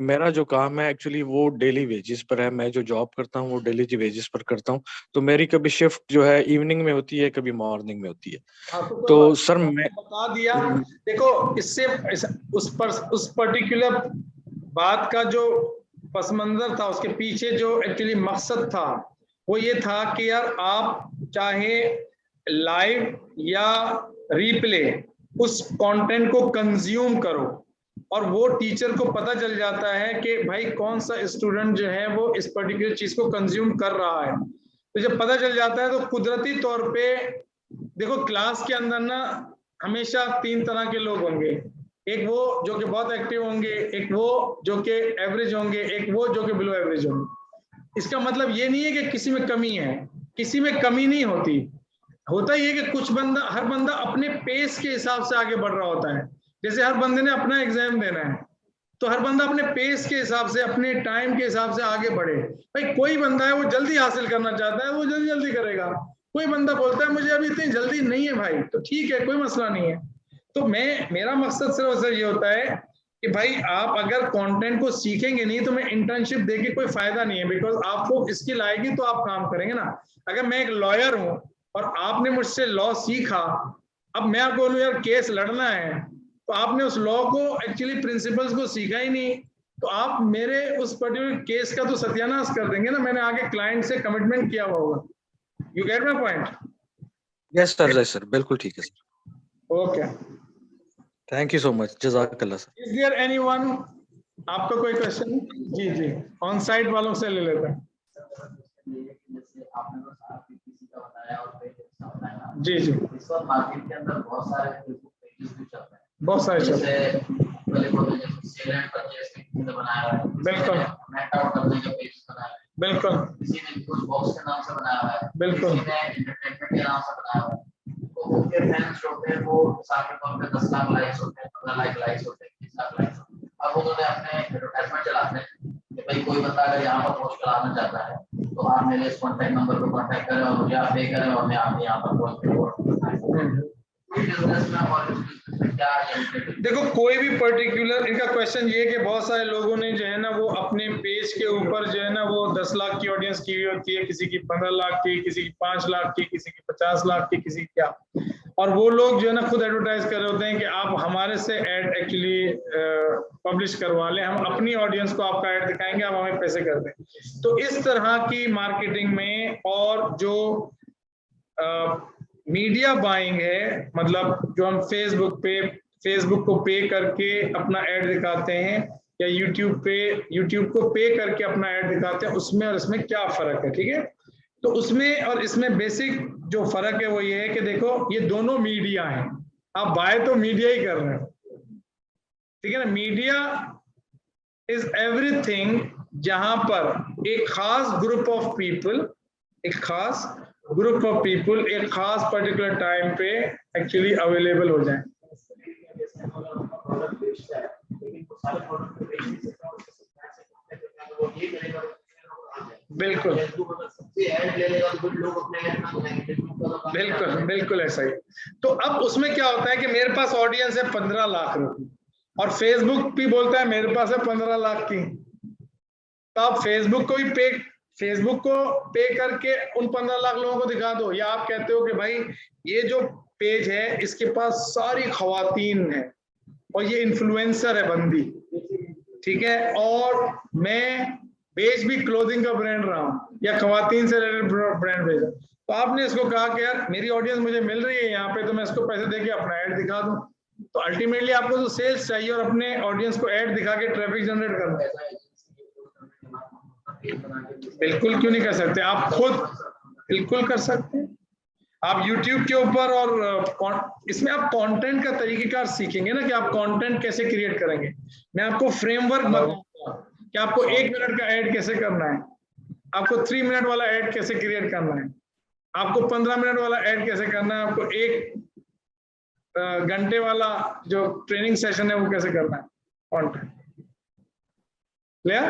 मेरा जो काम है एक्चुअली वो डेली वेजेस पर है। मैं जो जॉब करता हूँ वो डेली वेजेस पर करता हूँ। तो मेरी कभी शिफ्ट जो है इवनिंग में होती है, कभी मॉर्निंग में होती है। हाँ, तो कोई बात तो सर नहीं, मैं आपने बता दिया। देखो, इससे उस पर्टिकुलर बात का जो पस मंजर था, उसके पीछे जो एक्चुअली मकसद था, वो ये था कि यार आप चाहे लाइव या रिप्ले उस कंटेंट को कंज्यूम करो, और वो टीचर को पता चल जाता है कि भाई कौन सा स्टूडेंट जो है वो इस पर्टिकुलर चीज को कंज्यूम कर रहा है। तो जब पता चल जाता है तो कुदरती तौर पे, देखो, क्लास के अंदर ना हमेशा तीन तरह के लोग होंगे। एक वो जो कि बहुत एक्टिव होंगे, एक वो जो कि एवरेज होंगे, एक वो जो कि बिलो एवरेज होंगे। इसका मतलब ये नहीं है कि किसी में कमी है, किसी में कमी नहीं होती। होता ही है कि कुछ बंदा, हर बंदा अपने पेस के हिसाब से आगे बढ़ रहा होता है। जैसे हर बंदे ने अपना एग्जाम देना है, तो हर बंदा अपने पेस के हिसाब से, अपने टाइम के हिसाब से आगे बढ़े। भाई कोई बंदा है वो जल्दी हासिल करना चाहता है, वो जल्दी जल्दी करेगा। कोई बंदा बोलता है मुझे अभी इतनी जल्दी नहीं है भाई, तो ठीक है, कोई मसला नहीं है। तो मेरा मकसद सिर्फ और सिर्फ ये होता है कि भाई आप अगर कंटेंट को सीखेंगे नहीं तो मैं इंटर्नशिप देके कोई फायदा नहीं है, बिकॉज आपको स्किल आएगी तो आप काम करेंगे ना। अगर मैं एक लॉयर हूं और आपने मुझसे लॉ सीखा, अब मैं आपको बोलूं यार केस लड़ना है, तो आपने उस लॉ को एक्चुअली प्रिंसिपल्स को सीखा ही नहीं, तो आप मेरे उस पर्टिकुलर केस का तो सत्यानाश कर देंगे ना। मैंने आगे क्लाइंट से कमिटमेंट किया हुआ होगा। You get my point? Yes sir, बिल्कुल ठीक है sir. Okay, thank you so much, जज़ाकल्लाह सर। इज देयर एनीवन, आपका कोई क्वेश्चन? जी जी, ऑन साइट वालों से ले लेते हैं। आपने तो सारा पीपीसी का बताया और पेज का बताया। जी जी, इस वक्त मार्केट के अंदर बहुत सारे फेसबुक पेजेस भी चल रहे हैं, बहुत सारे चल रहे हैं। जैसे पहले बोलते जैसे सेल एंड परचेज के लिए बनाया हुआ है, बिल्कुल। नेट आउट करने का पेज बनाया है, बिल्कुल किसी ने कुछ बॉक्स के नाम से बनाया हुआ है, बिल्कुल। किसी ने एंटरटेनमेंट के नाम से बनाया हुआ है। तो उनके फैंस होते हैं, वो मिसाल के तौर पे 10 लाख लाइक्स होते हैं, 15 लाख लाइक्स होते हैं, 20 लाख लाइक्स होते हैं। अब उन्होंने अपने एडवर्टाइजमेंट चलाते हैं कि भाई कोई बंदा अगर यहाँ पर पोस्ट कराना चाहता है तो आप मेरे इस कॉन्टैक्ट नंबर पर कॉन्टैक्ट करें और मुझे आप पे करें और मैं आपके यहाँ पर पोस्ट करूँ। देखो कोई भी पर्टिकुलर, इनका क्वेश्चन ये है कि बहुत सारे लोगों ने जो है ना वो अपने पेज के ऊपर जो है ना वो 10 लाख की ऑडियंस की हुई होती है, किसी की 15 लाख की, किसी की 5 लाख की, किसी की 50 लाख की, किसी की क्या। और वो लोग जो है ना खुद एडवर्टाइज कर रहे होते हैं कि आप हमारे से एड एक्चुअली पब्लिश करवा लें, हम अपनी ऑडियंस को आपका एड दिखाएंगे, आप हमें पैसे कर दें। तो इस तरह की मार्केटिंग में, और जो मीडिया बाइंग है, मतलब जो हम फेसबुक को पे करके अपना ऐड दिखाते हैं या यूट्यूब को पे करके अपना ऐड दिखाते हैं, उसमें और इसमें क्या फर्क है? ठीक है, तो उसमें और इसमें बेसिक जो फर्क है वो ये है कि देखो ये दोनों मीडिया हैं, आप बाय तो मीडिया ही कर रहे हो, ठीक है ना। मीडिया इज एवरीथिंग जहां पर एक खास ग्रुप ऑफ पीपल, एक खास पर्टिकुलर टाइम पे एक्चुअली अवेलेबल हो जाए। बिल्कुल बिल्कुल बिल्कुल ऐसा ही। तो अब उसमें क्या होता है कि मेरे पास ऑडियंस है 15 लाख रुपए और फेसबुक भी बोलता है मेरे पास है 15 लाख की, तो आप फेसबुक को पे करके उन 15 लाख लोगों को दिखा दो, या आप कहते हो कि भाई ये जो पेज है इसके पास सारी खवातीन है और ये इन्फ्लुएंसर है बंदी, ठीक है, और मैं पेज भी क्लोथिंग का ब्रांड रहा हूं या खवातीन से रिलेटेड ब्रांड भेजा, तो आपने इसको कहा कि यार मेरी ऑडियंस मुझे मिल रही है यहाँ पे, तो मैं इसको पैसे देके अपना ऐड दिखा दूं। तो अल्टीमेटली आपको तो सेल्स चाहिए और अपने ऑडियंस को ऐड दिखा के ट्रैफिक जनरेट करना है। बिल्कुल क्यों नहीं कर सकते, आप खुद बिल्कुल कर सकते हैं। आप YouTube के ऊपर और इसमें आप कंटेंट का तरीकेकार सीखेंगे ना कि आप कंटेंट कैसे क्रिएट करेंगे। मैं आपको फ्रेमवर्क बताऊंगा कि आपको 1 मिनट का ऐड कैसे करना है, आपको 3 मिनट वाला ऐड कैसे क्रिएट करना है, आपको 15 मिनट वाला ऐड कैसे करना है, आपको 1 घंटे वाला जो ट्रेनिंग सेशन है वो कैसे करना है, कंटेंट क्लियर।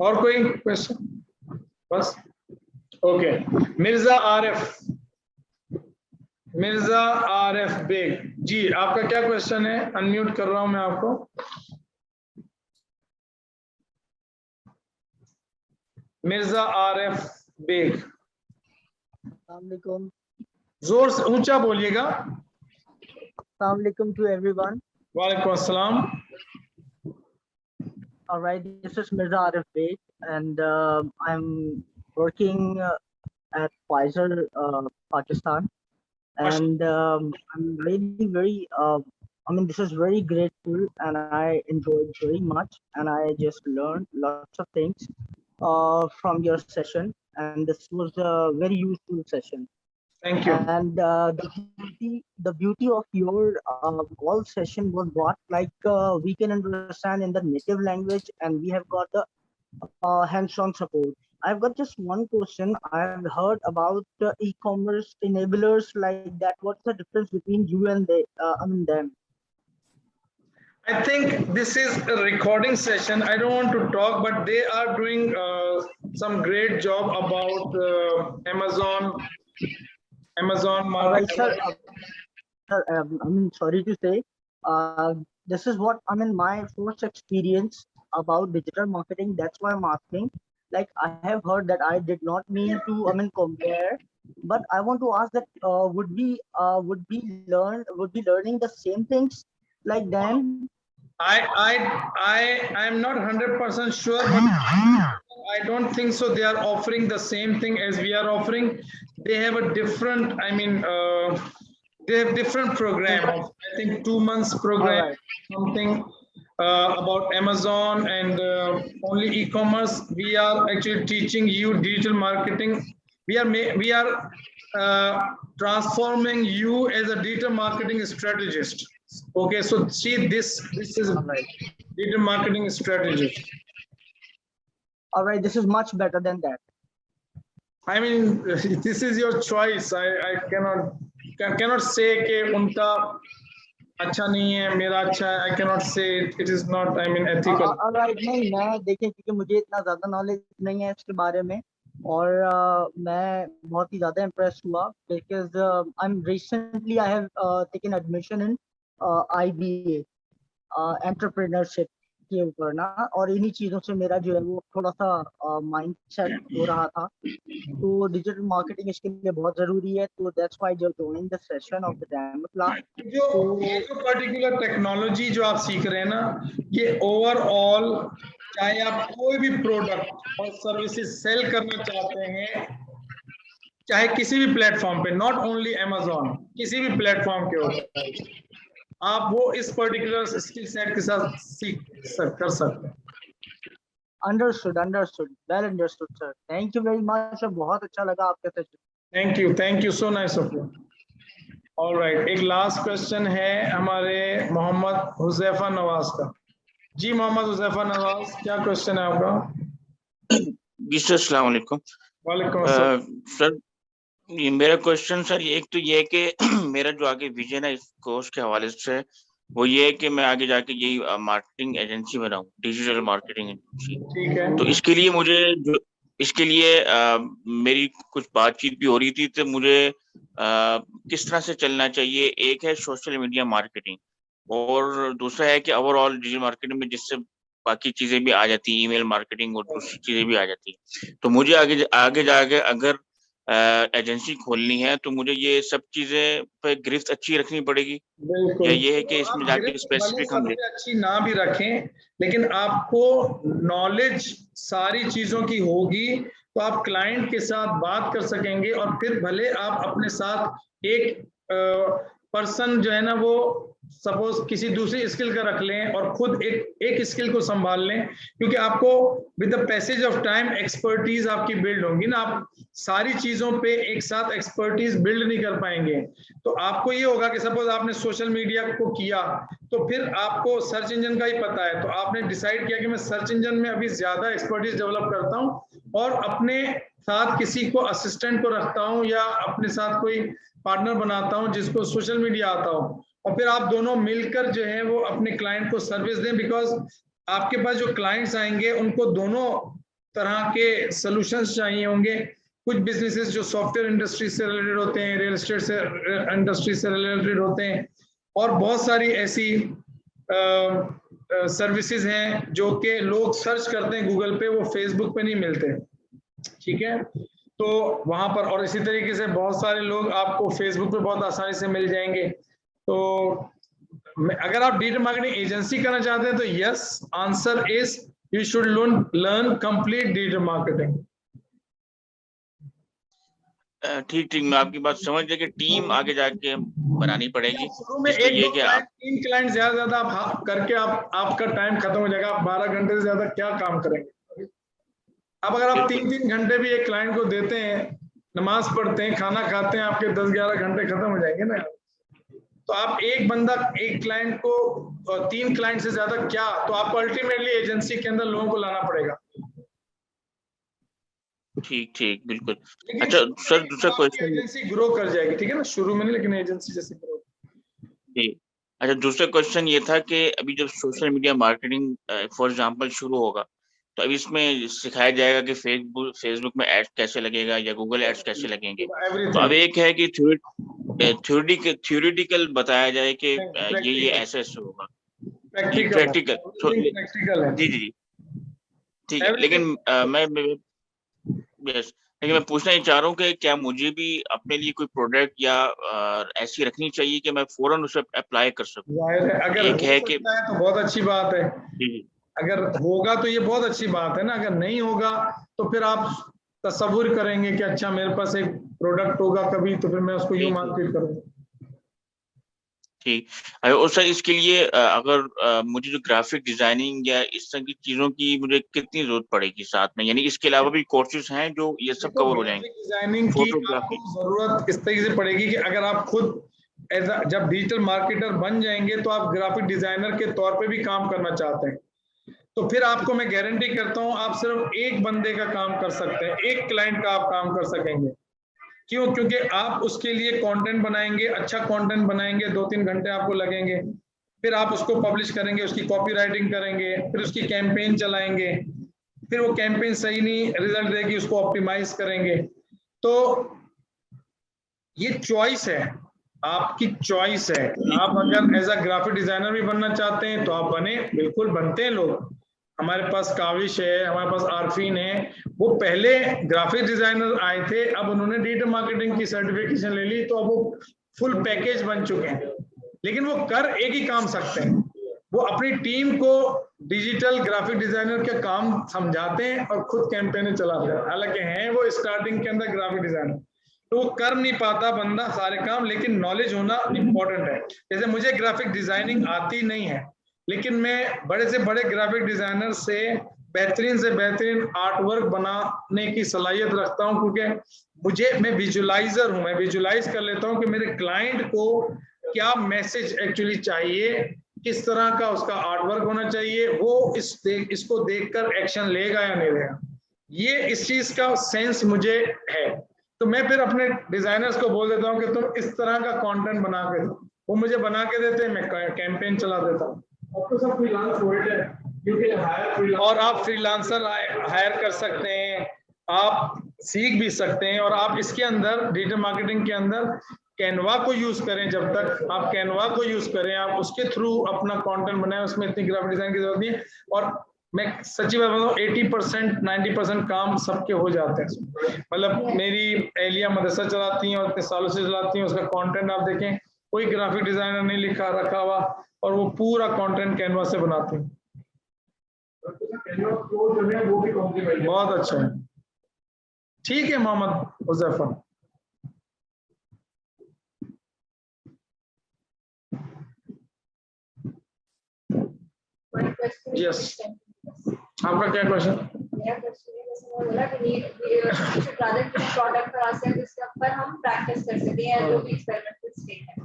और कोई क्वेश्चन? बस ओके। मिर्जा आरिफ बेग जी, आपका क्या क्वेश्चन है? अनम्यूट कर रहा हूं मैं आपको। मिर्जा आरिफ बेग, Assalamualaikum. जोर से ऊंचा बोलिएगा। Assalamualaikum to everyone. वालेकुम अस्सलाम। All right, this is Mirza Arif Beg, and I'm working at Pfizer, Pakistan, and I'm really very. I mean, this is very grateful, and I enjoyed very much, and I just learned lots of things from your session, and this was a very useful session. Thank you. And the beauty of your all session was what we can understand in the native language, and we have got the hands-on support. I've got just one question. I've heard about e-commerce enablers like that. What's the difference between you and they? I mean them. I think this is a recording session. I don't want to talk, but they are doing some great job about Amazon All market. right, sir. Sir, I mean, sorry to say, this is what I mean. My first experience about digital marketing. That's why I'm asking. Like, I have heard that I did not mean to, I mean, compare, but I want to ask that would we learning the same things like them? I'm not 100% sure, but I don't think so. They are offering the same thing as we are offering. They have a different, I mean, they have different program of, I think, 2 months program, Alright. something about Amazon and only e-commerce. We are actually teaching you digital marketing. We are transforming you as a digital marketing strategist. Okay, so see, this is Alright. digital marketing strategist. All right, this is much better than that. I mean, this is your choice. I cannot say कि उनका अच्छा नहीं है, मेरा अच्छा है. I cannot say it is not, I mean, ethical. All right, नहीं, मैं देखें क्योंकि मुझे इतना ज़्यादा नॉलेज नहीं है इसके बारे में, और मैं बहुत ही ज़्यादा इम्प्रेस हुआ because I'm recently I have taken admission in IBA entrepreneurship के ऊपर ना, और इन्हीं चीज़ों से मेरा जो है वो थोड़ा सा माइंड सेट हो रहा था. तो डिजिटल मार्केटिंग इसके लिए बहुत जरूरी है. तो दैट्स व्हाई जो joining the session of the demo class. ये जो पर्टिकुलर टेक्नोलॉजी जो आप सीख रहे हैं ना, ये ओवरऑल चाहे आप कोई भी प्रोडक्ट और सर्विसेज सेल करना चाहते हैं, चाहे किसी भी प्लेटफॉर्म पे, नॉट ओनली Amazon, किसी भी प्लेटफॉर्म के ऊपर आप वो इस पर्टिकुलर स्किल सेट के साथ कर सकते हैं. Understood, well understood, sir. Thank you very much. बहुत अच्छा लगा आपके session. Thank you, so nice of you. All right, एक लास्ट क्वेश्चन है हमारे मोहम्मद हुजैफा नवाज का. जी मोहम्मद हुजैफा नवाज, क्या क्वेश्चन है आपका? जी सर, अस्सलाम वालेकुम. वालेकुम अस्सलाम. सर, ये मेरा क्वेश्चन सर एक तो ये है कि मेरा जो आगे विजन है इस कोर्स के हवाले से वो ये है कि मैं आगे जाके यही मार्केटिंग एजेंसी बनाऊं, डिजिटल मार्केटिंग एजेंसी. ठीक है. तो इसके लिए मेरी कुछ बातचीत भी हो रही थी. तो मुझे किस तरह से चलना चाहिए? एक है सोशल मीडिया मार्केटिंग और दूसरा है कि ओवरऑल डिजिटल मार्केटिंग में जिससे बाकी चीजें भी आ जाती है, ईमेल मार्केटिंग और दूसरी चीजें भी आ जाती है. तो मुझे आगे जाके अगर एजेंसी खोलनी है तो मुझे ये सब चीजें पे गिरफ्त अच्छी रखनी पड़ेगी, या ये है कि इसमें जाके स्पेसिफिक हम अच्छी ना भी रखें, लेकिन आपको नॉलेज सारी चीजों की होगी तो आप क्लाइंट के साथ बात कर सकेंगे, और फिर भले आप अपने साथ एक पर्सन जो है ना वो सपोज किसी दूसरी स्किल का रख लें और खुद एक स्किल को संभाल लें, क्योंकि आपको with the passage of time expertise आपकी बिल्ड होंगी ना. आप सारी चीजों पे एक साथ एक्सपर्टीज बिल्ड नहीं कर पाएंगे. तो आपको ये होगा कि सपोज आपने सोशल मीडिया को किया तो फिर आपको सर्च इंजन का ही पता है, तो आपने डिसाइड किया कि मैं सर्च इंजन में अभी ज्यादा एक्सपर्टीज डेवलप करता हूं और अपने साथ किसी को असिस्टेंट को रखता हूं या अपने साथ कोई पार्टनर बनाता हूं जिसको सोशल मीडिया आता हो, और फिर आप दोनों मिलकर जो है वो अपने क्लाइंट को सर्विस दें. बिकॉज आपके पास जो क्लाइंट्स आएंगे उनको दोनों तरह के सॉल्यूशंस चाहिए होंगे. कुछ बिजनेसेस जो सॉफ्टवेयर इंडस्ट्री से रिलेटेड होते हैं, रियल एस्टेट से इंडस्ट्री से रिलेटेड होते हैं, और बहुत सारी ऐसी सर्विसेज हैं जो कि लोग सर्च करते हैं गूगल पे, वो फेसबुक पे नहीं मिलते. ठीक है, तो वहां पर, और इसी तरीके से बहुत सारे लोग आपको फेसबुक पे बहुत आसानी से मिल जाएंगे. तो अगर आप डिजिटल मार्केटिंग एजेंसी करना चाहते हैं तो yes, answer is you should learn complete digital marketing. ठीक, मैं आपकी बात समझ गया कि टीम आगे जाके बनानी पड़ेगी. ये कि आप 3 क्लाइंट ज्यादा आप करके आपका टाइम खत्म हो जाएगा. आप 12 घंटे से ज्यादा क्या काम करेंगे? अब अगर आप 3 घंटे भी एक क्लाइंट को देते हैं, नमाज पढ़ते हैं, खाना खाते हैं, आपके 10-11 घंटे खत्म हो जाएंगे ना. तो आप एक बंदा एक क्लाइंट को 3 क्लाइंट से ज्यादा क्या, तो आपको अल्टीमेटली एजेंसी के अंदर लोगों को लाना पड़ेगा. ठीक, बिल्कुल. अच्छा सर, दूसरा क्वेश्चन. एजेंसी ग्रो कर जाएगी, ठीक है ना, शुरू में नहीं, लेकिन एजेंसी जैसे ग्रो. ठीक, अच्छा, दूसरा क्वेश्चन ये था कि अभी जब social media marketing for example शुरू होगा, तो अभी इसमें सिखाया जाएगा कि फेसबुक में एड्स कैसे लगेगा या गूगल एड्स कैसे लगेंगे। तो अब एक है कि थ्योरेटिकल बताया जाए कि ये ऐसे होगा, प्रैक्टिकल है। जी जी ठीक है। लेकिन लेकिन मैं पूछना ही चाह रहा हूँ कि क्या मुझे भी अपने लिए कोई प्रोडक्ट या ऐसी रखनी चाहिए कि मैं फौरन उसे अप्लाई कर सकूं? जाहिर है, अगर एक हो है सकता कि है तो बहुत अच्छी बात है। जी अगर होगा तो ये बहुत अच्छी बात है ना, अगर नहीं होगा तो फिर आप तसव्वुर करेंगे कि अच्छा मेरे पास एक प्रोडक्ट होगा कभी, तो फिर मैं उसको यूं मार्केट करूंगा। ठीक। और सर इसके लिए अगर मुझे जो ग्राफिक डिजाइनिंग या इस तरह की चीजों की मुझे कितनी जरूरत पड़ेगी साथ में, यानी इसके अलावा भी कोर्सेज हैं जो ये सब कवर हो जाएंगे? डिजाइनिंग की आपको जरूरत इस तरीके से पड़ेगी कि अगर आप खुद जब डिजिटल मार्केटर बन जाएंगे तो आप ग्राफिक डिजाइनर के तौर पे भी काम करना चाहते हैं, तो फिर आपको मैं गारंटी करता हूं आप सिर्फ एक बंदे का काम कर सकते हैं, एक क्लाइंट का आप काम कर सकेंगे। क्यों? क्योंकि आप उसके लिए कंटेंट बनाएंगे, अच्छा कंटेंट बनाएंगे, 2-3 घंटे आपको लगेंगे, फिर आप उसको पब्लिश करेंगे, उसकी कॉपी राइटिंग करेंगे, फिर उसकी कैंपेन चलाएंगे, फिर वो कैंपेन सही नहीं रिजल्ट देगी, उसको ऑप्टिमाइज करेंगे। तो ये चॉइस है, आपकी चॉइस है। आप अगर एज अ ग्राफिक डिजाइनर भी बनना चाहते हैं तो आप बने, बिल्कुल बनते हैं लोग। हमारे पास काविश है, हमारे पास आरफीन है, वो पहले ग्राफिक डिजाइनर आए थे, अब उन्होंने डिजिटल मार्केटिंग की सर्टिफिकेशन ले ली, तो अब वो फुल पैकेज बन चुके हैं। लेकिन वो कर एक ही काम सकते हैं, वो अपनी टीम को डिजिटल ग्राफिक डिजाइनर के काम समझाते हैं और खुद कैंपेन चलाते हैं। हालांकि हैं वो स्टार्टिंग के अंदर ग्राफिक डिजाइनर, तो वो कर नहीं पाता बंदा सारे काम, लेकिन नॉलेज होना इंपॉर्टेंट है। जैसे मुझे ग्राफिक डिजाइनिंग आती नहीं है, लेकिन मैं बड़े से बड़े ग्राफिक डिजाइनर से बेहतरीन आर्ट वर्क बनाने की सलाहियत रखता हूं, क्योंकि मैं विजुअलाइजर हूं, मैं विजुअलाइज कर लेता हूं कि मेरे क्लाइंट को क्या मैसेज एक्चुअली चाहिए, किस तरह का उसका आर्ट वर्क होना चाहिए, वो इसको देखकर एक्शन लेगा या नहीं लेगा। ये इस चीज का सेंस मुझे है, तो मैं फिर अपने डिजाइनर्स को बोल देता हूं कि तुम इस तरह का कंटेंट बना के दो, वो मुझे बना के देते हैं, मैं कैंपेन चला देता हूं। अब तो सब फ्रीलांस वर्ल्ड है, यू कैन हायर और आप फ्रीलांसर हायर कर सकते हैं, आप सीख भी सकते हैं, और आप इसके अंदर डिजिटल मार्केटिंग के अंदर कैनवा को यूज करें। जब तक आप कैनवा को यूज करें, आप उसके थ्रू अपना कंटेंट बनाएं, उसमें इतनी ग्राफिक डिजाइन की जरूरत नहीं है। और मैं सच्ची बात बताऊं, 80% 90% काम सबके हो जाते हैं। मतलब मेरी एहलिया मदरसा चलाती हैं और इतने सालों से चलाती हैं, उसका कंटेंट आप देखें, कोई ग्राफिक डिजाइनर नहीं लिखा रखा हुआ, और वो पूरा कंटेंट कैनवा से बनाती हैं। वो भी कॉम्प्लीमेंट बहुत अच्छा है। ठीक है मोहम्मद हुज़ैफा। यस, आपका क्या क्वेश्चन? प्रोडक्ट करा सकते हैं जिसके ऊपर हम प्रैक्टिस कर सकते हैं, जो भी एक्सपेरिमेंटल स्टेट है।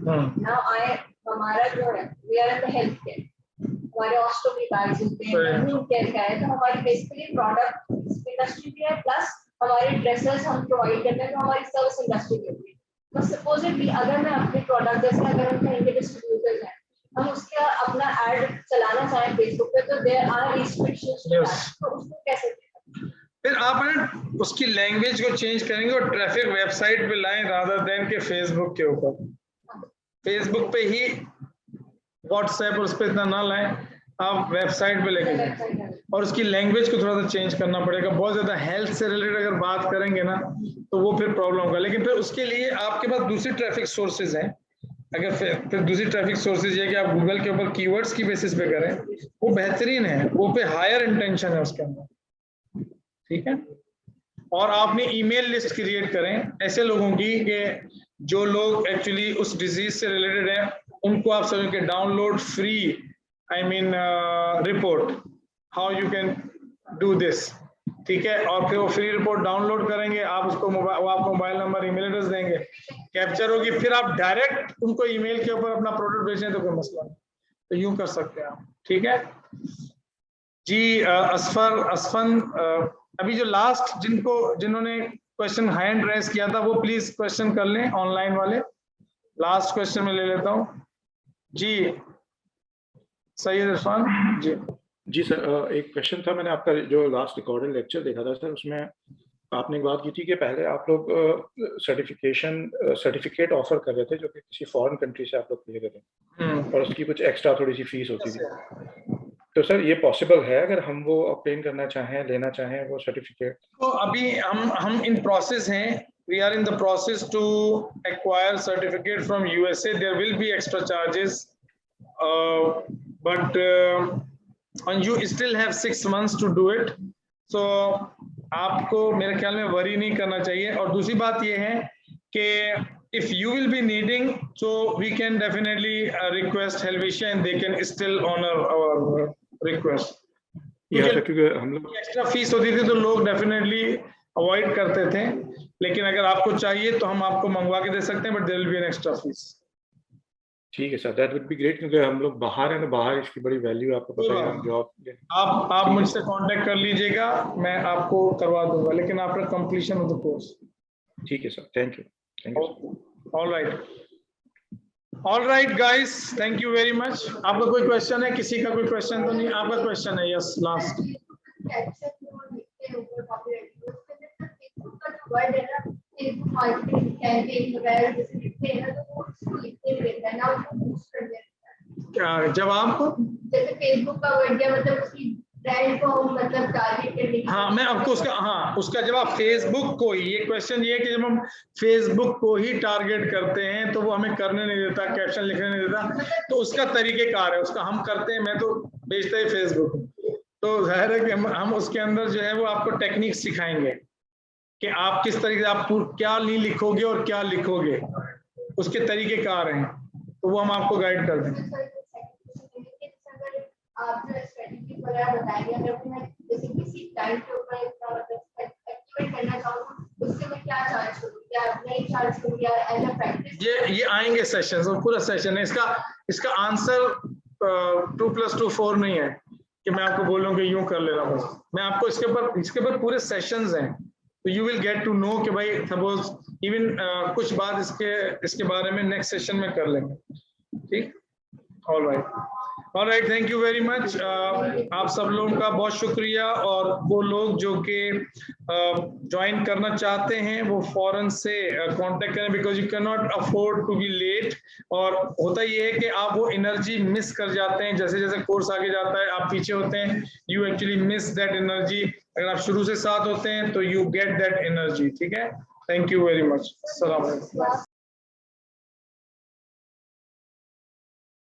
नाउ हमारा जो है we are in the health care, हमारे ऑस्टोमी बैग्स होते हैं, वुंड केयर का है, तो हमारी बेसिकली प्रोडक्ट इंडस्ट्री भी है, प्लस हमारे ड्रेसेस हम प्रोवाइड करते हैं, तो हमारी सर्विस इंडस्ट्री भी होती है। तो सपोजिटली अगर मैं अपने प्रोडक्ट, जैसे अगर हम कहीं के डिस्ट्रीब्यूटर्स हैं, हम उसका अपना ऐड चलाना चाहें फेसबुक पे, तो देयर आर रिस्ट्रिक्शंस, तो उसको कैसे करें? फिर आप ना उसकी लैंग्वेज को चेंज करेंगे और ट्रैफिक वेबसाइट पे लाएं रादर देन के फेसबुक के ऊपर। फेसबुक पे ही, व्हाट्सएप उस पर इतना ना लाएं, आप वेबसाइट पे लेके जाएं, और उसकी लैंग्वेज को थोड़ा सा चेंज करना पड़ेगा। बहुत ज्यादा हेल्थ से रिलेटेड अगर बात करेंगे ना तो वो फिर प्रॉब्लम होगा, लेकिन फिर उसके लिए आपके पास दूसरी ट्रैफिक सोर्सेज हैं। अगर फिर दूसरी ट्रैफिक सोर्सेज ये कि आप गूगल के ऊपर कीवर्ड्स की बेसिस पे करें, वो बेहतरीन है, वो पे हायर इंटेंशन है उसके अंदर, ठीक है। और आपने ईमेल लिस्ट क्रिएट करें ऐसे लोगों की कि जो लोग एक्चुअली उस डिजीज से रिलेटेड हैं, उनको आप समझ के download free, I mean report, how you can do this, ठीक है। और फिर वो फ्री रिपोर्ट डाउनलोड करेंगे, आप उसको मोबाइल नंबर, ईमेल एड्रेस देंगे, कैप्चर होगी, फिर आप डायरेक्ट उनको ईमेल के ऊपर अपना प्रोडक्ट भेजें तो कोई मसला नहीं। तो यूं कर सकते हैं आप, ठीक है जी। असफन, अभी जो लास्ट जिन्होंने क्वेश्चन हैंड रेज किया था, वो प्लीज क्वेश्चन कर लें, ऑनलाइन वाले। लास्ट क्वेश्चन में ले लेता हूं जी सैयद इरफान जी। जी सर, एक क्वेश्चन था, मैंने आपका जो लास्ट रिकॉर्डेड लेक्चर देखा था सर, उसमें आपने एक बात की थी कि पहले आप लोग सर्टिफिकेट ऑफर कर रहे थे जो कि किसी फॉरेन कंट्री से आप लोग ले रहे थे, और उसकी कुछ एक्स्ट्रा थोड़ी सी फीस होती थी। तो सर ये पॉसिबल है अगर हम वो ऑब्टेन करना चाहें, लेना चाहें वो सर्टिफिकेट? तो अभी हम इन प्रोसेस हैं, we are in the process to acquire certificate from USA. There will be extra charges, but and you still have 6 months to do it. So आपको मेरे ख्याल में वरी नहीं करना चाहिए। और दूसरी बात ये है कि if you will be needing, so we can definitely request Helvetia and they can still honor our request. क्योंकि हम लोग एक्स्ट्रा फीस होती थी तो लोग डेफिनेटली अवॉइड करते थे, लेकिन अगर आपको चाहिए तो हम आपको मंगवा के दे सकते हैं, but there will be an extra fees. ठीक है sir, that would be great, क्योंकि हम लोग बाहर हैं ना, बाहर इसकी बड़ी वैल्यू आपको पता है। जॉब आप मुझसे कांटेक्ट कर लीजिएगा, मैं आपको करवा दूंगा, लेकिन after completion of the course. ठीक है sir, thank you. All right guys, thank you very much. आपका कोई क्वेश्चन है? किसी का कोई क्वेश्चन तो नहीं? आपका क्वेश्चन है? Yes, last. जब आपको जैसे फेसबुक का वर्ड दिया, मतलब उसकी ब्रांड को मतलब टारगेट करने। हाँ, मैं आपको उसका जवाब फेसबुक को ही, ये क्वेश्चन ये है कि जब हम फेसबुक को ही टारगेट करते हैं तो वो हमें करने नहीं देता, कैप्शन लिखने नहीं देता, तो उसका तरीकेकार है, उसका हम करते हैं। मैं तो बेचता ही फेसबुक, तो जाहिर है कि हम उसके अंदर जो है वो आपको टेक्निक सिखाएंगे कि आप किस तरीके से आप क्या नहीं लिखोगे और क्या लिखोगे, उसके तरीकेकार हैं, तो वो हम आपको गाइड कर देंगे। आप जो स्ट्रेटजी वगैरह बताएंगे, अगर मैं जैसे किसी टाइम के ऊपर मतलब एक्टिवेट करना चाहूँ, उसके मैं क्या चार्ज करूँ, क्या नहीं चार्ज करूँ, या एज अ प्रैक्टिस? ये आएंगे सेशंस, और पूरा सेशन है इसका आंसर 2+2=4 नहीं है कि मैं आपको बोलूँ कि यूं कर लेना। बस मैं आपको इसके ऊपर पूरे सेशंस हैं, तो you will get to know कि भाई सपोज इवन कुछ बात इसके बारे में नेक्स्ट सेशन में कर लेंगे। ठीक, all right, thank you very much. आप सब लोगों का बहुत शुक्रिया, और वो लोग जो कि ज्वाइन करना चाहते हैं वो फौरन से कांटेक्ट करें, because you can not afford to be late. और होता ये है कि आप वो एनर्जी मिस कर जाते हैं, जैसे जैसे कोर्स आगे जाता है आप पीछे होते हैं, you actually miss that energy. अगर आप शुरू से साथ होते हैं तो यू गेट दैट एनर्जी। ठीक है, थैंक यू वेरी मच। अस्सलाम वालेकुम।